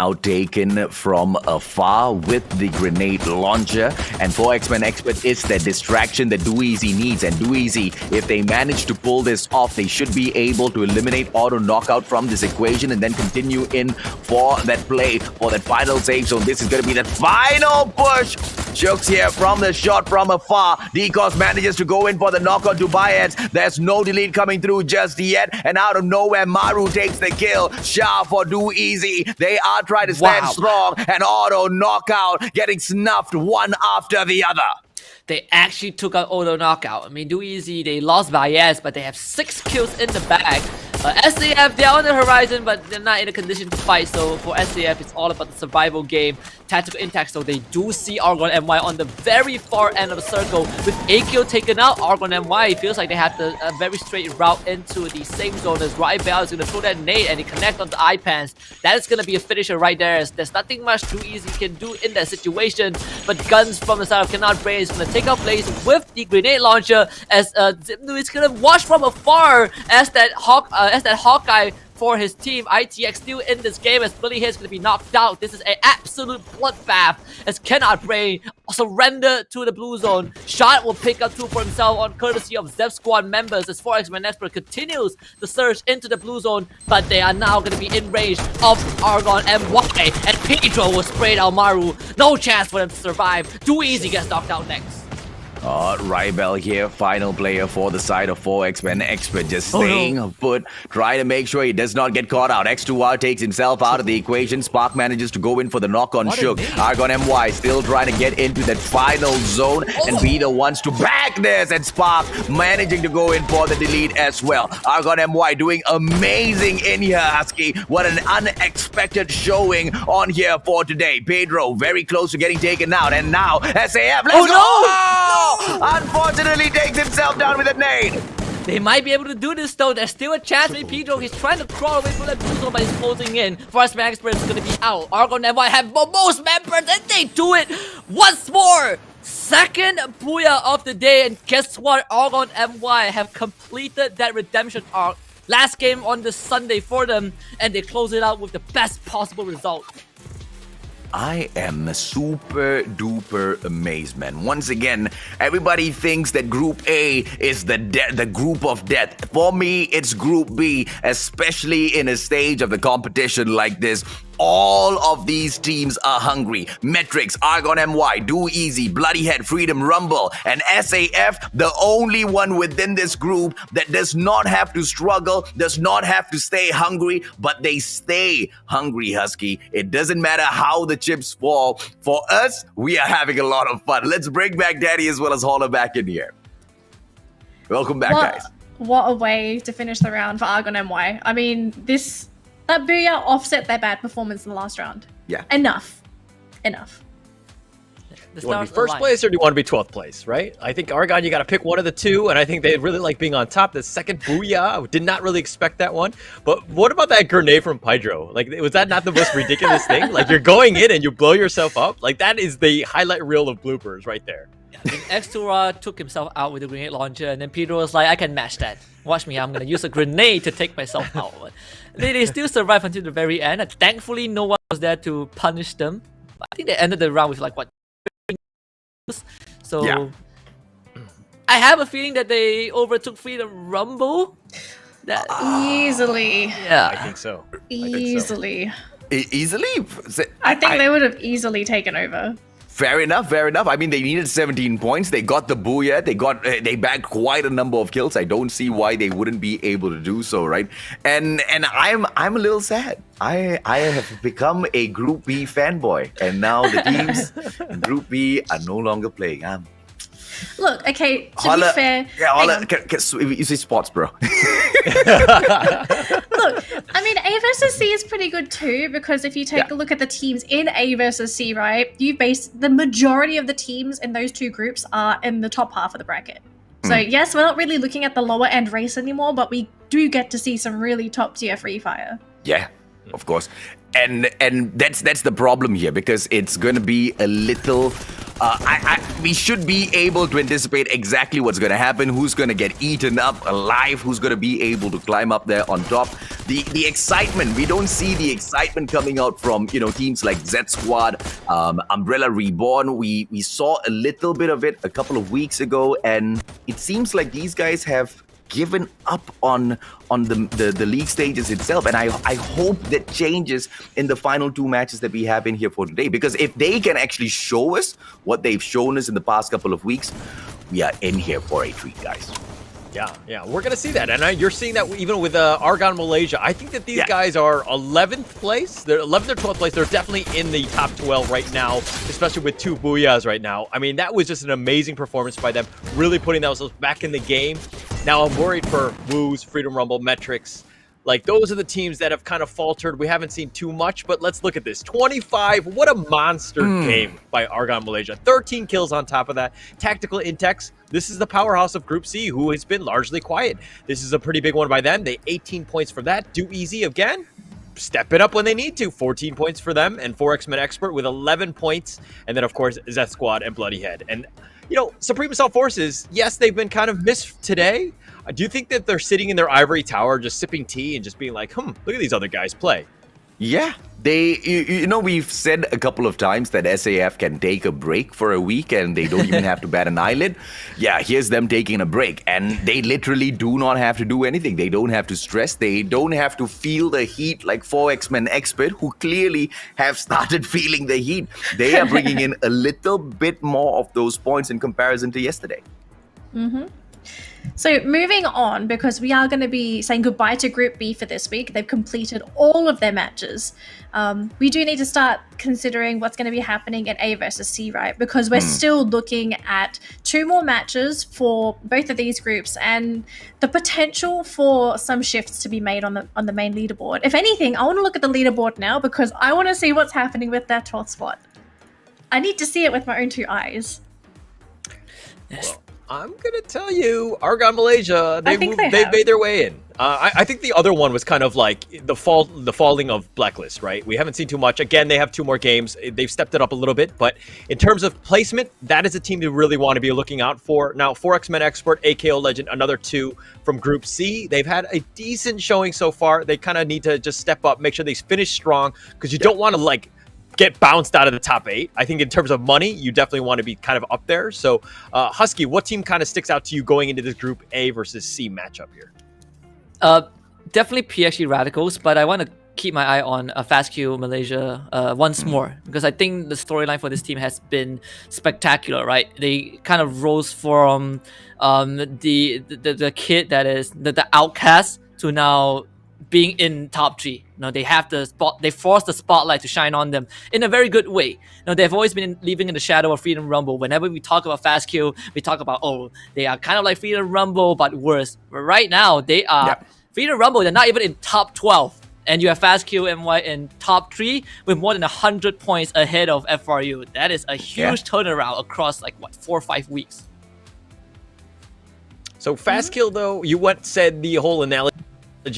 from afar with the grenade launcher. And 4X-Men Expert is the distraction that Do Easy needs. And Do Easy, if they manage to pull this off, they should be able to eliminate auto knockout from this equation and then continue in for that play, for that final save zone. This is going to be the final push. Shooks here from the shot from afar. Decos manages to go in for the knockout to Bayets. There's no delete coming through just yet. And out of nowhere, Maru takes the kill. Sha for Do Easy. They are trying to stand strong. And auto knockout getting snuffed one after the other. They actually took out auto knockout. I mean, Do Easy, they lost by yes, but they have 6 kills in the bag. SAF, they're on the horizon, but they're not in a condition to fight. So for SAF, it's all about the survival game, tactical intact. So they do see Argon MY on the very far end of the circle. With AKO taken out, Argon MY, it feels like they have a very straight route into the safe zone as Rybell is going to throw that nade and he connect onto iPans. That is going to be a finisher right there. There's nothing much Do Easy can do in that situation. But Guns from the side of Cannot Brain is going to take out place with the grenade launcher as Zipnu is going to watch from afar as that Hawkeye for his team. ITX still in this game as Bloody Head's going to be knocked out. This is an absolute bloodbath as Cannot Brain surrender to the blue zone. Shot will pick up 2 for himself on courtesy of Zep Squad members as 4X-Men Expert continues the surge into the blue zone, but they are now going to be in range of Argon MY and Pedro will spray down Maru. No chance for them to survive. Do Easy gets knocked out next. Rybell here, final player for the side of 4X-Men Expert, just staying put, trying to make sure he does not get caught out. X2R takes himself out of the equation. Spark manages to go in for the knock on Shook. Argon MY still trying to get into that final zone and be the ones to back this, and Spark managing to go in for the delete as well. Argon MY doing amazing in here, Husky. What an unexpected showing on here for today. Pedro very close to getting taken out, and now SAF, let's go! Unfortunately takes himself down with a nade. They might be able to do this though. There's still a chance with Pedro. He's trying to crawl away from that blue zone, but he's closing in. First man expert is going to be out. Argon MY have most members and they do it once more. Second booyah of the day, and guess what? Argon MY have completed that redemption arc. Last game on this Sunday for them, and they close it out with the best possible result. I am super duper amazed, man. Once again, everybody thinks that Group A is the group of death. For me, it's Group B, especially in a stage of the competition like this. All of these teams are hungry. Metrics, Argon MY, Do Easy, Bloody Head, Freedom, Rumble, and SAF, the only one within this group that does not have to struggle, does not have to stay hungry, but they stay hungry, Husky. It doesn't matter how the chips fall. For us, we are having a lot of fun. Let's bring back Daddy as well as Holler back in here. Welcome back, guys. What a way to finish the round for Argon MY. I mean, that booyah offset their bad performance in the last round. Yeah. Enough. Do you want to be first place or do you want to be 12th place, right? I think Argon, you got to pick one of the two, and I think they really like being on top. The second booyah, did not really expect that one. But what about that grenade from Pedro? Like, was that not the most ridiculous thing? Like, you're going in and you blow yourself up? Like, that is the highlight reel of bloopers right there. X2R took himself out with a grenade launcher, and then Pedro was like, I can match that. Watch me, I'm going to use a grenade to take myself out. But they still survived until the very end. And thankfully, no one was there to punish them. I think they ended the round with like, what? So, yeah. I have a feeling that they overtook Freedom Rumble. Easily. Yeah. I think so. Easily. Easily? I think they would have easily taken over. Fair enough, fair enough. I mean, they needed 17 points. They got the booyah. They bagged quite a number of kills. I don't see why they wouldn't be able to do so, right? And I'm a little sad. I have become a Group B fanboy, and now the teams in Group B are no longer playing. Look, okay, to be fair... Yeah, Holla, you say sports, bro. Look, I mean, A versus C is pretty good too, because if you take a look at the teams in A versus C, right, the majority of the teams in those two groups are in the top half of the bracket. So yes, we're not really looking at the lower end race anymore, but we do get to see some really top tier Free Fire. Yeah, of course. And that's the problem here, because it's going to be a little we should be able to anticipate exactly what's going to happen, who's going to get eaten up alive, who's going to be able to climb up there on top. The excitement, we don't see the excitement coming out from, teams like Z Squad, Umbrella Reborn. We saw a little bit of it a couple of weeks ago, and it seems like these guys have given up on the league stages itself, and I hope that changes in the final 2 matches that we have in here for today, because if they can actually show us what they've shown us in the past couple of weeks, we are in here for a treat, guys. Yeah, we're gonna see that, and you're seeing that even with Argon Malaysia. I think that these guys are 11th place. They're 11th or 12th place. They're definitely in the top 12 right now, especially with 2 booyahs right now. I mean, that was just an amazing performance by them, really putting themselves back in the game. Now I'm worried for Woos, Freedom Rumble, Metrics. Like, those are the teams that have kind of faltered. We haven't seen too much, but let's look at this. 25, what a monster game by Argon Malaysia. 13 kills on top of that. Tactical Intex, this is the powerhouse of Group C, who has been largely quiet. This is a pretty big one by them. They 18 points for that. Do Easy again, step it up when they need to. 14 points for them, and 4X-Men Expert with 11 points. And then, of course, Z Squad and Bloody Head. And, Supreme Assault Forces, yes, they've been kind of missed today. Do you think that they're sitting in their ivory tower just sipping tea and just being like, look at these other guys play? Yeah, we've said a couple of times that SAF can take a break for a week and they don't even have to bat an eyelid. Yeah, here's them taking a break, and they literally do not have to do anything. They don't have to stress. They don't have to feel the heat like 4X-Men Expert, who clearly have started feeling the heat. They are bringing in a little bit more of those points in comparison to yesterday. So moving on, because we are going to be saying goodbye to Group B for this week. They've completed all of their matches. We do need to start considering what's going to be happening at A versus C, right? Because we're still looking at 2 more matches for both of these groups, and the potential for some shifts to be made on the main leaderboard. If anything, I want to look at the leaderboard now because I want to see what's happening with that 12th spot. I need to see it with my own 2 eyes. Well, I'm going to tell you, Argon Malaysia, they made their way in. I think the other one was kind of like the falling of Blacklist, right? We haven't seen too much. Again, they have 2 more games. They've stepped it up a little bit, but in terms of placement, that is a team you really want to be looking out for. Now, 4X-Men Expert, AKO Legend, another 2 from Group C. They've had a decent showing so far. They kind of need to just step up, make sure they finish strong, because you don't want to get bounced out of the top 8. I think in terms of money, you definitely want to be kind of up there. So, Husky, what team kind of sticks out to you going into this Group A versus C matchup here? Definitely PSG Radicals, but I want to keep my eye on FastQ Malaysia once more, because I think the storyline for this team has been spectacular, right? They kind of rose from the kid that is the outcast to now being in top 3. They have they force the spotlight to shine on them in a very good way. They've always been living in the shadow of Freedom Rumble. Whenever we talk about FastQ, we talk about, they are kind of like Freedom Rumble, but worse. But right now, they are Freedom Rumble. They're not even in top 12. And you have FastQ MY in top 3 with more than 100 points ahead of FRU. That is a huge turnaround across 4 or 5 weeks. So FastQ, though, you said the whole analogy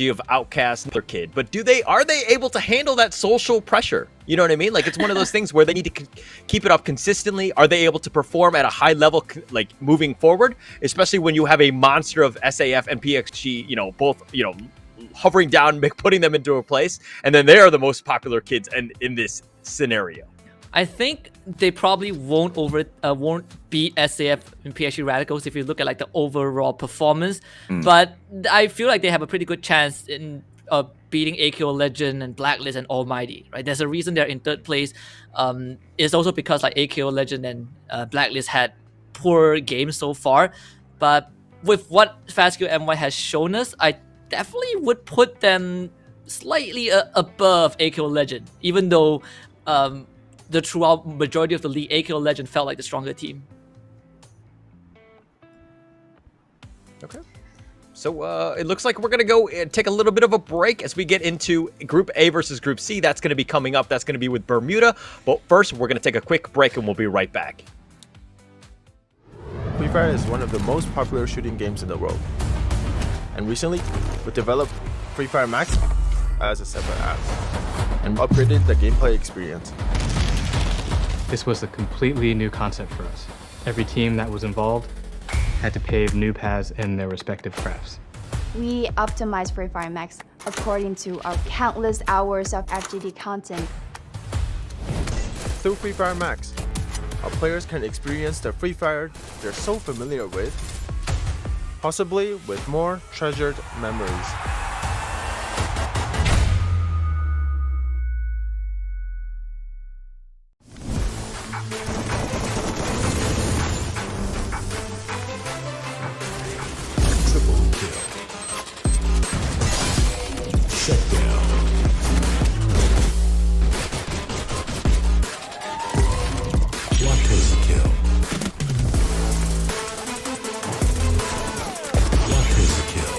of outcast their kid, but are they able to handle that social pressure? You know what I mean? It's one of those things where they need to keep it up consistently. Are they able to perform at a high level, moving forward, especially when you have a monster of SAF and PXG, both, hovering down, putting them into a place, and then they are the most popular kids in this scenario? I think they probably won't beat SAF and PSG Radicals if you look at the overall performance. But I feel like they have a pretty good chance in beating AKO Legend and Blacklist and Almighty. Right? There's a reason they're in 3rd place. It's also because AKO Legend and Blacklist had poor games so far. But with what FastQ MY has shown us, I definitely would put them slightly above AKO Legend, even though the throughout majority of the league, AKO Legend felt like the stronger team. Okay. So it looks like we're going to go and take a little bit of a break as we get into Group A versus Group C. That's going to be coming up. That's going to be with Bermuda. But first, we're going to take a quick break and we'll be right back. Free Fire is one of the most popular shooting games in the world. And recently, we developed Free Fire Max as a separate app and upgraded the gameplay experience. This was a completely new concept for us. Every team that was involved had to pave new paths in their respective crafts. We optimize Free Fire Max according to our countless hours of FGD content. Through Free Fire Max, our players can experience the Free Fire they're so familiar with, possibly with more treasured memories. Triple kill. Shut down. Quadruple kill. Quadruple kill.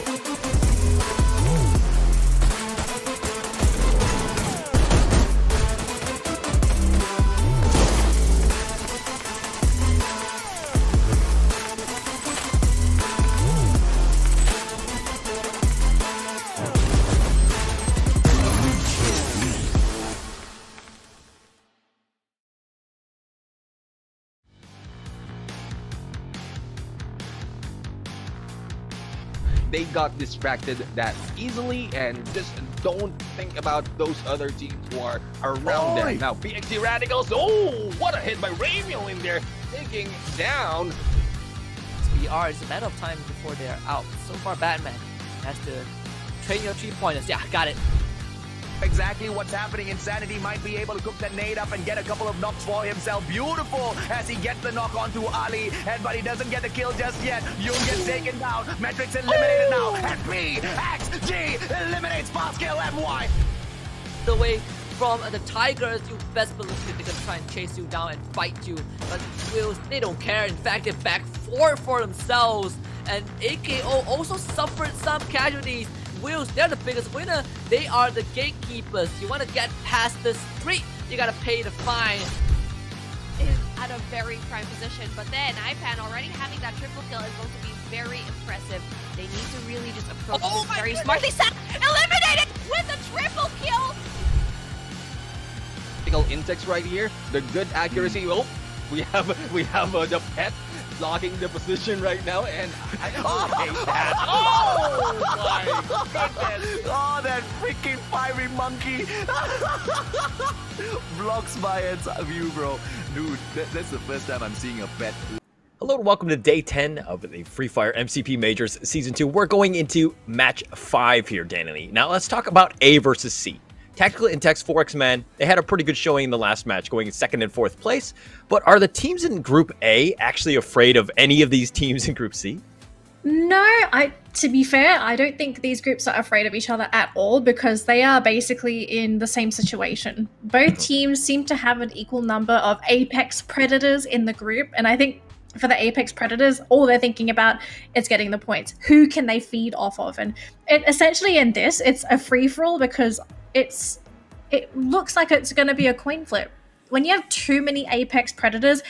They got distracted that easily and just don't think about those other teams who are around them. Now, BXD Radicals, oh, what a hit by Ramiel in there, taking down. BR, it's a matter of time before they're out. So far, Batman has to train your 3-pointers. Yeah, got it. Exactly what's happening. Insanity might be able to cook the nade up and get a couple of knocks for himself. Beautiful as he gets the knock onto Ali, but he doesn't get the kill just yet. Yoon gets taken down. Metrics eliminated now. And PXG eliminates Pascal MY. The way from the Tigers, you best believe they're gonna try and chase you down and fight you. But Wills, they don't care. In fact, they back 4 for themselves. And AKO also suffered some casualties. Wills, they're the biggest winner. They are the gatekeepers. You want to get past the street, you gotta pay the fine. Is at a very prime position, but then IPAN already having that triple kill is going to be very impressive. They need to really just approach this very smartly. Eliminated with a triple kill. Intex right here, the good accuracy. Oh, we have the pet blocking the position right now, and I hate that. Oh my goodness! Oh, that freaking fiery monkey blocks my view, bro. Dude, that's the first time I'm seeing a pet. Hello and welcome to day 10 of the Free Fire MCP Majors Season 2. We're going into match 5 here, Danny. Now let's talk about A versus C. Tactical Intex 4X-Man, they had a pretty good showing in the last match, going in 2nd and 4th place. But are the teams in Group A actually afraid of any of these teams in Group C? No, to be fair, I don't think these groups are afraid of each other at all because they are basically in the same situation. Both teams seem to have an equal number of Apex Predators in the group, and I think for the Apex Predators, all they're thinking about is getting the points. Who can they feed off of? And essentially in this, it's a free-for-all because it looks like it's going to be a coin flip. When you have too many Apex Predators,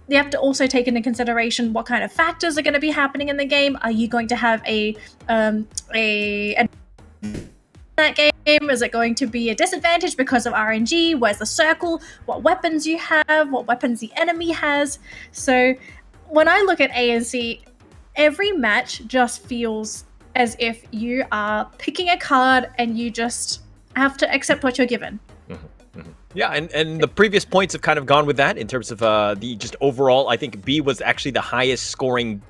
you have to also take into consideration what kind of factors are going to be happening in the game. Are you going to have a that game? Is it going to be a disadvantage because of RNG? Where's the circle? What weapons you have? What weapons the enemy has? So when I look at A and C, every match just feels as if you are picking a card and you just have to accept what you're given. Yeah, and the previous points have kind of gone with that in terms of the just overall. I think B was actually the highest scoring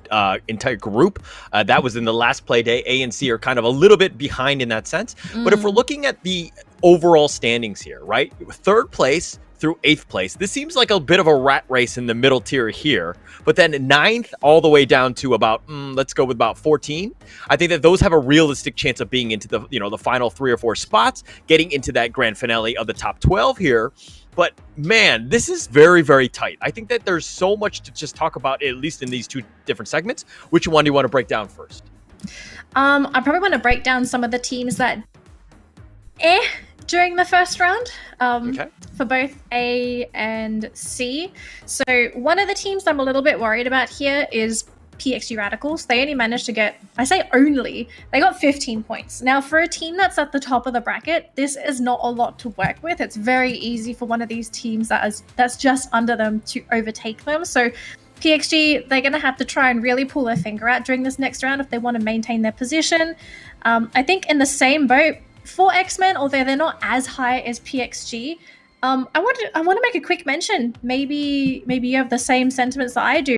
entire group. That was in the last play day. A and C are kind of a little bit behind in that sense. But if we're looking at the overall standings here, right? 3rd place through 8th place. This seems like a bit of a rat race in the middle tier here. But then 9th all the way down to about, let's go with about 14. I think that those have a realistic chance of being into the, the final 3 or 4 spots, getting into that grand finale of the top 12 here. But man, this is very, very tight. I think that there's so much to just talk about, at least in these 2 different segments. Which one do you want to break down first? I probably want to break down some of the teams that during the first round for both A and C. So one of the teams I'm a little bit worried about here is PXG Radicals. They only managed to get, I say only, they got 15 points. Now, for a team that's at the top of the bracket, this is not a lot to work with. It's very easy for one of these teams that's just under them to overtake them. So PXG, they're going to have to try and really pull their finger out during this next round if they want to maintain their position. I think in the same boat for X-Men, although they're not as high as PXG, I want to make a quick mention. Maybe you have the same sentiments that I do.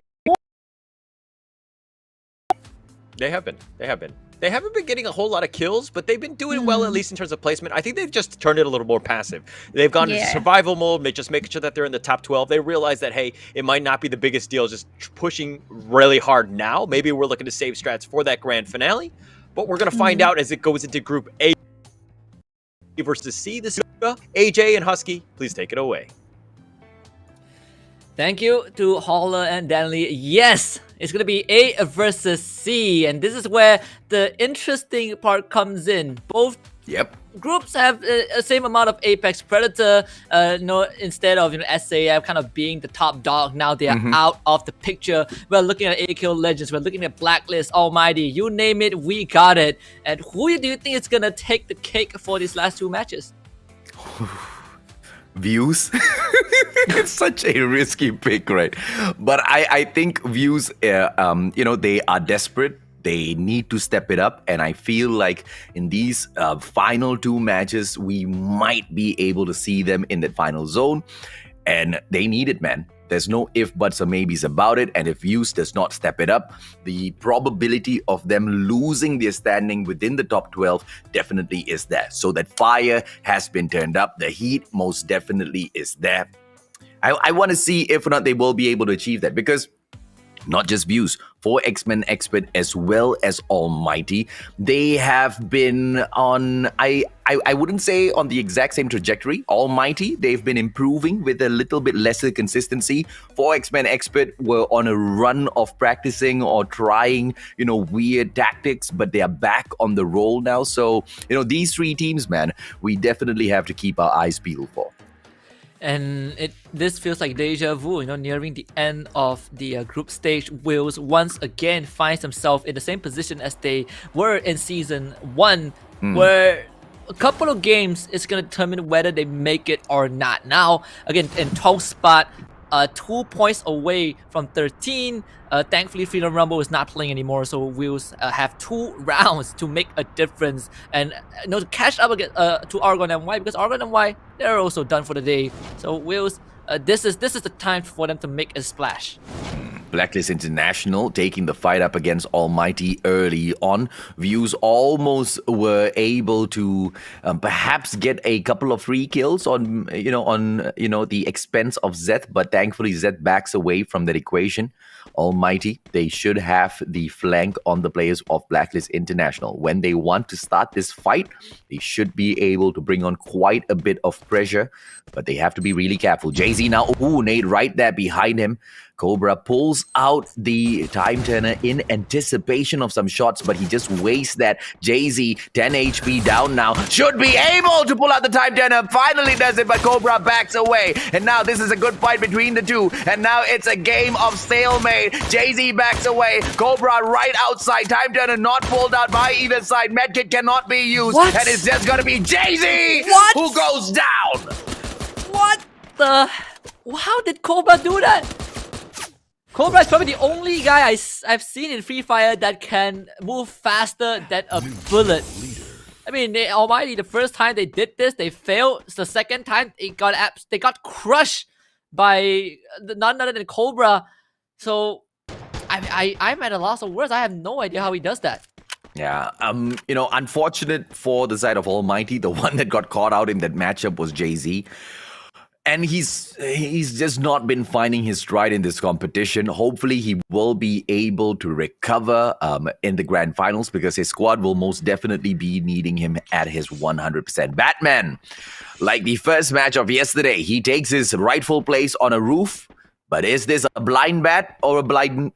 They have been. They haven't been getting a whole lot of kills, but they've been doing well, at least in terms of placement. I think they've just turned it a little more passive. They've gone into survival mode, just making sure that they're in the top 12. They realize that, hey, it might not be the biggest deal just pushing really hard now. Maybe we're looking to save strats for that grand finale, but we're going to find out as it goes into Group A versus C. This is AJ and Husky. Please take it away. Thank you to Holler and Danley. Yes, it's going to be A versus C. And this is where the interesting part comes in. Both groups have the same amount of Apex Predator. Instead of SAF kind of being the top dog, now they are out of the picture. We're looking at AQ Legends. We're looking at Blacklist, Almighty. You name it, we got it. And who do you think is going to take the cake for these last two matches? Views. It's such a risky pick, right? But I think Views, they are desperate. They need to step it up. And I feel like in these final two matches, we might be able to see them in that final zone. And they need it, man. There's no if, buts, or maybes about it. And if Views does not step it up, the probability of them losing their standing within the top 12 definitely is there. So that fire has been turned up. The heat most definitely is there. I want to see if or not they will be able to achieve that, because not just Views, for X-Men Expert as well as Almighty, they have been on, I wouldn't say on the exact same trajectory. Almighty, they've been improving with a little bit lesser consistency. For X-Men Expert were on a run of practicing or trying, weird tactics, but they are back on the roll now. So, these three teams, man, we definitely have to keep our eyes peeled for. And this feels like deja vu, nearing the end of the group stage. Wills once again finds himself in the same position as they were in Season 1, where a couple of games is going to determine whether they make it or not. Now, again, in 12th spot, 2 points away from 13. Thankfully, Freedom Rumble is not playing anymore, so Wills have 2 rounds to make a difference and to catch up again to Argon and Y, because Argon and Y, they're also done for the day. So Wills, this is the time for them to make a splash. Blacklist International taking the fight up against Almighty early on. Views almost were able to perhaps get a couple of free kills on the expense of Zeth, but thankfully Zeth backs away from that equation. Almighty, they should have the flank on the players of Blacklist International. When they want to start this fight, they should be able to bring on quite a bit of pressure, but they have to be really careful. Jay-Z now, Nate right there behind him. Cobra pulls out the time turner in anticipation of some shots, but he just wastes that. Jay-Z, 10 HP down now, should be able to pull out the time turner. Finally does it, but Cobra backs away. And now this is a good fight between the two. And now it's a game of stalemate. Jay-Z backs away. Cobra right outside. Time turner not pulled out by either side. Medkit cannot be used. What? And it's just going to be Jay-Z who goes down. What the? How did Cobra do that? Cobra is probably the only guy I've seen in Free Fire that can move faster than a bullet. I mean, Almighty, the first time they did this, they failed. The second time, they got crushed by none other than Cobra. So, I'm at a loss of words. I have no idea how he does that. Yeah, unfortunate for the side of Almighty. The one that got caught out in that matchup was Jay-Z. And he's just not been finding his stride in this competition. Hopefully, he will be able to recover in the grand finals, because his squad will most definitely be needing him at his 100%. Batman, like the first match of yesterday, he takes his rightful place on a roof. But is this a blind bat or a blind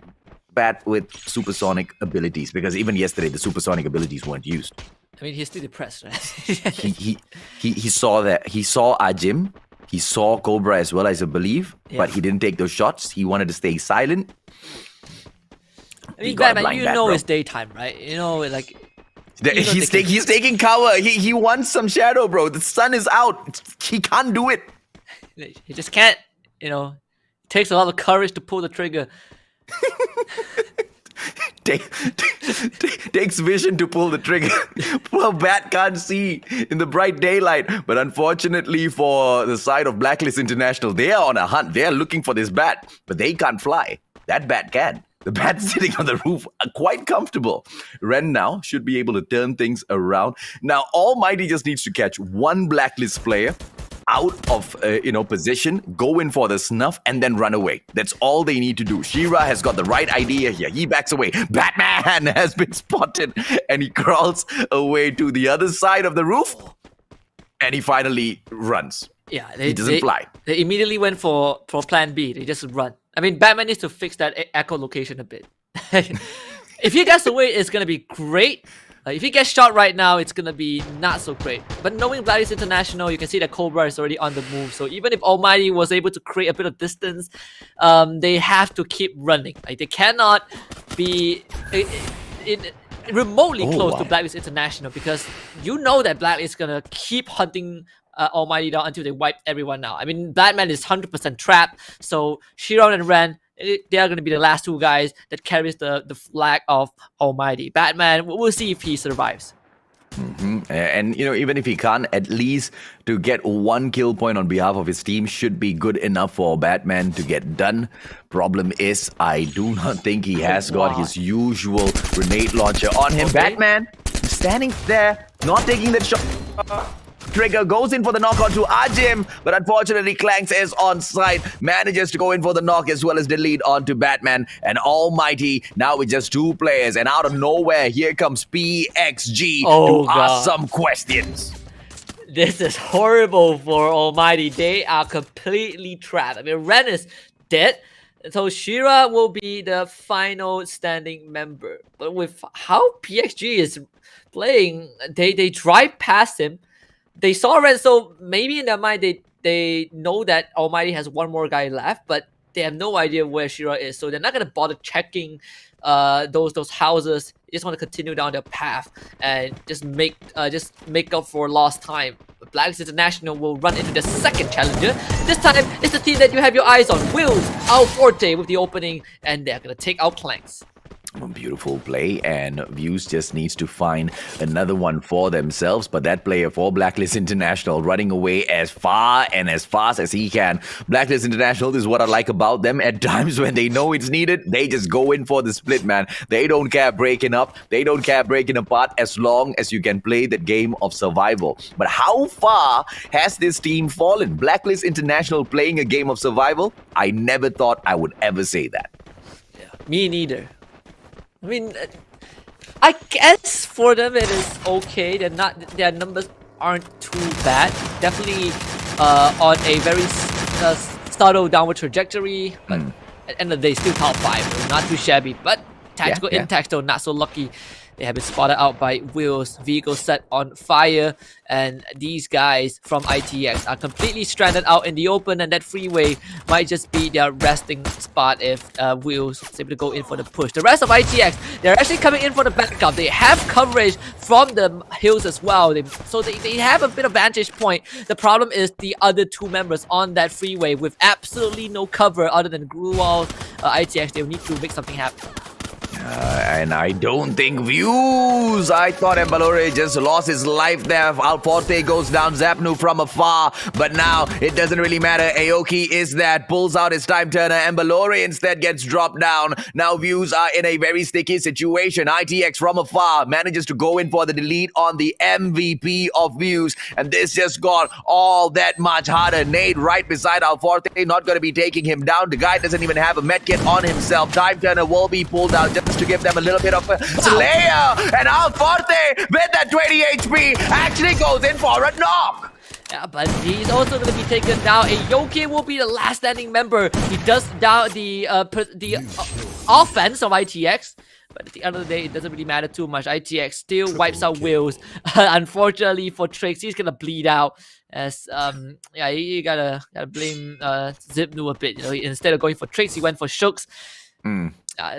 bat with supersonic abilities? Because even yesterday, the supersonic abilities weren't used. I mean, he's still depressed, right? he saw that. He saw Ajim. He saw Cobra as well, as I believe, but he didn't take those shots. He wanted to stay silent. I mean, got a Batman, blind you bat, know bro. it's daytime, right? You know, like you know He's, they can- he's taking cover. He wants some shadow, bro. The sun is out. He can't do it. he just can't. You know, it takes a lot of courage to pull the trigger. Takes vision to pull the trigger. Well, Bat can't see in the bright daylight. But unfortunately for the side of Blacklist International, they are on a hunt. They are looking for this bat, but they can't fly. That bat can. The bat's sitting on the roof, quite comfortable. Ren now should be able to turn things around. Now, Almighty just needs to catch one Blacklist player out of position, go in for the snuff, and then run away. That's all they need to do. Shira has got the right idea here. He backs away. Batman has been spotted, and he crawls away to the other side of the roof, and he finally runs. Yeah, he doesn't fly. They immediately went for plan B. They just run. I mean, Batman needs to fix that echo location a bit. If he gets away, it's gonna be great. If he gets shot right now, it's gonna be not so great. But knowing Blacklist International, you can see that Cobra is already on the move. So even if Almighty was able to create a bit of distance, they have to keep running. Like they cannot be remotely close to Blacklist International, because you know that Blacklist is gonna keep hunting Almighty down until they wipe everyone out. I mean, Batman is 100% trapped. So Shiron and Ren, they are going to be the last two guys that carries the flag of Almighty. Batman, we'll see if he survives. And even if he can't, at least to get one kill point on behalf of his team should be good enough for Batman to get done. Problem is, I do not think he has got his usual grenade launcher on him. Batman standing there, not taking that shot. Trigger goes in for the knock onto Ajim, but unfortunately Clanks is on site, manages to go in for the knock as well as the lead onto Batman and Almighty. Now with just two players, and out of nowhere, here comes PXG to ask some questions. This is horrible for Almighty. They are completely trapped. I mean, Ren is dead, so Shira will be the final standing member. But with how PXG is playing, they drive past him. They saw Ren, so maybe in their mind they know that Almighty has one more guy left, but they have no idea where Shira is, so they're not gonna bother checking those houses. They just want to continue down their path and just make up for lost time. But Blacklist International will run into the second challenger. This time it's the team that you have your eyes on, Wills, Al Forte with the opening, and they're gonna take out Clanks. Beautiful play, and Views just needs to find another one for themselves, but that player for Blacklist International running away as far and as fast as he can. Blacklist International, this is what I like about them. At times when they know it's needed, they just go in for the split, man. They don't care breaking up, they don't care breaking apart, as long as you can play that game of survival. But how far has this team fallen? Blacklist International playing a game of survival? I never thought I would ever say that. Yeah, me neither. I mean, I guess for them it is okay. Their numbers aren't too bad. Definitely on a very subtle downward trajectory. But at the end of the day, still top 5. Not too shabby. But tactical impact though, not so lucky. They have been spotted out by Will's vehicle set on fire, and these guys from ITX are completely stranded out in the open, and that freeway might just be their resting spot if Will's is able to go in for the push. The rest of ITX, they're actually coming in for the backup. They have coverage from the hills as well, so they have a bit of vantage point. The problem is the other two members on that freeway with absolutely no cover other than Gruwal, ITX. They will need to make something happen. And I don't think Views. I thought Embalore just lost his life there. Alforte goes down Zapnu from afar. But now it doesn't really matter. Aoki is that. Pulls out his time turner. Embalore instead gets dropped down. Now Views are in a very sticky situation. ITX from afar manages to go in for the delete on the MVP of Views. And this just got all that much harder. Nade right beside Alforte. Not going to be taking him down. The guy doesn't even have a medkit on himself. Time turner will be pulled out just to give them a little bit of a slayer. And Alforte with that 20 HP actually goes in for a knock. Yeah, but he's also going to be taken down. Aoki will be the last standing member. He does down the offense of ITX. But at the end of the day, it doesn't really matter too much. ITX still wipes out Wills. Unfortunately for Trix, he's gonna bleed out. As you gotta blame Zipnu a bit. You know, instead of going for Trix, he went for Shooks.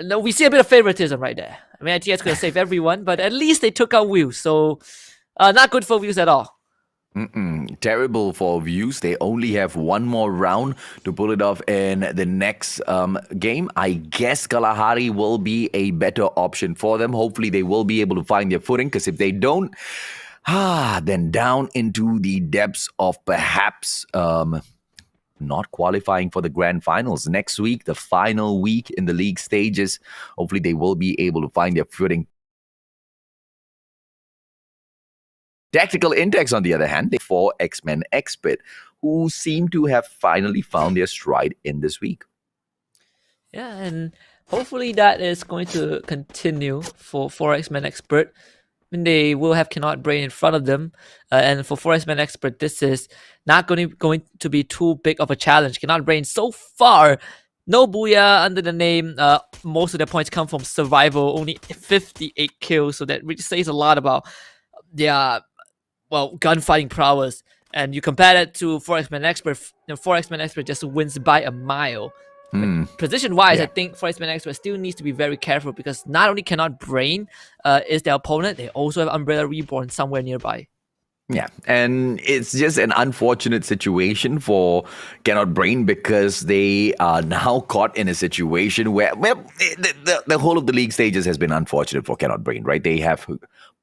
No, we see a bit of favoritism right there. I mean, ITX could have saved everyone, but at least they took out Views, so not good for Views at all. Terrible for Views. They only have one more round to pull it off in the next game. I guess Kalahari will be a better option for them. Hopefully, they will be able to find their footing, because if they don't, then down into the depths of perhaps not qualifying for the grand finals. Next week, the final week in the league stages. Hopefully, they will be able to find their footing. Tactical Index, on the other hand, they for X-Men Expert, who seem to have finally found their stride in this week. Yeah, and hopefully that is going to continue for X-Men Expert. I mean, they will have Cannot Brain in front of them, and for X-Men Expert, this is not going to be too big of a challenge. Cannot Brain so far, no Booyah under the name. Most of their points come from survival, only 58 kills, so that really says a lot about their gunfighting prowess. And you compare that to X-Men Expert, X-Men Expert just wins by a mile. Position-wise, I think X-Men Expert still needs to be very careful, because not only Cannot Brain is their opponent, they also have Umbrella Reborn somewhere nearby. Yeah, and it's just an unfortunate situation for Cannot Brain, because they are now caught in a situation where, the whole of the league stages has been unfortunate for Cannot Brain, right? They have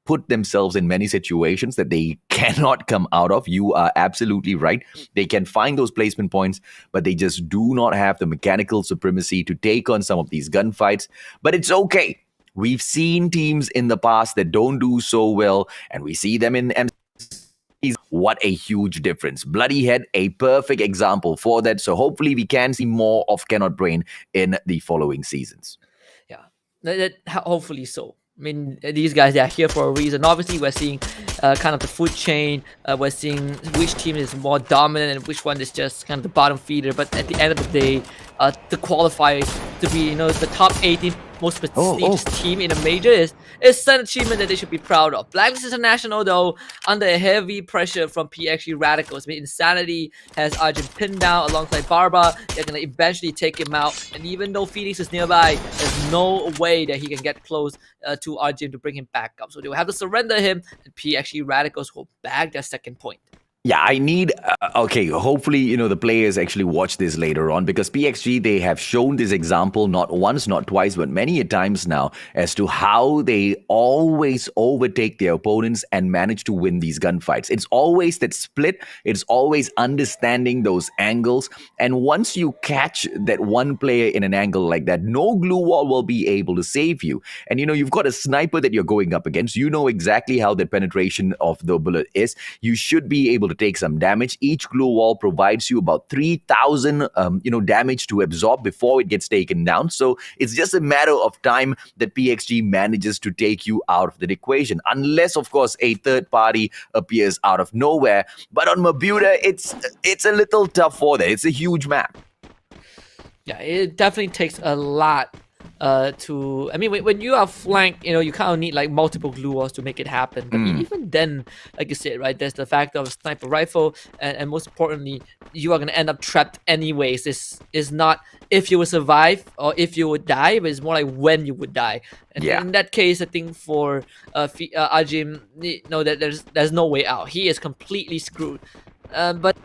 put themselves in many situations that they cannot come out of. You are absolutely right. They can find those placement points, but they just do not have the mechanical supremacy to take on some of these gunfights. But it's okay. We've seen teams in the past that don't do so well, and we see them in MCP. What a huge difference. Bloody Head, a perfect example for that. So hopefully we can see more of Cannot Brain in the following seasons. Yeah, hopefully so. I mean, these guys, they are here for a reason. Obviously, we're seeing kind of the food chain. We're seeing which team is more dominant and which one is just kind of the bottom feeder. But at the end of the day, the qualifiers to be, the top 18 most prestigious team in a major is an achievement that they should be proud of. Blacklist International, though, under heavy pressure from PXG Radicals. I mean, Insanity has Arjun pinned down alongside Barba. They're going to eventually take him out. And even though Phoenix is nearby, there's no way that he can get close to Arjun to bring him back up. So they will have to surrender him, and PXG Radicals will bag their second point. Yeah, I need, hopefully, the players actually watch this later on, because PXG, they have shown this example not once, not twice, but many a times now as to how they always overtake their opponents and manage to win these gunfights. It's always that split. It's always understanding those angles. And once you catch that one player in an angle like that, no glue wall will be able to save you. And, you've got a sniper that you're going up against. You know exactly how the penetration of the bullet is. You should be able to take some damage. Each glue wall provides you about 3,000 damage to absorb before it gets taken down. So it's just a matter of time that PXG manages to take you out of the equation, unless of course a third party appears out of nowhere. But on Mabuda, it's a little tough for that. It's a huge map. Yeah, it definitely takes a lot when you are flanked, you kind of need like multiple glue walls to make it happen. But even then, like you said, right, there's the fact of a sniper rifle, and most importantly, you are going to end up trapped anyways. This is not if you would survive or if you would die, but it's more like when you would die. And in that case, I think for Ajim, that there's no way out. He is completely screwed. But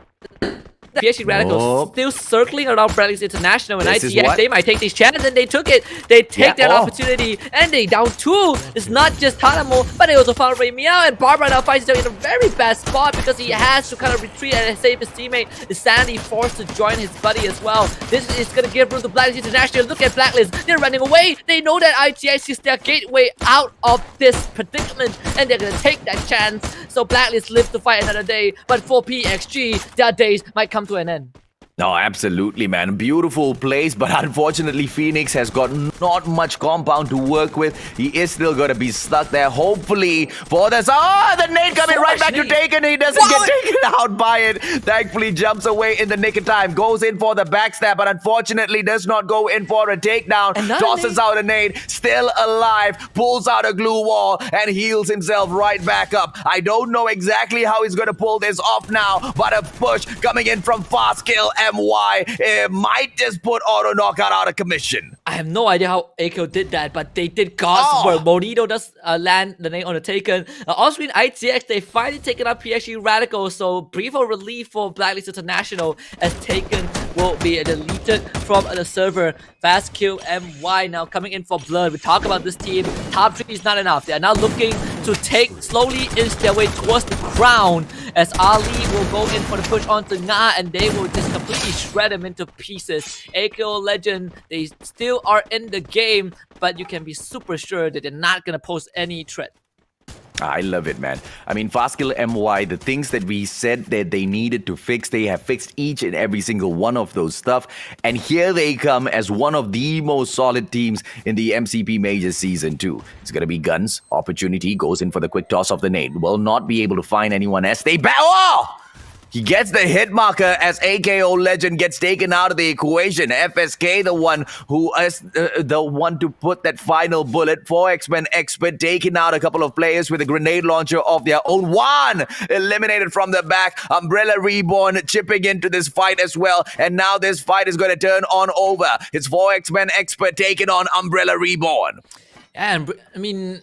PXG Radicals still circling around Blacklist International and ITX. They might take this chance, and they took it. They take that opportunity, and they down two. It's not just Tanamo, but they also found Ray Meow, and Barbara now finds himself in a very bad spot because he has to kind of retreat and save his teammate. Sandy forced to join his buddy as well. This is going to give room to Blacklist International. Look at Blacklist. They're running away. They know that ITX is their gateway out of this predicament, and they're going to take that chance. So Blacklist lives to fight another day, but for PXG, their days might come to an end. No, absolutely, man. Beautiful place, but unfortunately, Phoenix has got not much compound to work with. He is still going to be stuck there. Hopefully, for this. The nade coming right back to Taken. He doesn't get taken out by it. Thankfully, jumps away in the nick of time. Goes in for the backstab, but unfortunately, does not go in for a takedown. Tosses out a nade. Still alive. Pulls out a glue wall and heals himself right back up. I don't know exactly how he's going to pull this off now, but a push coming in from Fast Kill MY might just put Auto Knockout out of commission. I have no idea how AKO did that, but they did God's work. Monito does land the name on the Taken. On-screen ITX, they finally taken up PSG Radical, so brief of relief for Blacklist International as Taken will be deleted from the server. Fast kill MY now coming in for Blood. We talk about this team. Top 3 is not enough. They are now looking to slowly inch their way towards the crown as Ali will go in for the push onto Nga and they will just completely shred him into pieces. AKO Legend, they still are in the game, but you can be super sure that they're not going to pose any threat. I love it, man. I mean, Fastkill MY, the things that we said that they needed to fix, they have fixed each and every single one of those stuff. And here they come as one of the most solid teams in the MCP Major Season 2. It's going to be Guns. Opportunity goes in for the quick toss of the nade. Will not be able to find anyone as they oh! He gets the hit marker as AKO Legend gets taken out of the equation. FSK, the one who is the one to put that final bullet. 4X-Men Expert taking out a couple of players with a grenade launcher of their own. One eliminated from the back. Umbrella Reborn chipping into this fight as well. And now this fight is going to turn on over. It's 4X-Men Expert taking on Umbrella Reborn. And I mean,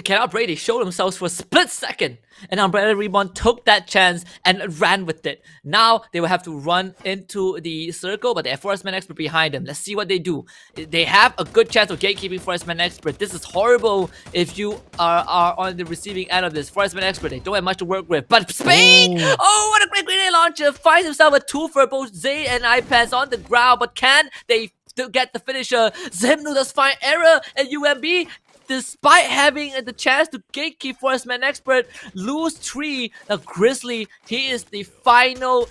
Cannot Brady showed themselves for a split second, and Umbrella Reborn took that chance and ran with it. Now they will have to run into the circle, but they have Forest Man Expert behind them. Let's see what they do. They have a good chance of gatekeeping Forest Man Expert. This is horrible if you are on the receiving end of this. Forest Man Expert, they don't have much to work with. But Spain! Oh, what a great grenade launcher! Finds himself a 2 for both Zay and iPads on the ground, but can they to get the finisher? Zemnu does find error, and UMB, despite having the chance to gatekeep Forest Man Expert, lose 3. Now Grizzly, he is the final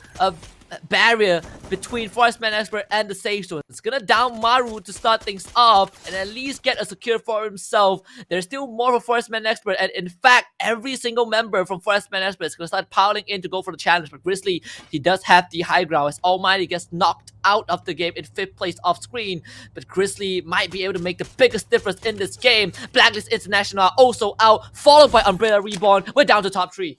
barrier between Forest Man Expert and the Sage Stone. It's gonna down Maru to start things off and at least get a secure for himself. There's still more for Forest Man Expert, and in fact, every single member from Forest Man Expert is gonna start piling in to go for the challenge. But Grizzly, he does have the high ground as Almighty gets knocked out of the game in 5th place off screen. But Grizzly might be able to make the biggest difference in this game. Blacklist International are also out, followed by Umbrella Reborn. We're down to top 3.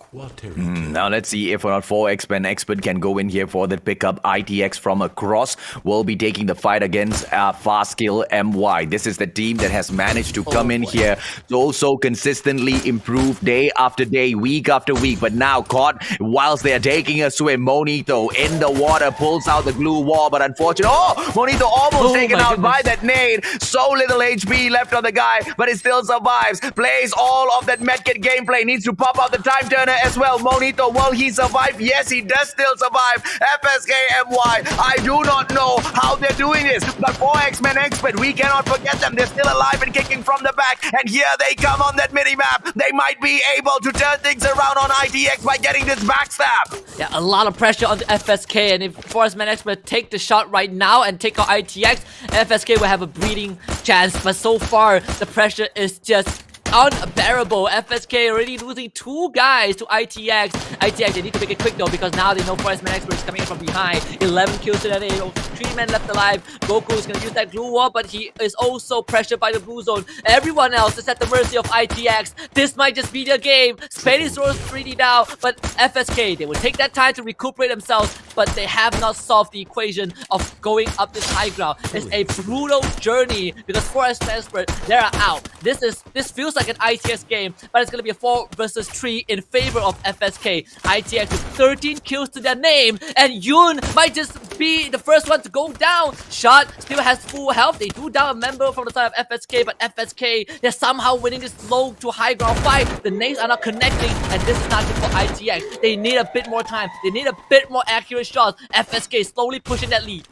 Now let's see if or not 4X-Men Expert can go in here for the pickup. ITX from across will be taking the fight against Fastkill MY. This is the team that has managed to come in here so consistently improve day after day, week after week. But now caught whilst they are taking a swim. Monito in the water pulls out the glue wall, but unfortunately, Monito almost taken out by that nade. So little HP left on the guy, but he still survives. Plays all of that medkit gameplay. Needs to pop out the time turner as well. Monito, will he survive? Yes, he does still survive. FSK MY, I do not know how they're doing this, but 4X-Men Expert, we cannot forget them. They're still alive and kicking from the back, and here they come on that mini-map. They might be able to turn things around on ITX by getting this backstab. Yeah, a lot of pressure on the FSK, and if Forest Man Expert take the shot right now and take out ITX, FSK will have a breathing chance, but so far, the pressure is just unbearable. FSK already losing 2 guys to ITX. ITX, they need to make it quick though, because now they know Forest Man Expert is coming in from behind. 11 kills to that 8. 3 men left alive. Goku is going to use that glue wall, but he is also pressured by the blue zone. Everyone else is at the mercy of ITX. This might just be their game. Spady throws 3D down, but FSK, they will take that time to recuperate themselves, but they have not solved the equation of going up this high ground. It's a brutal journey because Forest Man Expert, they are out. This feels like an ITX game, but it's going to be a 4 versus 3 in favor of FSK. ITX with 13 kills to their name, and Yoon might just be the first one to go down. Shot still has full health. They do down a member from the side of FSK, but FSK, they're somehow winning this low to high ground fight. The nades are not connecting, and this is not good for ITX. They need a bit more time. They need a bit more accurate shots. FSK slowly pushing that lead.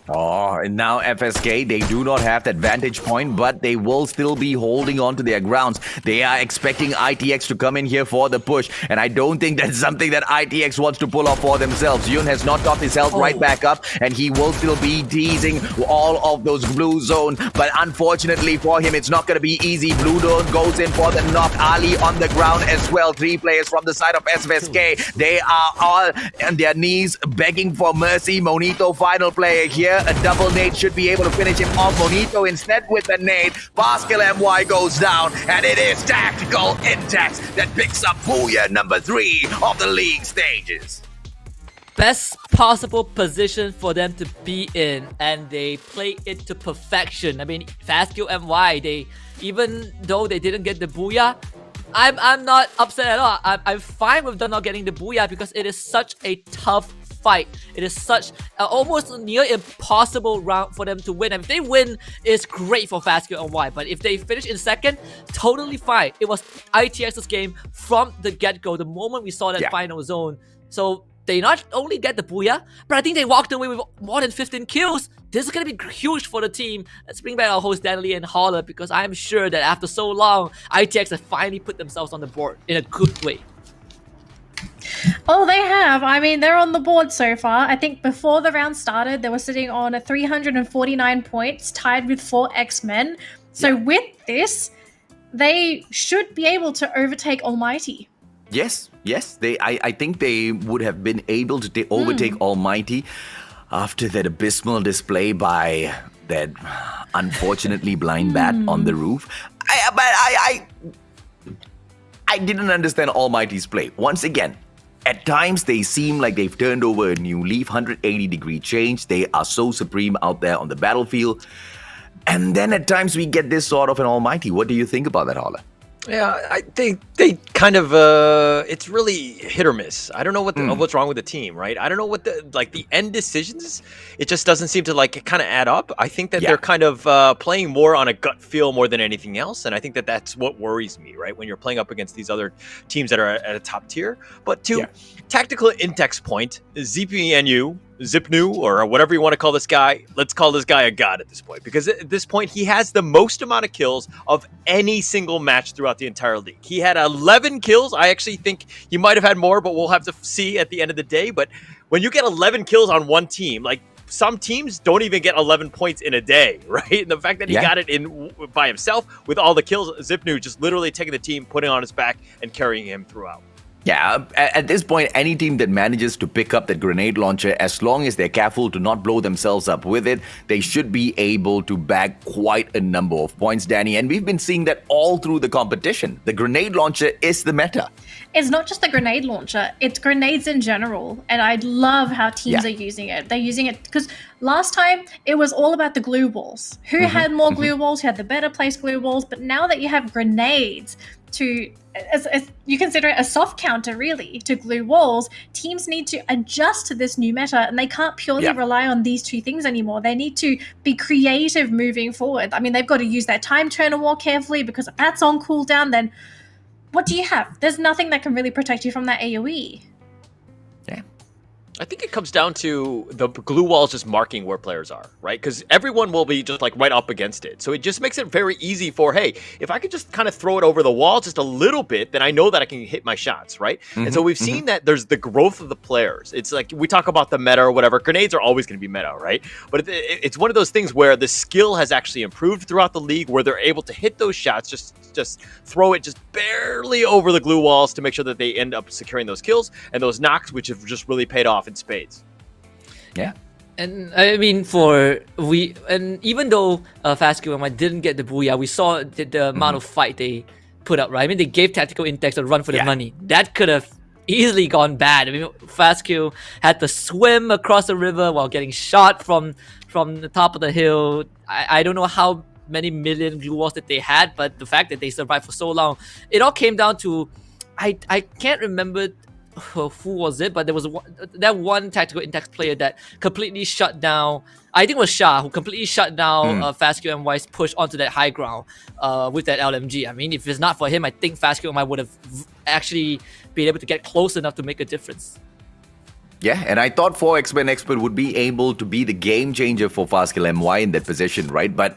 And now FSK, they do not have that vantage point, but they will still be holding on to their grounds. They are expecting ITX to come in here for the push, and I don't think that's something that ITX wants to pull off for themselves. Yun has not got his health right back up, and he will still be teasing all of those blue zone, but unfortunately for him, it's not going to be easy. Blue zone goes in for the knock. Ali on the ground as well. 3 players from the side of FSK. They are all on their knees begging for mercy. Monito, final player here. A double nade should be able to finish him off. Monito instead with the nade. Fastkill MY goes down, and it is Tactical Intax that picks up Booyah number 3 of the league stages. best possible position for them to be in, and they played it to perfection. I mean, Fastkill MY, they, even though they didn't get the booyah, I'm not upset at all. I'm fine with them not getting the booyah because it is such a tough fight. It is such almost near impossible round for them to win. And if they win, it's great for Fastkill and Y. But if they finish in second, totally fine. It was ITX's game from the get-go, the moment we saw that final zone. So they not only get the booyah, but I think they walked away with more than 15 kills. This is going to be huge for the team. Let's bring back our host Danley and Holler, because I'm sure that after so long, ITX have finally put themselves on the board in a good way. Oh, they have. I mean, they're on the board so far. I think before the round started, they were sitting on 349 points, tied with 4 X-Men. So with this, they should be able to overtake Almighty. Yes. I think they would have been able to overtake Almighty after that abysmal display by that unfortunately blind bat on the roof. I didn't understand Almighty's play. Once again, at times they seem like they've turned over a new leaf, 180-degree change. They are so supreme out there on the battlefield. And then at times we get this sort of an Almighty. What do you think about that, Holler? Yeah, I think they kind of it's really hit or miss. I don't know what's wrong with the team, right? I don't know what the end decisions. It just doesn't seem to kind of add up. I think that they're kind of playing more on a gut feel more than anything else, and I think that that's what worries me, right? When you're playing up against these other teams that are at a top tier. But to tactical index point, Zipnu, or whatever you want to call this guy, let's call this guy a god at this point, because at this point he has the most amount of kills of any single match throughout the entire league. He had 11 kills. I actually think he might have had more, but we'll have to see at the end of the day. But when you get 11 kills on one team, like, some teams don't even get 11 points in a day, right? And the fact that he got it in by himself with all the kills, Zipnu just literally taking the team, putting it on his back, and carrying him throughout. Yeah, at this point, any team that manages to pick up that grenade launcher, as long as they're careful to not blow themselves up with it, they should be able to bag quite a number of points, Danny. And we've been seeing that all through the competition. The grenade launcher is the meta. It's not just the grenade launcher, it's grenades in general. And I love how teams are using it. They're using it because last time it was all about the glue balls. Who had more glue balls, who had the better placed glue balls. But now that you have grenades to, as you consider it a soft counter really to glue walls, teams need to adjust to this new meta, and they can't purely rely on these two things anymore. They need to be creative moving forward. I mean, they've got to use their time turner more carefully, because if that's on cooldown, then what do you have? There's nothing that can really protect you from that AoE. I think it comes down to the glue walls just marking where players are, right? Because everyone will be just right up against it. So it just makes it very easy for, hey, if I could just kind of throw it over the wall just a little bit, then I know that I can hit my shots, right? And so we've seen that there's the growth of the players. It's like we talk about the meta or whatever. Grenades are always going to be meta, right? But it's one of those things where the skill has actually improved throughout the league, where they're able to hit those shots, just throw it just barely over the glue walls to make sure that they end up securing those kills and those knocks, which have just really paid off in spades. And I mean, even though Fastkill and didn't get the booyah, we saw the amount of fight they put up, right? I mean, they gave tactical index a run for their money. That could have easily gone bad. I mean, Fastkill had to swim across the river while getting shot from the top of the hill. I don't know how many million glue walls that they had, but the fact that they survived for so long, it all came down to, I can't remember who was it, but there was that one tactical index player that completely shut down, I think it was Shah, who completely shut down Fastkill MY's push onto that high ground with that LMG. I mean, if it's not for him, I think Fastkill MY would have actually been able to get close enough to make a difference. Yeah, and I thought 4X-Men Expert would be able to be the game changer for Fastkill MY in that position, right? But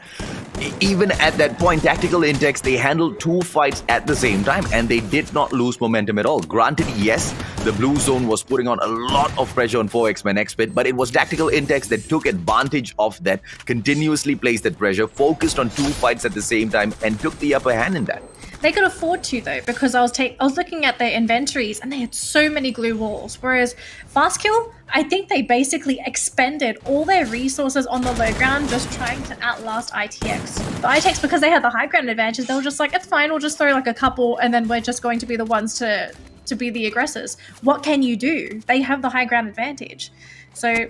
even at that point, Tactical Index, they handled 2 fights at the same time, and they did not lose momentum at all. Granted, yes, the blue zone was putting on a lot of pressure on 4X-Men Expert, but it was Tactical Index that took advantage of that, continuously placed that pressure, focused on 2 fights at the same time, and took the upper hand in that. They could afford to, though, because I was looking at their inventories and they had so many glue walls. Whereas Fastkill, I think they basically expended all their resources on the low ground just trying to outlast ITX. The ITX, because they had the high ground advantage, they were just like, it's fine, we'll just throw like a couple and then we're just going to be the ones to to be the aggressors. What can you do? They have the high ground advantage. So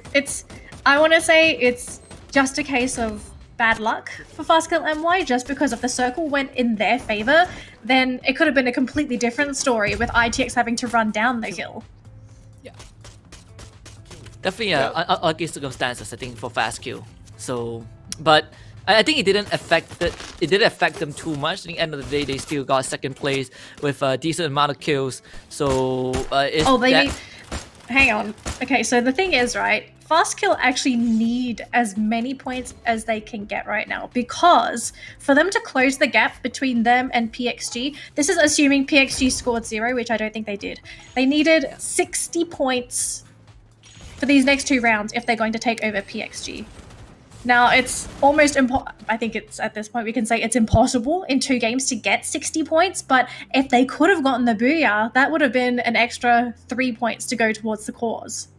I want to say it's just a case of bad luck for Fastkill MY. Just because if the circle went in their favor, then it could have been a completely different story with ITX having to run down the kill. Definitely unlucky circumstances, I think, for Fastkill. So, but I think it didn't affect them too much. At the end of the day, they still got second place with a decent amount of kills. So, hang on. Okay, so the thing is, right, Fastkill actually need as many points as they can get right now, because for them to close the gap between them and PXG, this is assuming PXG scored 0, which I don't think they did. They needed 60 points for these next 2 rounds if they're going to take over PXG. Now, it's almost I think it's at this point we can say it's impossible in 2 games to get 60 points, but if they could have gotten the booyah, that would have been an extra 3 points to go towards the cause.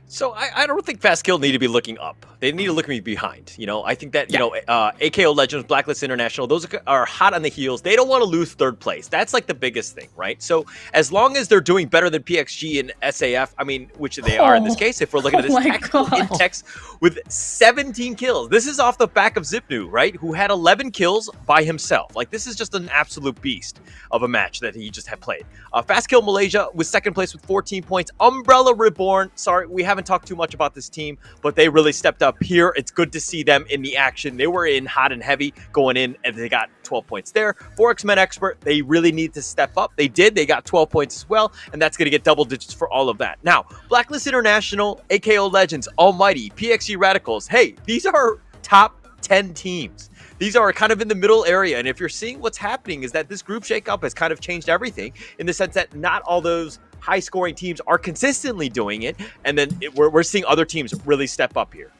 So I don't think Fastkill need to be looking up. They need to look me behind. You know, I think that, AKO Legends, Blacklist International, those are hot on the heels. They don't want to lose 3rd place. That's like the biggest thing, right? So as long as they're doing better than PXG and SAF, I mean, which they are in this case, if we're looking at this tactical Intex with 17 kills. This is off the back of Zipnu, right? Who had 11 kills by himself. Like, this is just an absolute beast of a match that he just had played. Fastkill Malaysia with 2nd place with 14 points. Umbrella Reborn, sorry, we haven't talked too much about this team, but they really stepped up here. It's good to see them in the action. They were in hot and heavy going in, and they got 12 points there. Forex Men Expert, they really need to step up. They did. They got 12 points as well, and that's going to get double digits for all of that. Now, Blacklist International, AKO Legends, Almighty, PXG Radicals, hey, these are top 10 teams. These are kind of in the middle area, and if you're seeing what's happening is that this group shakeup has kind of changed everything in the sense that not all those high-scoring teams are consistently doing it, and then we're seeing other teams really step up here.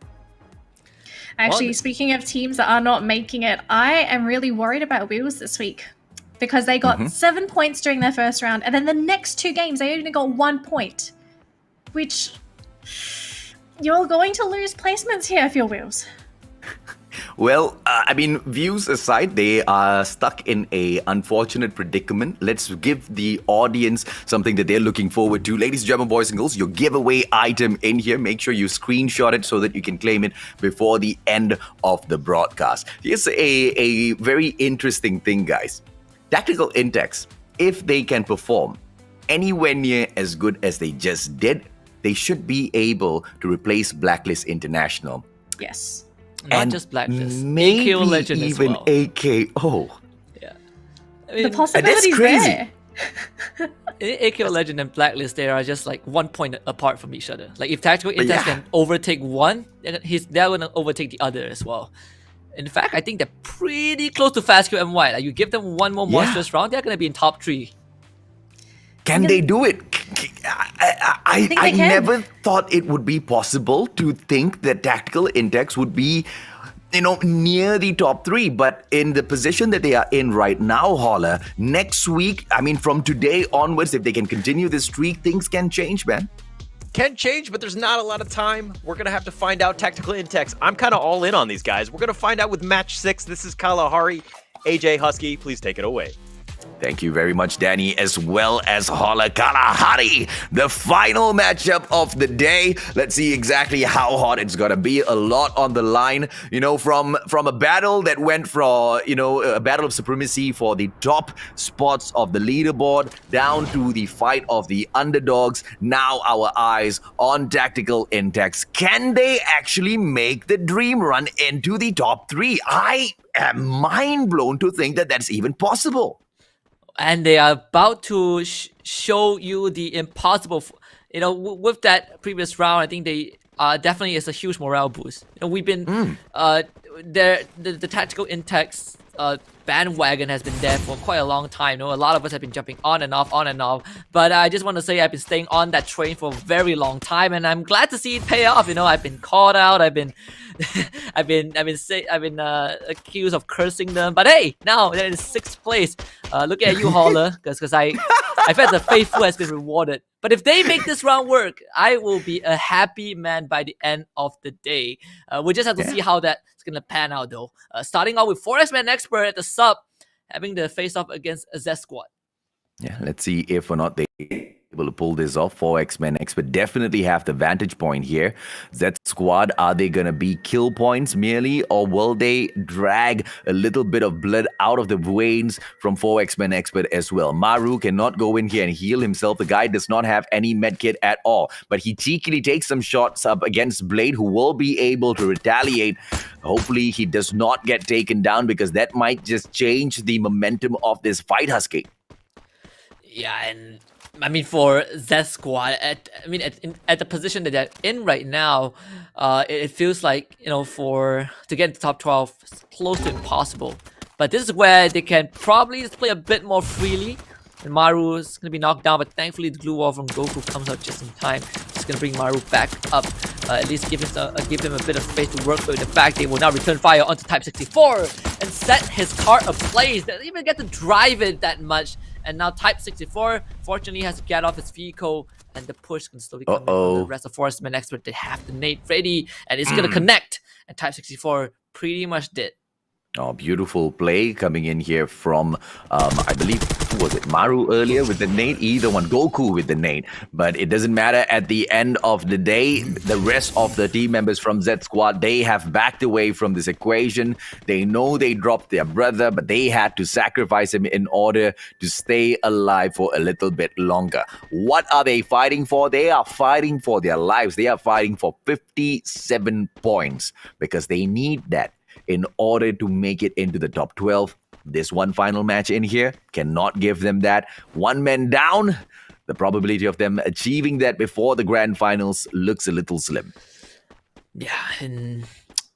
Actually, speaking of teams that are not making it, I am really worried about Wheels this week because they got 7 points during their first round, and then the next 2 games they only got 1 point, which you're going to lose placements here if you're Wheels. Well, I mean, views aside, they are stuck in a unfortunate predicament. Let's give the audience something that they're looking forward to. Ladies and gentlemen, boys and girls, your giveaway item in here. Make sure you screenshot it so that you can claim it before the end of the broadcast. Here's a very interesting thing, guys. Tactical Intex, if they can perform anywhere near as good as they just did, they should be able to replace Blacklist International. Yes. Not just Blacklist, maybe AKO Legend even as well. AKO. Yeah, I mean, the possibilities there. AKO Legend and Blacklist, they are just like 1 point apart from each other. Like if Tactical Intex can overtake one, they're going to overtake the other as well. In fact, I think they're pretty close to Fastkill MY. Like you give them one more monstrous round, they're going to be in top 3. Can they do it? I never thought it would be possible to think that Tactical Intex would be, near the top 3. But in the position that they are in right now, Holler, next week, I mean, from today onwards, if they can continue this streak, things can change, man. Can change, but there's not a lot of time. We're going to have to find out. Tactical Intex, I'm kind of all in on these guys. We're going to find out with match 6. This is Kalahari. AJ Husky, please take it away. Thank you very much, Danny, as well as Holla Kalahari. The final matchup of the day. Let's see exactly how hot it's gonna be. A lot on the line, from a battle that went from, a battle of supremacy for the top spots of the leaderboard down to the fight of the underdogs. Now our eyes on Tactical Intex. Can they actually make the dream run into the top 3? I am mind blown to think that that's even possible. And they are about to show you the impossible. With that previous round, I think they definitely is a huge morale boost. We've been the Tactical Intex bandwagon has been there for quite a long time. A lot of us have been jumping on and off. But I just want to say I've been staying on that train for a very long time, and I'm glad to see it pay off. I've been called out. I've been accused of cursing them. But hey, now they're in 6th place. Look at you, Holler, because I felt the faithful has been rewarded. But if they make this round work, I will be a happy man by the end of the day. We just have to see how that's going to pan out, though. Starting off with Forex Man Expert at the sub, having the face-off against a Z Squad. Yeah, let's see if or not they able to pull this off. 4X-Men Expert definitely have the vantage point here. Z Squad, are they going to be kill points merely, or will they drag a little bit of blood out of the veins from 4X-Men Expert as well? Maru cannot go in here and heal himself. The guy does not have any medkit at all, but he cheekily takes some shots up against Blade, who will be able to retaliate. Hopefully he does not get taken down, because that might just change the momentum of this fight, Husky. Yeah, and I mean, for Z Squad, at the position that they're in right now, it feels like, you know, to get into top 12, it's close to impossible. But this is where they can probably just play a bit more freely. And Maru is going to be knocked down, but thankfully the glue wall from Goku comes out just in time. It's going to bring Maru back up, at least give him a bit of space to work with. In fact, they will now return fire onto Type 64 and set his car ablaze. They don't even get to drive it that much. And now Type 64, fortunately, has to get off his vehicle, and the push can slowly come in from the rest of Forestman Expert. They have the nade ready, and it's going to connect. And Type 64 pretty much did. Oh, beautiful play coming in here from, I believe, who was it? Maru earlier with the nade? Either one, Goku with the nade. But it doesn't matter. At the end of the day, the rest of the team members from Z Squad, they have backed away from this equation. They know they dropped their brother, but they had to sacrifice him in order to stay alive for a little bit longer. What are they fighting for? They are fighting for their lives. They are fighting for 57 points, because they need that in order to make it into the top 12. This one final match in here cannot give them that. One man down, the probability of them achieving that before the grand finals looks a little slim. Yeah, and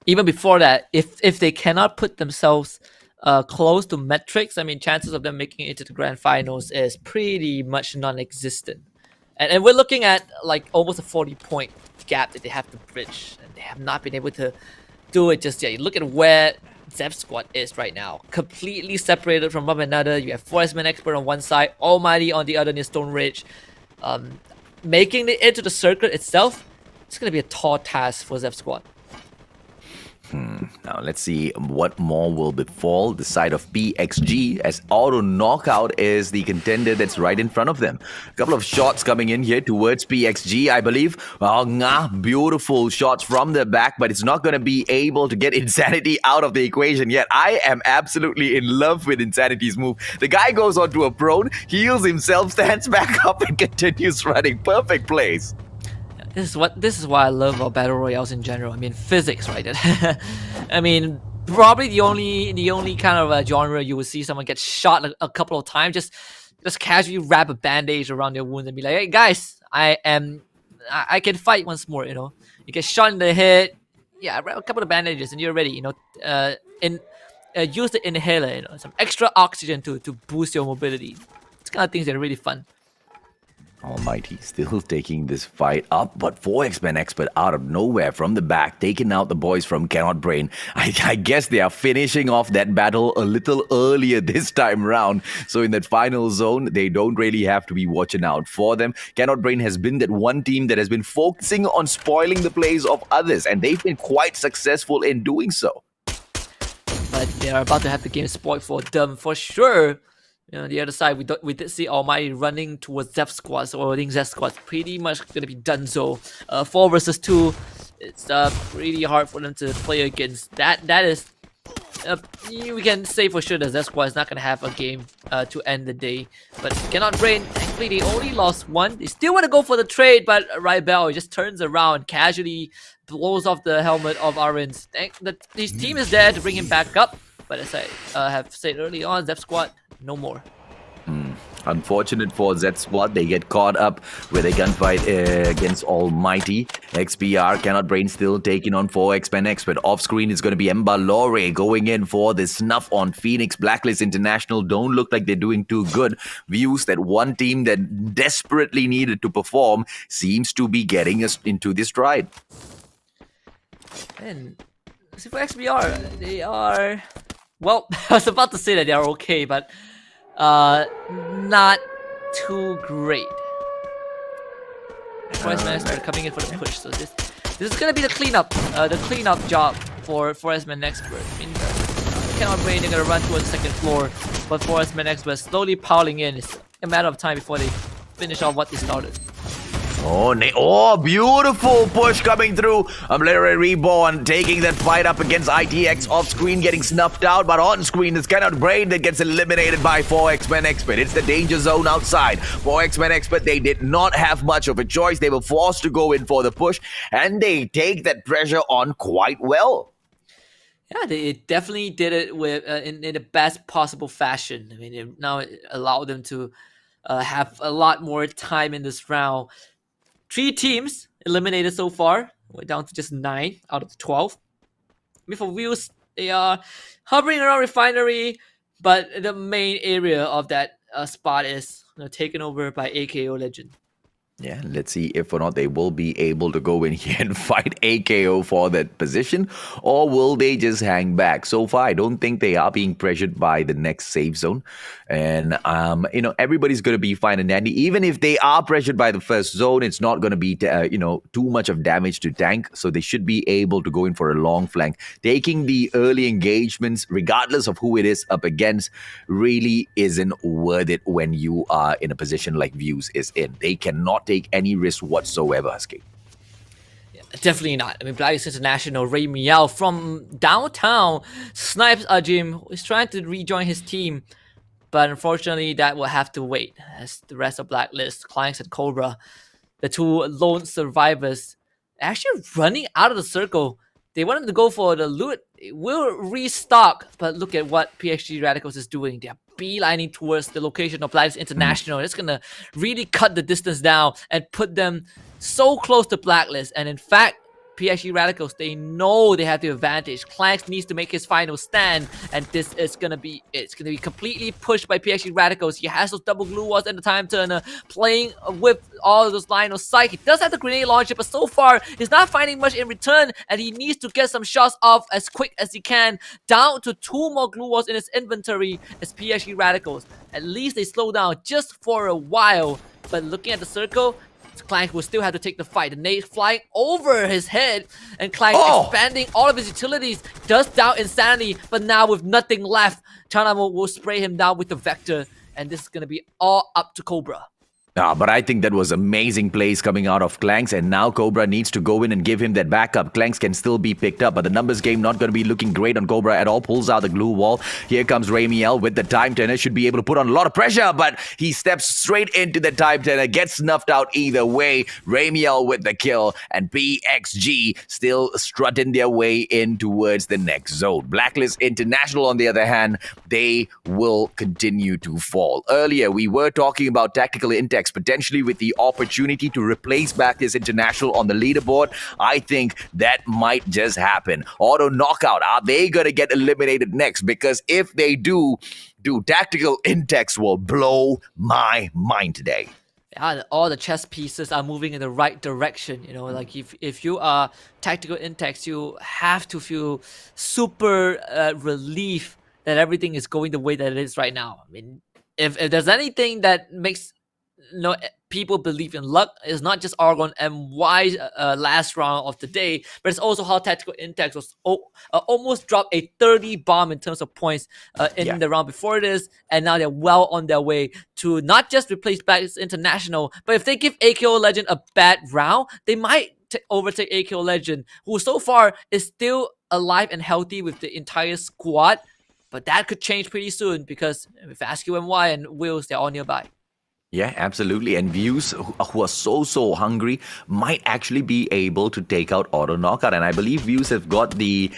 even before that, if they cannot put themselves close to metrics, I mean, chances of them making it to the grand finals is pretty much non-existent. And we're looking at like almost a 40-point gap that they have to bridge, and they have not been able to do it just yet. You look at where Z Squad is right now, completely separated from one another. You have Forestman Expert on one side, Almighty on the other near Stone Ridge. Making it into the circuit itself, it's going to be a tall task for Z Squad. Now let's see what more will befall the side of PXG, as Auto Knockout is the contender that's right in front of them. A couple of shots coming in here towards PXG, I believe. Beautiful shots from the back, but it's not going to be able to get Insanity out of the equation yet. I am absolutely in love with Insanity's move. The guy goes onto a prone, heals himself, stands back up, and continues running. Perfect plays. This is why I love about battle royales in general. I mean, physics, right? I mean, probably the only kind of genre you would see someone get shot a couple of times, just casually wrap a bandage around their wound and be like, "Hey guys, I can fight once more." You know, you get shot in the head, yeah, wrap a couple of bandages and you're ready. You know, use the inhaler, you know, some extra oxygen to boost your mobility. It's kind of things that are really fun. Almighty still taking this fight up, but 4X-Men Expert out of nowhere from the back, taking out the boys from Cannot Brain. I guess they are finishing off that battle a little earlier this time round. So in that final zone, they don't really have to be watching out for them. Cannot Brain has been that one team that has been focusing on spoiling the plays of others, and they've been quite successful in doing so. But they are about to have the game spoiled for them for sure. You know, the other side, we did see Almighty running towards Z Squad, so I think Z Squad's pretty much gonna be done. So, 4 versus 2, it's pretty hard for them to play against. That is, we can say for sure that Z Squad is not gonna have a game to end the day. But Cannot Brain, thankfully they only lost 1. They still want to go for the trade, but Rybell just turns around, casually blows off the helmet of Arins. His team is there to bring him back up, but as I have said early on, Z Squad, no more. Unfortunate for Z Squad, they get caught up with a gunfight against Almighty. XPR, Cannot Brain still taking on 4X-Men Expert. Off screen is going to be Embalore going in for the snuff on Phoenix. Blacklist International don't look like they're doing too good. Views that one team that desperately needed to perform seems to be getting us into this stride. And see for XPR, they are, well, I was about to say that they are okay, but not too great. Forestman Expert coming in for the push, so this is gonna be the cleanup job for Forestman Expert. I mean, Cannot Brain, they're gonna run towards the second floor, but Forestman Expert slowly piling in. a matter of time before they finish off what they started. Oh, beautiful push coming through. Literally Reborn taking that fight up against ITX off screen, getting snuffed out, but on screen it's Cannot Brain that gets eliminated by 4X-Men Expert. It's the danger zone outside. 4X-Men Expert, they did not have much of a choice. They were forced to go in for the push, and they take that pressure on quite well. Yeah, they definitely did it with in the best possible fashion. I mean, it allowed them to have a lot more time in this round. 3 teams eliminated so far. We're down to just 9 out of the 12. I mean, for Wheels, they are hovering around Refinery, but the main area of that spot is taken over by AKO Legend. Yeah, let's see if or not they will be able to go in here and fight AKO for that position, or will they just hang back? So far, I don't think they are being pressured by the next safe zone. And, everybody's going to be fine and dandy. Even if they are pressured by the first zone, it's not going to be, too much of damage to tank. So they should be able to go in for a long flank. Taking the early engagements, regardless of who it is up against, really isn't worth it when you are in a position like Views is in. They cannot take any risk whatsoever, Husky. Definitely not. I mean, Blacklist International, Ray Miao from downtown snipes Ajim, who is trying to rejoin his team. But unfortunately, that will have to wait as the rest of Blacklist, Clanks and Cobra, the 2 lone survivors, actually running out of the circle. They wanted to go for the loot. It will restock, but look at what PXG Radicals is doing. They're beelining towards the location of Blacklist International. It's going to really cut the distance down and put them so close to Blacklist. And in fact, PXG Radicals, they know they have the advantage. Clanks needs to make his final stand, and this is gonna be completely pushed by PXG Radicals. He has those double glue walls and the time turner, playing with all of those line of sight. He does have the grenade launcher, but so far he's not finding much in return, and he needs to get some shots off as quick as he can. Down to 2 more glue walls in his inventory as PXG Radicals. At least they slow down just for a while, but looking at the circle, Clank will still have to take the fight. The nade flying over his head, and Clank expanding all of his utilities, does down Insanity, but now with nothing left, Chana will spray him down with the Vector, and this is going to be all up to Cobra. But I think that was amazing plays coming out of Clanks, and now Cobra needs to go in and give him that backup. Clanks can still be picked up, but the numbers game not going to be looking great on Cobra at all. Pulls out the glue wall. Here comes Ramiel with the time turner. Should be able to put on a lot of pressure, but he steps straight into the time turner. Gets snuffed out either way. Ramiel with the kill, and PXG still strutting their way in towards the next zone. Blacklist International, on the other hand, they will continue to fall. Earlier, we were talking about Tactical Intex potentially with the opportunity to replace Blacklist International on the leaderboard. I think that might just happen. Auto knockout, are they going to get eliminated next? Because if they do, Tactical Intex will blow my mind today. Yeah, all the chess pieces are moving in the right direction. Like if you are Tactical Intex, you have to feel super relief that everything is going the way that it is right now. I mean, if there's anything that makes people believe in luck, is not just Argon MY's last round of the day, but it's also how Tactical Intex was almost dropped a 30 bomb in terms of points in the round before this, and now they're well on their way to not just replace Blacklist International, but if they give AKO Legend a bad round, they might overtake AKO Legend, who so far is still alive and healthy with the entire squad, but that could change pretty soon because with AskUMY and Wills, they're all nearby. Yeah, absolutely. And Views, who are so hungry, might actually be able to take out Auto Knockout. And I believe Views have got the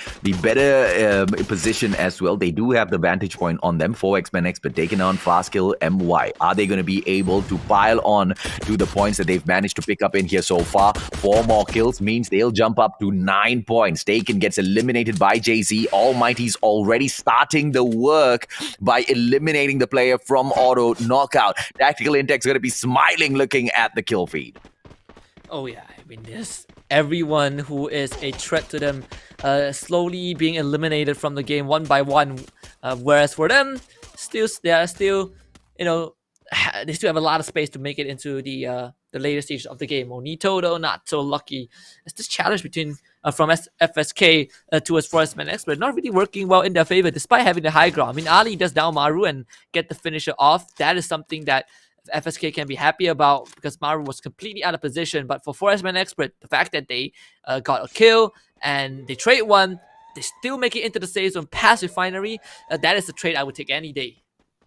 better position as well. They do have the vantage point on them. 4X-Men Expert taking on Fast Kill MY. Are they going to be able to pile on to the points that they've managed to pick up in here so far? 4 more kills means they'll jump up to 9 points. Taken gets eliminated by JZ. Almighty's already starting the work by eliminating the player from Auto Knockout. Tactical Intex going to be smiling looking at the kill feed. Oh yeah, I mean, there's everyone who is a threat to them slowly being eliminated from the game one by one, whereas for them, they still have a lot of space to make it into the later stages of the game. Onito, though, not so lucky. It's this challenge between from FSK towards Forestman Expert not really working well in their favor, despite having the high ground. I mean, Ali does down Maru and get the finisher off. That is something that FSK can be happy about because Maru was completely out of position. But for Forestman Expert, the fact that they got a kill and they trade one, they still make it into the safe zone past Refinery, that is the trade I would take any day.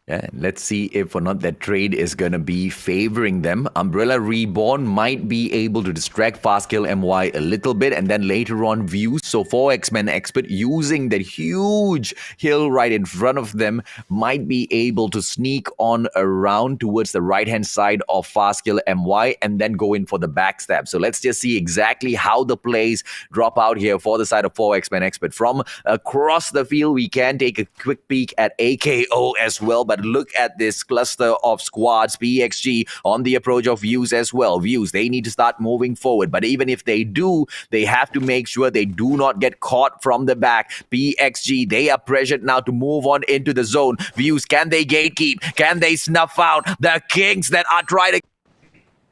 Yeah, let's see if or not that trade is going to be favoring them. Umbrella Reborn might be able to distract Fastkill MY a little bit, and then later on Views. So 4X-Men Expert using that huge hill right in front of them might be able to sneak on around towards the right-hand side of Fastkill MY and then go in for the backstab. So let's just see exactly how the plays drop out here for the side of 4X-Men Expert. From across the field, we can take a quick peek at AKO as well, but look at this cluster of squads. PXG on the approach of Views as well. Views, they need to start moving forward. But even if they do, they have to make sure they do not get caught from the back. PXG, they are pressured now to move on into the zone. Views, can they gatekeep? Can they snuff out the Kings that are trying to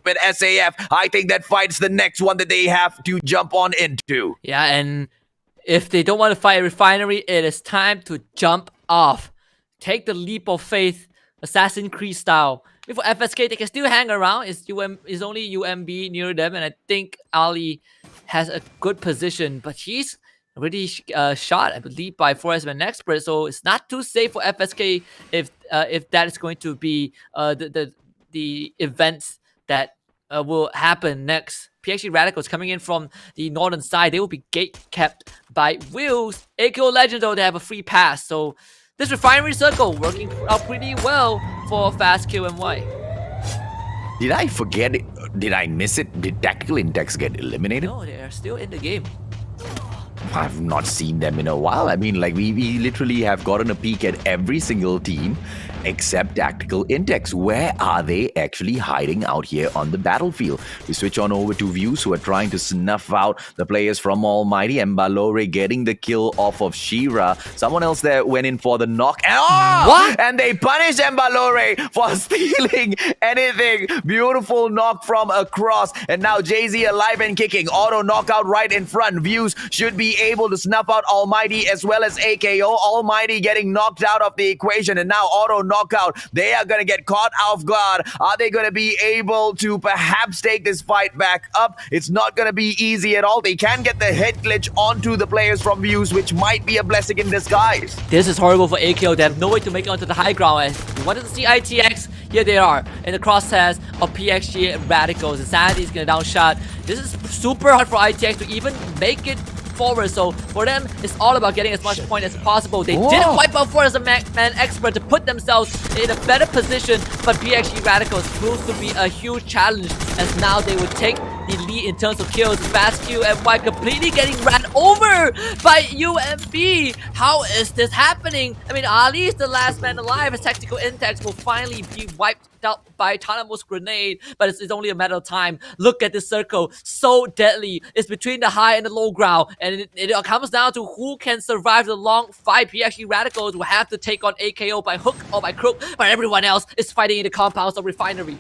with SAF? I think that fight's the next one that they have to jump on into. Yeah, and if they don't want to fight a Refinery, it is time to jump off. Take the leap of faith, Assassin's Creed style. If for FSK, they can still hang around. It's only UMB near them, and I think Ali has a good position, but he's already shot, I believe, by Forestman Expert, so it's not too safe for FSK if that is going to be the events that will happen next. PXG Radicals coming in from the northern side. They will be gate kept by Wills. AKO Legend, though, they have a free pass, so this Refinery circle working out pretty well for Fast Kill MY. Did I forget it? Did I miss it? Did Tactical Index get eliminated? No, they are still in the game. I've not seen them in a while. I mean, like, we literally have gotten a peek at every single team except Tactical Index. Where are they actually hiding out here on the battlefield? We switch on over to Views, who are trying to snuff out the players from Almighty. Mbalore getting the kill off of Shira. Someone else there went in for the knock. What? And they punish Mbalore for stealing anything. Beautiful knock from across. And now Jay-Z alive and kicking. Auto knockout right in front. Views should be able to snuff out Almighty as well as AKO. Almighty getting knocked out of the equation, and now Auto knockout. They are going to get caught off guard. Are they going to be able to perhaps take this fight back up? It's not going to be easy at all. They can get the head glitch onto the players from Views, which might be a blessing in disguise. This is horrible for AKO. They have no way to make it onto the high ground. As you wanted to see ITX, here they are in the crosshairs of PXG Radicals. Insanity is going to downshot. This is super hard for ITX to even make it forward, so for them it's all about getting as much point as possible. They didn't wipe out Forest Man Expert to put themselves in a better position, but PXG Radicals proves to be a huge challenge, as now they would take the lead in terms of kills. Fast Q and Y completely getting ran over by UMB. How is this happening? I mean, Ali is the last man alive. His tactical index will finally be wiped out by Tanamo's grenade, but it's only a matter of time. Look at this circle, so deadly. It's between the high and the low ground, and it comes down to who can survive the long fight. PXG Radicals will have to take on AKO by hook or by crook, but everyone else is fighting in the compounds of Refinery.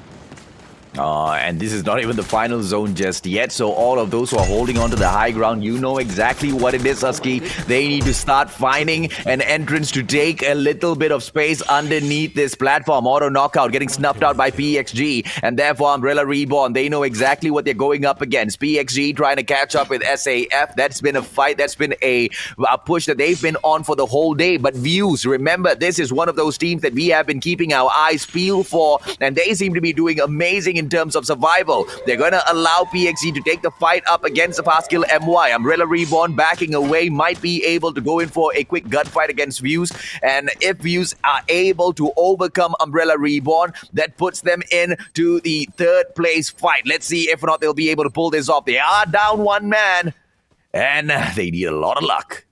And this is not even the final zone just yet, so all of those who are holding on to the high ground, you know exactly what it is, Husky. They need to start finding an entrance to take a little bit of space underneath this platform. Auto knockout getting snuffed out by PXG, and therefore Umbrella Reborn, they know exactly what they're going up against. PXG trying to catch up with SAF. That's been a fight, that's been a push that they've been on for the whole day. But Views, remember, this is one of those teams that we have been keeping our eyes peeled for, and they seem to be doing amazing in terms of survival. They're going to allow PXG to take the fight up against the Fastkill MY. Umbrella Reborn backing away, might be able to go in for a quick gunfight against Views, and if Views are able to overcome Umbrella Reborn, that puts them into the third place fight. Let's see if or not they'll be able to pull this off. They are down one man, and they need a lot of luck.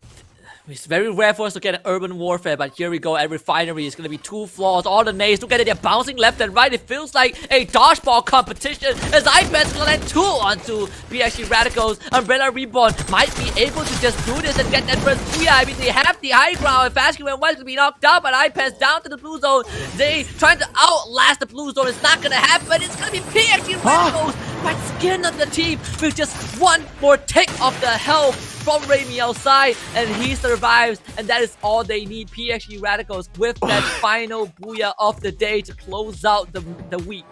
It's very rare for us to get an urban warfare, but here we go. At Refinery, it's going to be 2 floors, all the nades. Look at it, they're bouncing left and right. It feels like a dodgeball competition as iPad's going to land 2 onto PXG Radicals. Umbrella Reborn might be able to just do this and get that first free. I mean, they have the high ground, and Fast Q and White's going to be knocked out, but iPad's down to the blue zone. They trying to outlast the blue zone. It's not going to happen. It's going to be PXG Radicals by skin of the team with just one more tick of the health. from Raimi outside, and he survives, and that is all they need. PXG Radicals with that final booyah of the day to close out the week.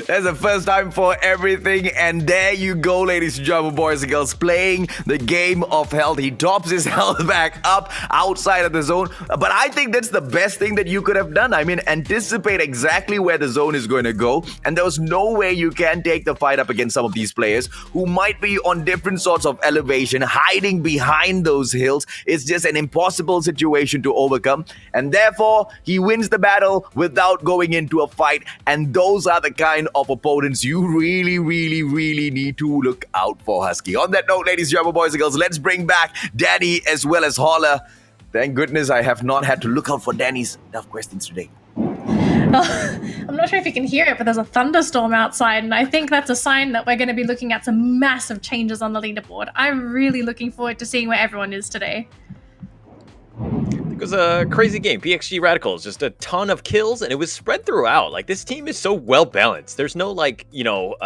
That's the first time for everything, and there you go, ladies and gentlemen, boys and girls, playing the game of health. He tops his health back up outside of the zone, but I think that's the best thing that you could have done. I mean, anticipate exactly where the zone is going to go, and there was no way you can take the fight up against some of these players who might be on different sorts of elevation, hiding behind those hills. It's just an impossible situation to overcome, and therefore, he wins the battle without going into a fight, and those are the kind of opponents you really need to look out for, Husky. On that note, ladies and gentlemen, boys and girls, let's bring back Danny as well as Holler. Thank goodness I have not had to look out for Danny's tough questions today. I'm not sure if you can hear it, but there's a thunderstorm outside, and I think that's a sign that we're going to be looking at some massive changes on the leaderboard. I'm really looking forward to seeing where everyone is today. It was a crazy game. PXG Radicals, just a ton of kills, and it was spread throughout. Like, this team is so well balanced. There's no, like, you know,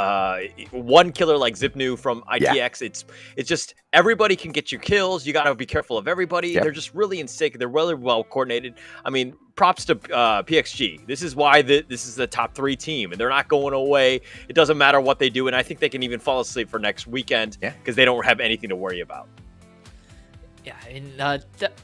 one killer like Zipnu from ITX. Yeah. It's just everybody can get your kills. You gotta be careful of everybody. Yep. They're just really in sync. They're really well coordinated. I mean, props to PXG. This is why this is the top 3 team, and they're not going away. It doesn't matter what they do, and I think they can even fall asleep for next weekend because they don't have anything to worry about. Yeah, I mean,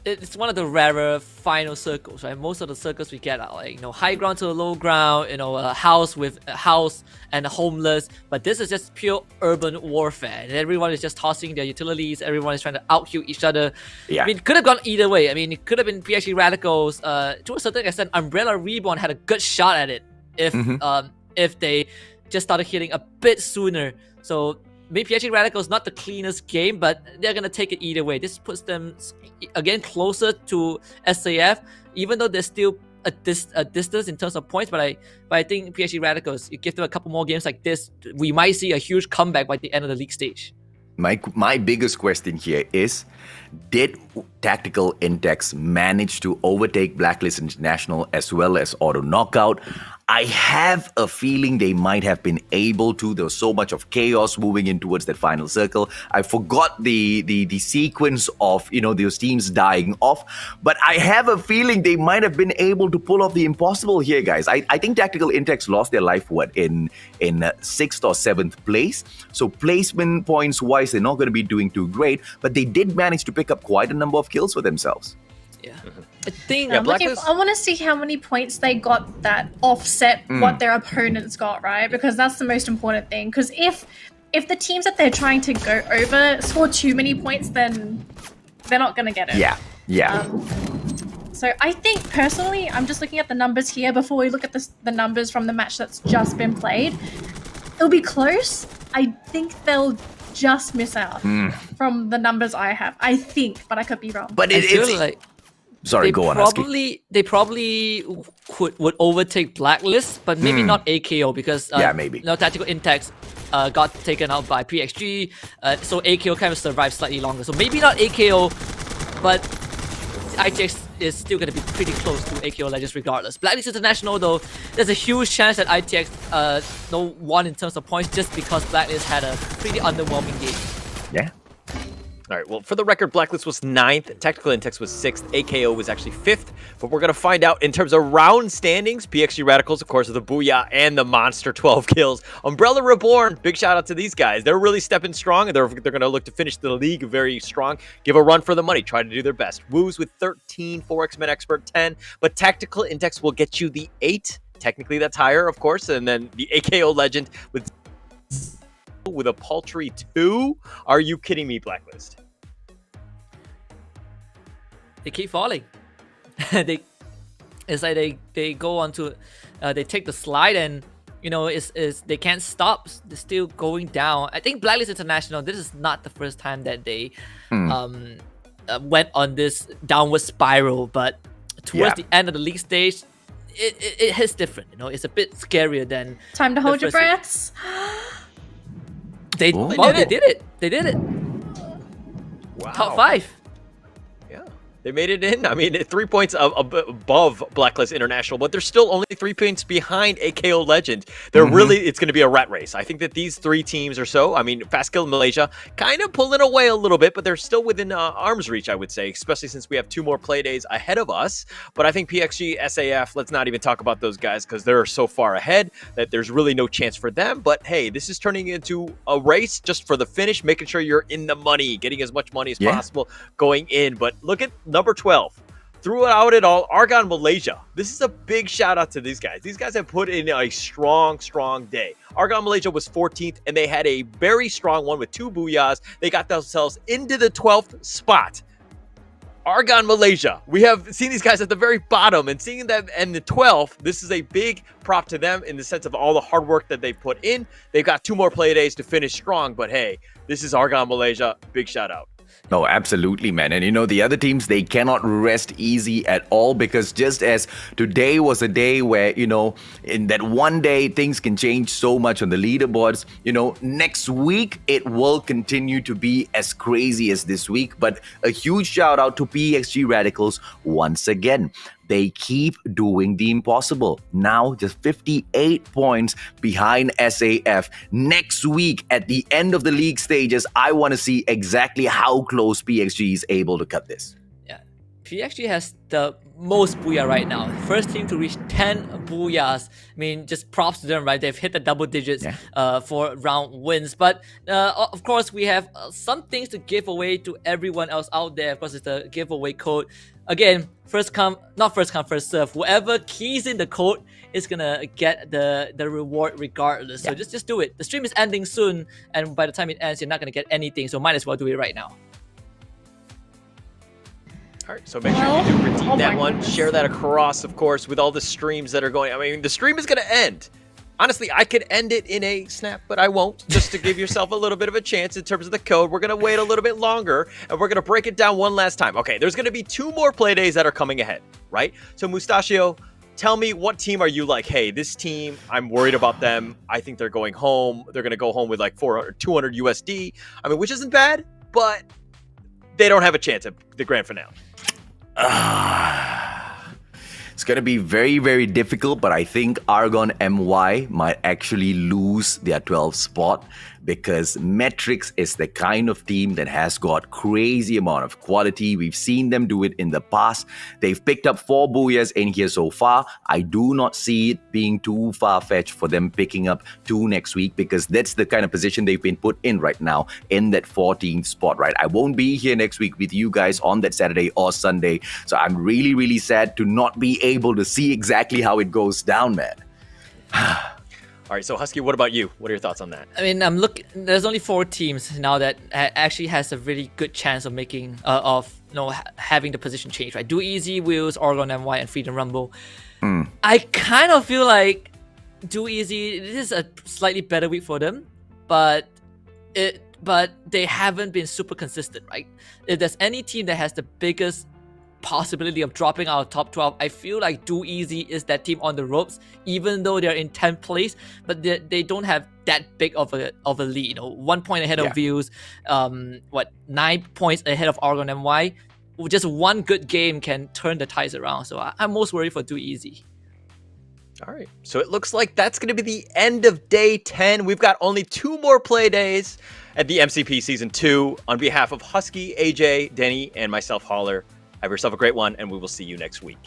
it's one of the rarer final circles, right? Most of the circles we get are like, you know, high ground to a low ground, you know, a house with a house and a homeless. But this is just pure urban warfare. And everyone is just tossing their utilities. Everyone is trying to out-heal each other. Yeah. I mean, it could have gone either way. I mean, it could have been PXG Radicals. To a certain extent, Umbrella Reborn had a good shot at it if they just started hitting a bit sooner. So maybe PXG Radicals not the cleanest game, but they're gonna take it either way. This puts them again closer to SAF, even though they're still a distance in terms of points. But I think PXG Radicals, you give them a couple more games like this, we might see a huge comeback by the end of the league stage. My biggest question here is, did Tactical Intex manage to overtake Blacklist International as well as Auto Knockout? I have a feeling they might have been able to. There was so much of chaos moving in towards that final circle. I forgot the sequence of, you know, those teams dying off. But I have a feeling they might have been able to pull off the impossible here, guys. I think Tactical Intex lost their life, in 6th or 7th place. So placement points wise, they're not going to be doing too great. But they did manage to pick up quite a number of kills for themselves. Yeah. I think I want to see how many points they got that offset what their opponents got, right? Because that's the most important thing. Because if the teams that they're trying to go over score too many points, then they're not going to get it. Yeah. So I think personally, I'm just looking at the numbers here before we look at the numbers from the match that's just been played. It'll be close. I think they'll just miss out from the numbers I have. I think, but I could be wrong. But it's like... Sorry, go on, Husky. They probably would overtake Blacklist, but maybe not AKO because maybe. You know, Tactical Intex got taken out by PXG, so AKO kind of survived slightly longer. So maybe not AKO, but ITX is still going to be pretty close to AKO Legends regardless. Blacklist International, though, there's a huge chance that ITX won in terms of points just because Blacklist had a pretty underwhelming game. Yeah. All right, well, for the record, Blacklist was 9th, Tactical Intex was 6th, AKO was actually 5th, but we're going to find out in terms of round standings. PXG Radicals, of course, are the Booyah and the Monster 12 kills. Umbrella Reborn, big shout out to these guys. They're really stepping strong, and they're going to look to finish the league very strong, give a run for the money, try to do their best. Woos with 13, 4X-Men Expert 10, but Tactical Intex will get you the 8. Technically, that's higher, of course, and then the AKO Legend with a paltry 2. Are you kidding me, Blacklist? They keep falling. It's like they go on to they take the slide, and you know they can't stop. They're still going down. I think Blacklist International, this is not the first time that they went on this downward spiral, but towards the end of the league stage, it hits different. You know, it's a bit scarier than time to hold your breaths. They did it. Wow. Top 5. Yeah. They made it in. I mean, 3 points above Blacklist International, but they're still only 3 points behind AKO Legend. They're really, it's going to be a rat race. I think that these 3 teams or so, I mean, Fastkill Malaysia kind of pulling away a little bit, but they're still within arm's reach, I would say, especially since we have 2 more play days ahead of us. But I think PXG, SAF, let's not even talk about those guys because they're so far ahead that there's really no chance for them. But hey, this is turning into a race just for the finish, making sure you're in the money, getting as much money as possible going in. But look at number 12. Throughout it all, Argon Malaysia. This is a big shout out to these guys. These guys have put in a strong day. Argon Malaysia was 14th, and they had a very strong one with 2 booyahs. They got themselves into the 12th spot. Argon Malaysia. We have seen these guys at the very bottom, and seeing them in the 12th, this is a big prop to them in the sense of all the hard work that they've put in. They've got 2 more play days to finish strong, but hey, this is Argon Malaysia. Big shout out. No, absolutely, man. And you know, the other teams, they cannot rest easy at all because just as today was a day where, you know, in that one day, things can change so much on the leaderboards, you know, next week, it will continue to be as crazy as this week. But a huge shout out to PXG Radicals once again. They keep doing the impossible. Now just 58 points behind SAF. Next week, at the end of the league stages, I want to see exactly how close PXG is able to cut this. Yeah, PXG has the most booyah right now. First team to reach 10 booyahs. I mean, just props to them, right? They've hit the double digits for round wins. But of course, we have some things to give away to everyone else out there. Of course, it's the giveaway code. Again, first come, first serve. Whoever keys in the code is gonna get the reward regardless. So just do it. The stream is ending soon, and by the time it ends, you're not gonna get anything. So might as well do it right now. All right, so make sure you do redeem that one. Share that across, of course, with all the streams that are going. I mean, the stream is gonna end. Honestly, I could end it in a snap, but I won't, just to give yourself a little bit of a chance in terms of the code. We're going to wait a little bit longer, and we're going to break it down one last time. Okay, there's going to be 2 more play days that are coming ahead, right? So, Mustachio, tell me, what team are you like, hey, this team, I'm worried about them. I think they're going home. They're going to go home with like 200 USD. I mean, which isn't bad, but they don't have a chance at the grand finale. It's going to be very, very difficult, but I think Argon MY might actually lose their 12th spot because Metrics is the kind of team that has got crazy amount of quality. We've seen them do it in the past. They've picked up 4 booyahs in here so far. I do not see it being too far-fetched for them picking up 2 next week because that's the kind of position they've been put in right now in that 14th spot, right? I won't be here next week with you guys on that Saturday or Sunday. So I'm really, really sad to not be able to see exactly how it goes down, man. All right, so Husky, what about you? What are your thoughts on that? I mean, I'm looking. There's only 4 teams now that actually has a really good chance of making having the position change. Right, Do Easy, Wheels, Argon MY, and Freedom Rumble. I kind of feel like Do Easy. This is a slightly better week for them, but they haven't been super consistent. Right, if there's any team that has the biggest possibility of dropping out of top 12, I feel like Do Easy is that team on the ropes, even though they're in 10th place, but they don't have that big of a lead. You know, 1 point ahead of Views, 9 points ahead of Argon MY. Just one good game can turn the tides around. So I'm most worried for Do Easy. All right, so it looks like that's going to be the end of day 10. We've got only 2 more play days at the MCP Season 2. On behalf of Husky, AJ, Denny, and myself, Holler, have yourself a great one, and we will see you next week.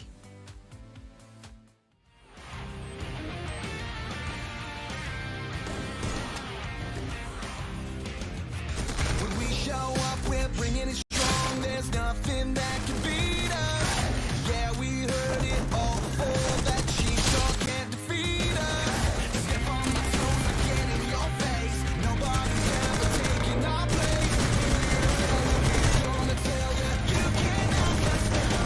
When we show up, we're bringing it strong. There's nothing that can beat us. Yeah, we heard it all before. That cheap talk can't defeat us. Step on my toes, I get in your face. Nobody's ever taking our place. We're gonna tell you, you can't knock us down.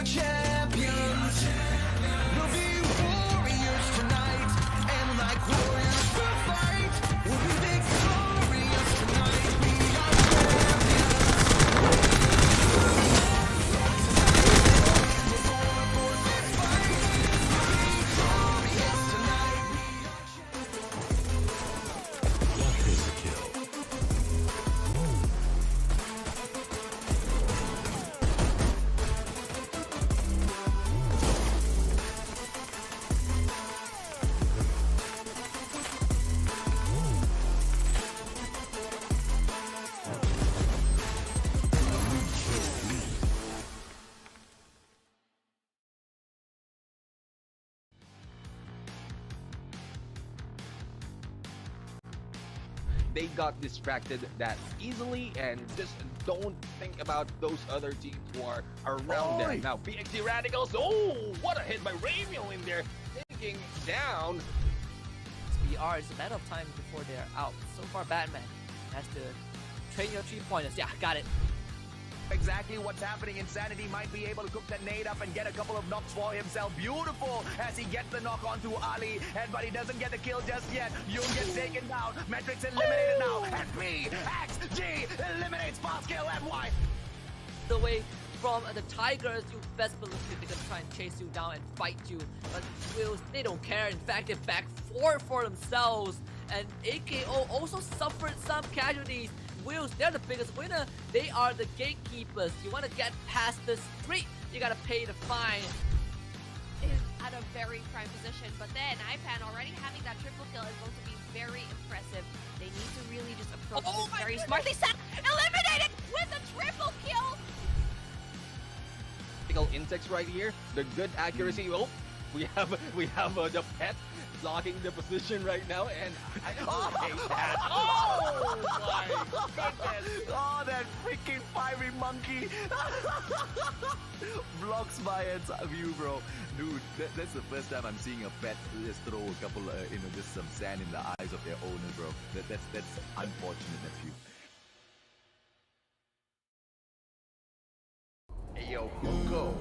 champions. We'll be warriors tonight, and like warriors we'll fight. We'll be victorious tonight. We are Quadruple kill. They got distracted that easily and just don't think about those other teams who are around them. Now, BXD Radicals, oh, what a hit by Ramiel in there, taking down. BR, it's a matter of time before they're out. So far, Batman has to train your 3-pointers. Yeah, got it. Exactly what's happening. Insanity might be able to cook that nade up and get a couple of knocks for himself. Beautiful as he gets the knock onto Ali, but he doesn't get the kill just yet. Yoon gets taken down. Matrix eliminated now. And PXG eliminates Fast Kill and Y. Away from the Tigers, you best believe they're gonna try and chase you down and fight you. But Wills, they don't care. In fact, they back 4 for themselves. And AKO also suffered some casualties. Wills, they're the biggest winner. They are the gatekeepers. You want to get past the street, you gotta pay the fine. Is at a very prime position, but then IPAN already having that triple kill is going to be very impressive. They need to really just approach this very smartly. Eliminated with a triple kill. Insects right here, the good accuracy. Oh, we have the pet blocking the position right now, and I hate that. Oh my goodness! Oh, that freaking fiery monkey blocks my view, bro. Dude, that's the first time I'm seeing a pet just throw a couple, just some sand in the eyes of their owner, bro. That's unfortunate, nephew. Hey, yo, Hugo.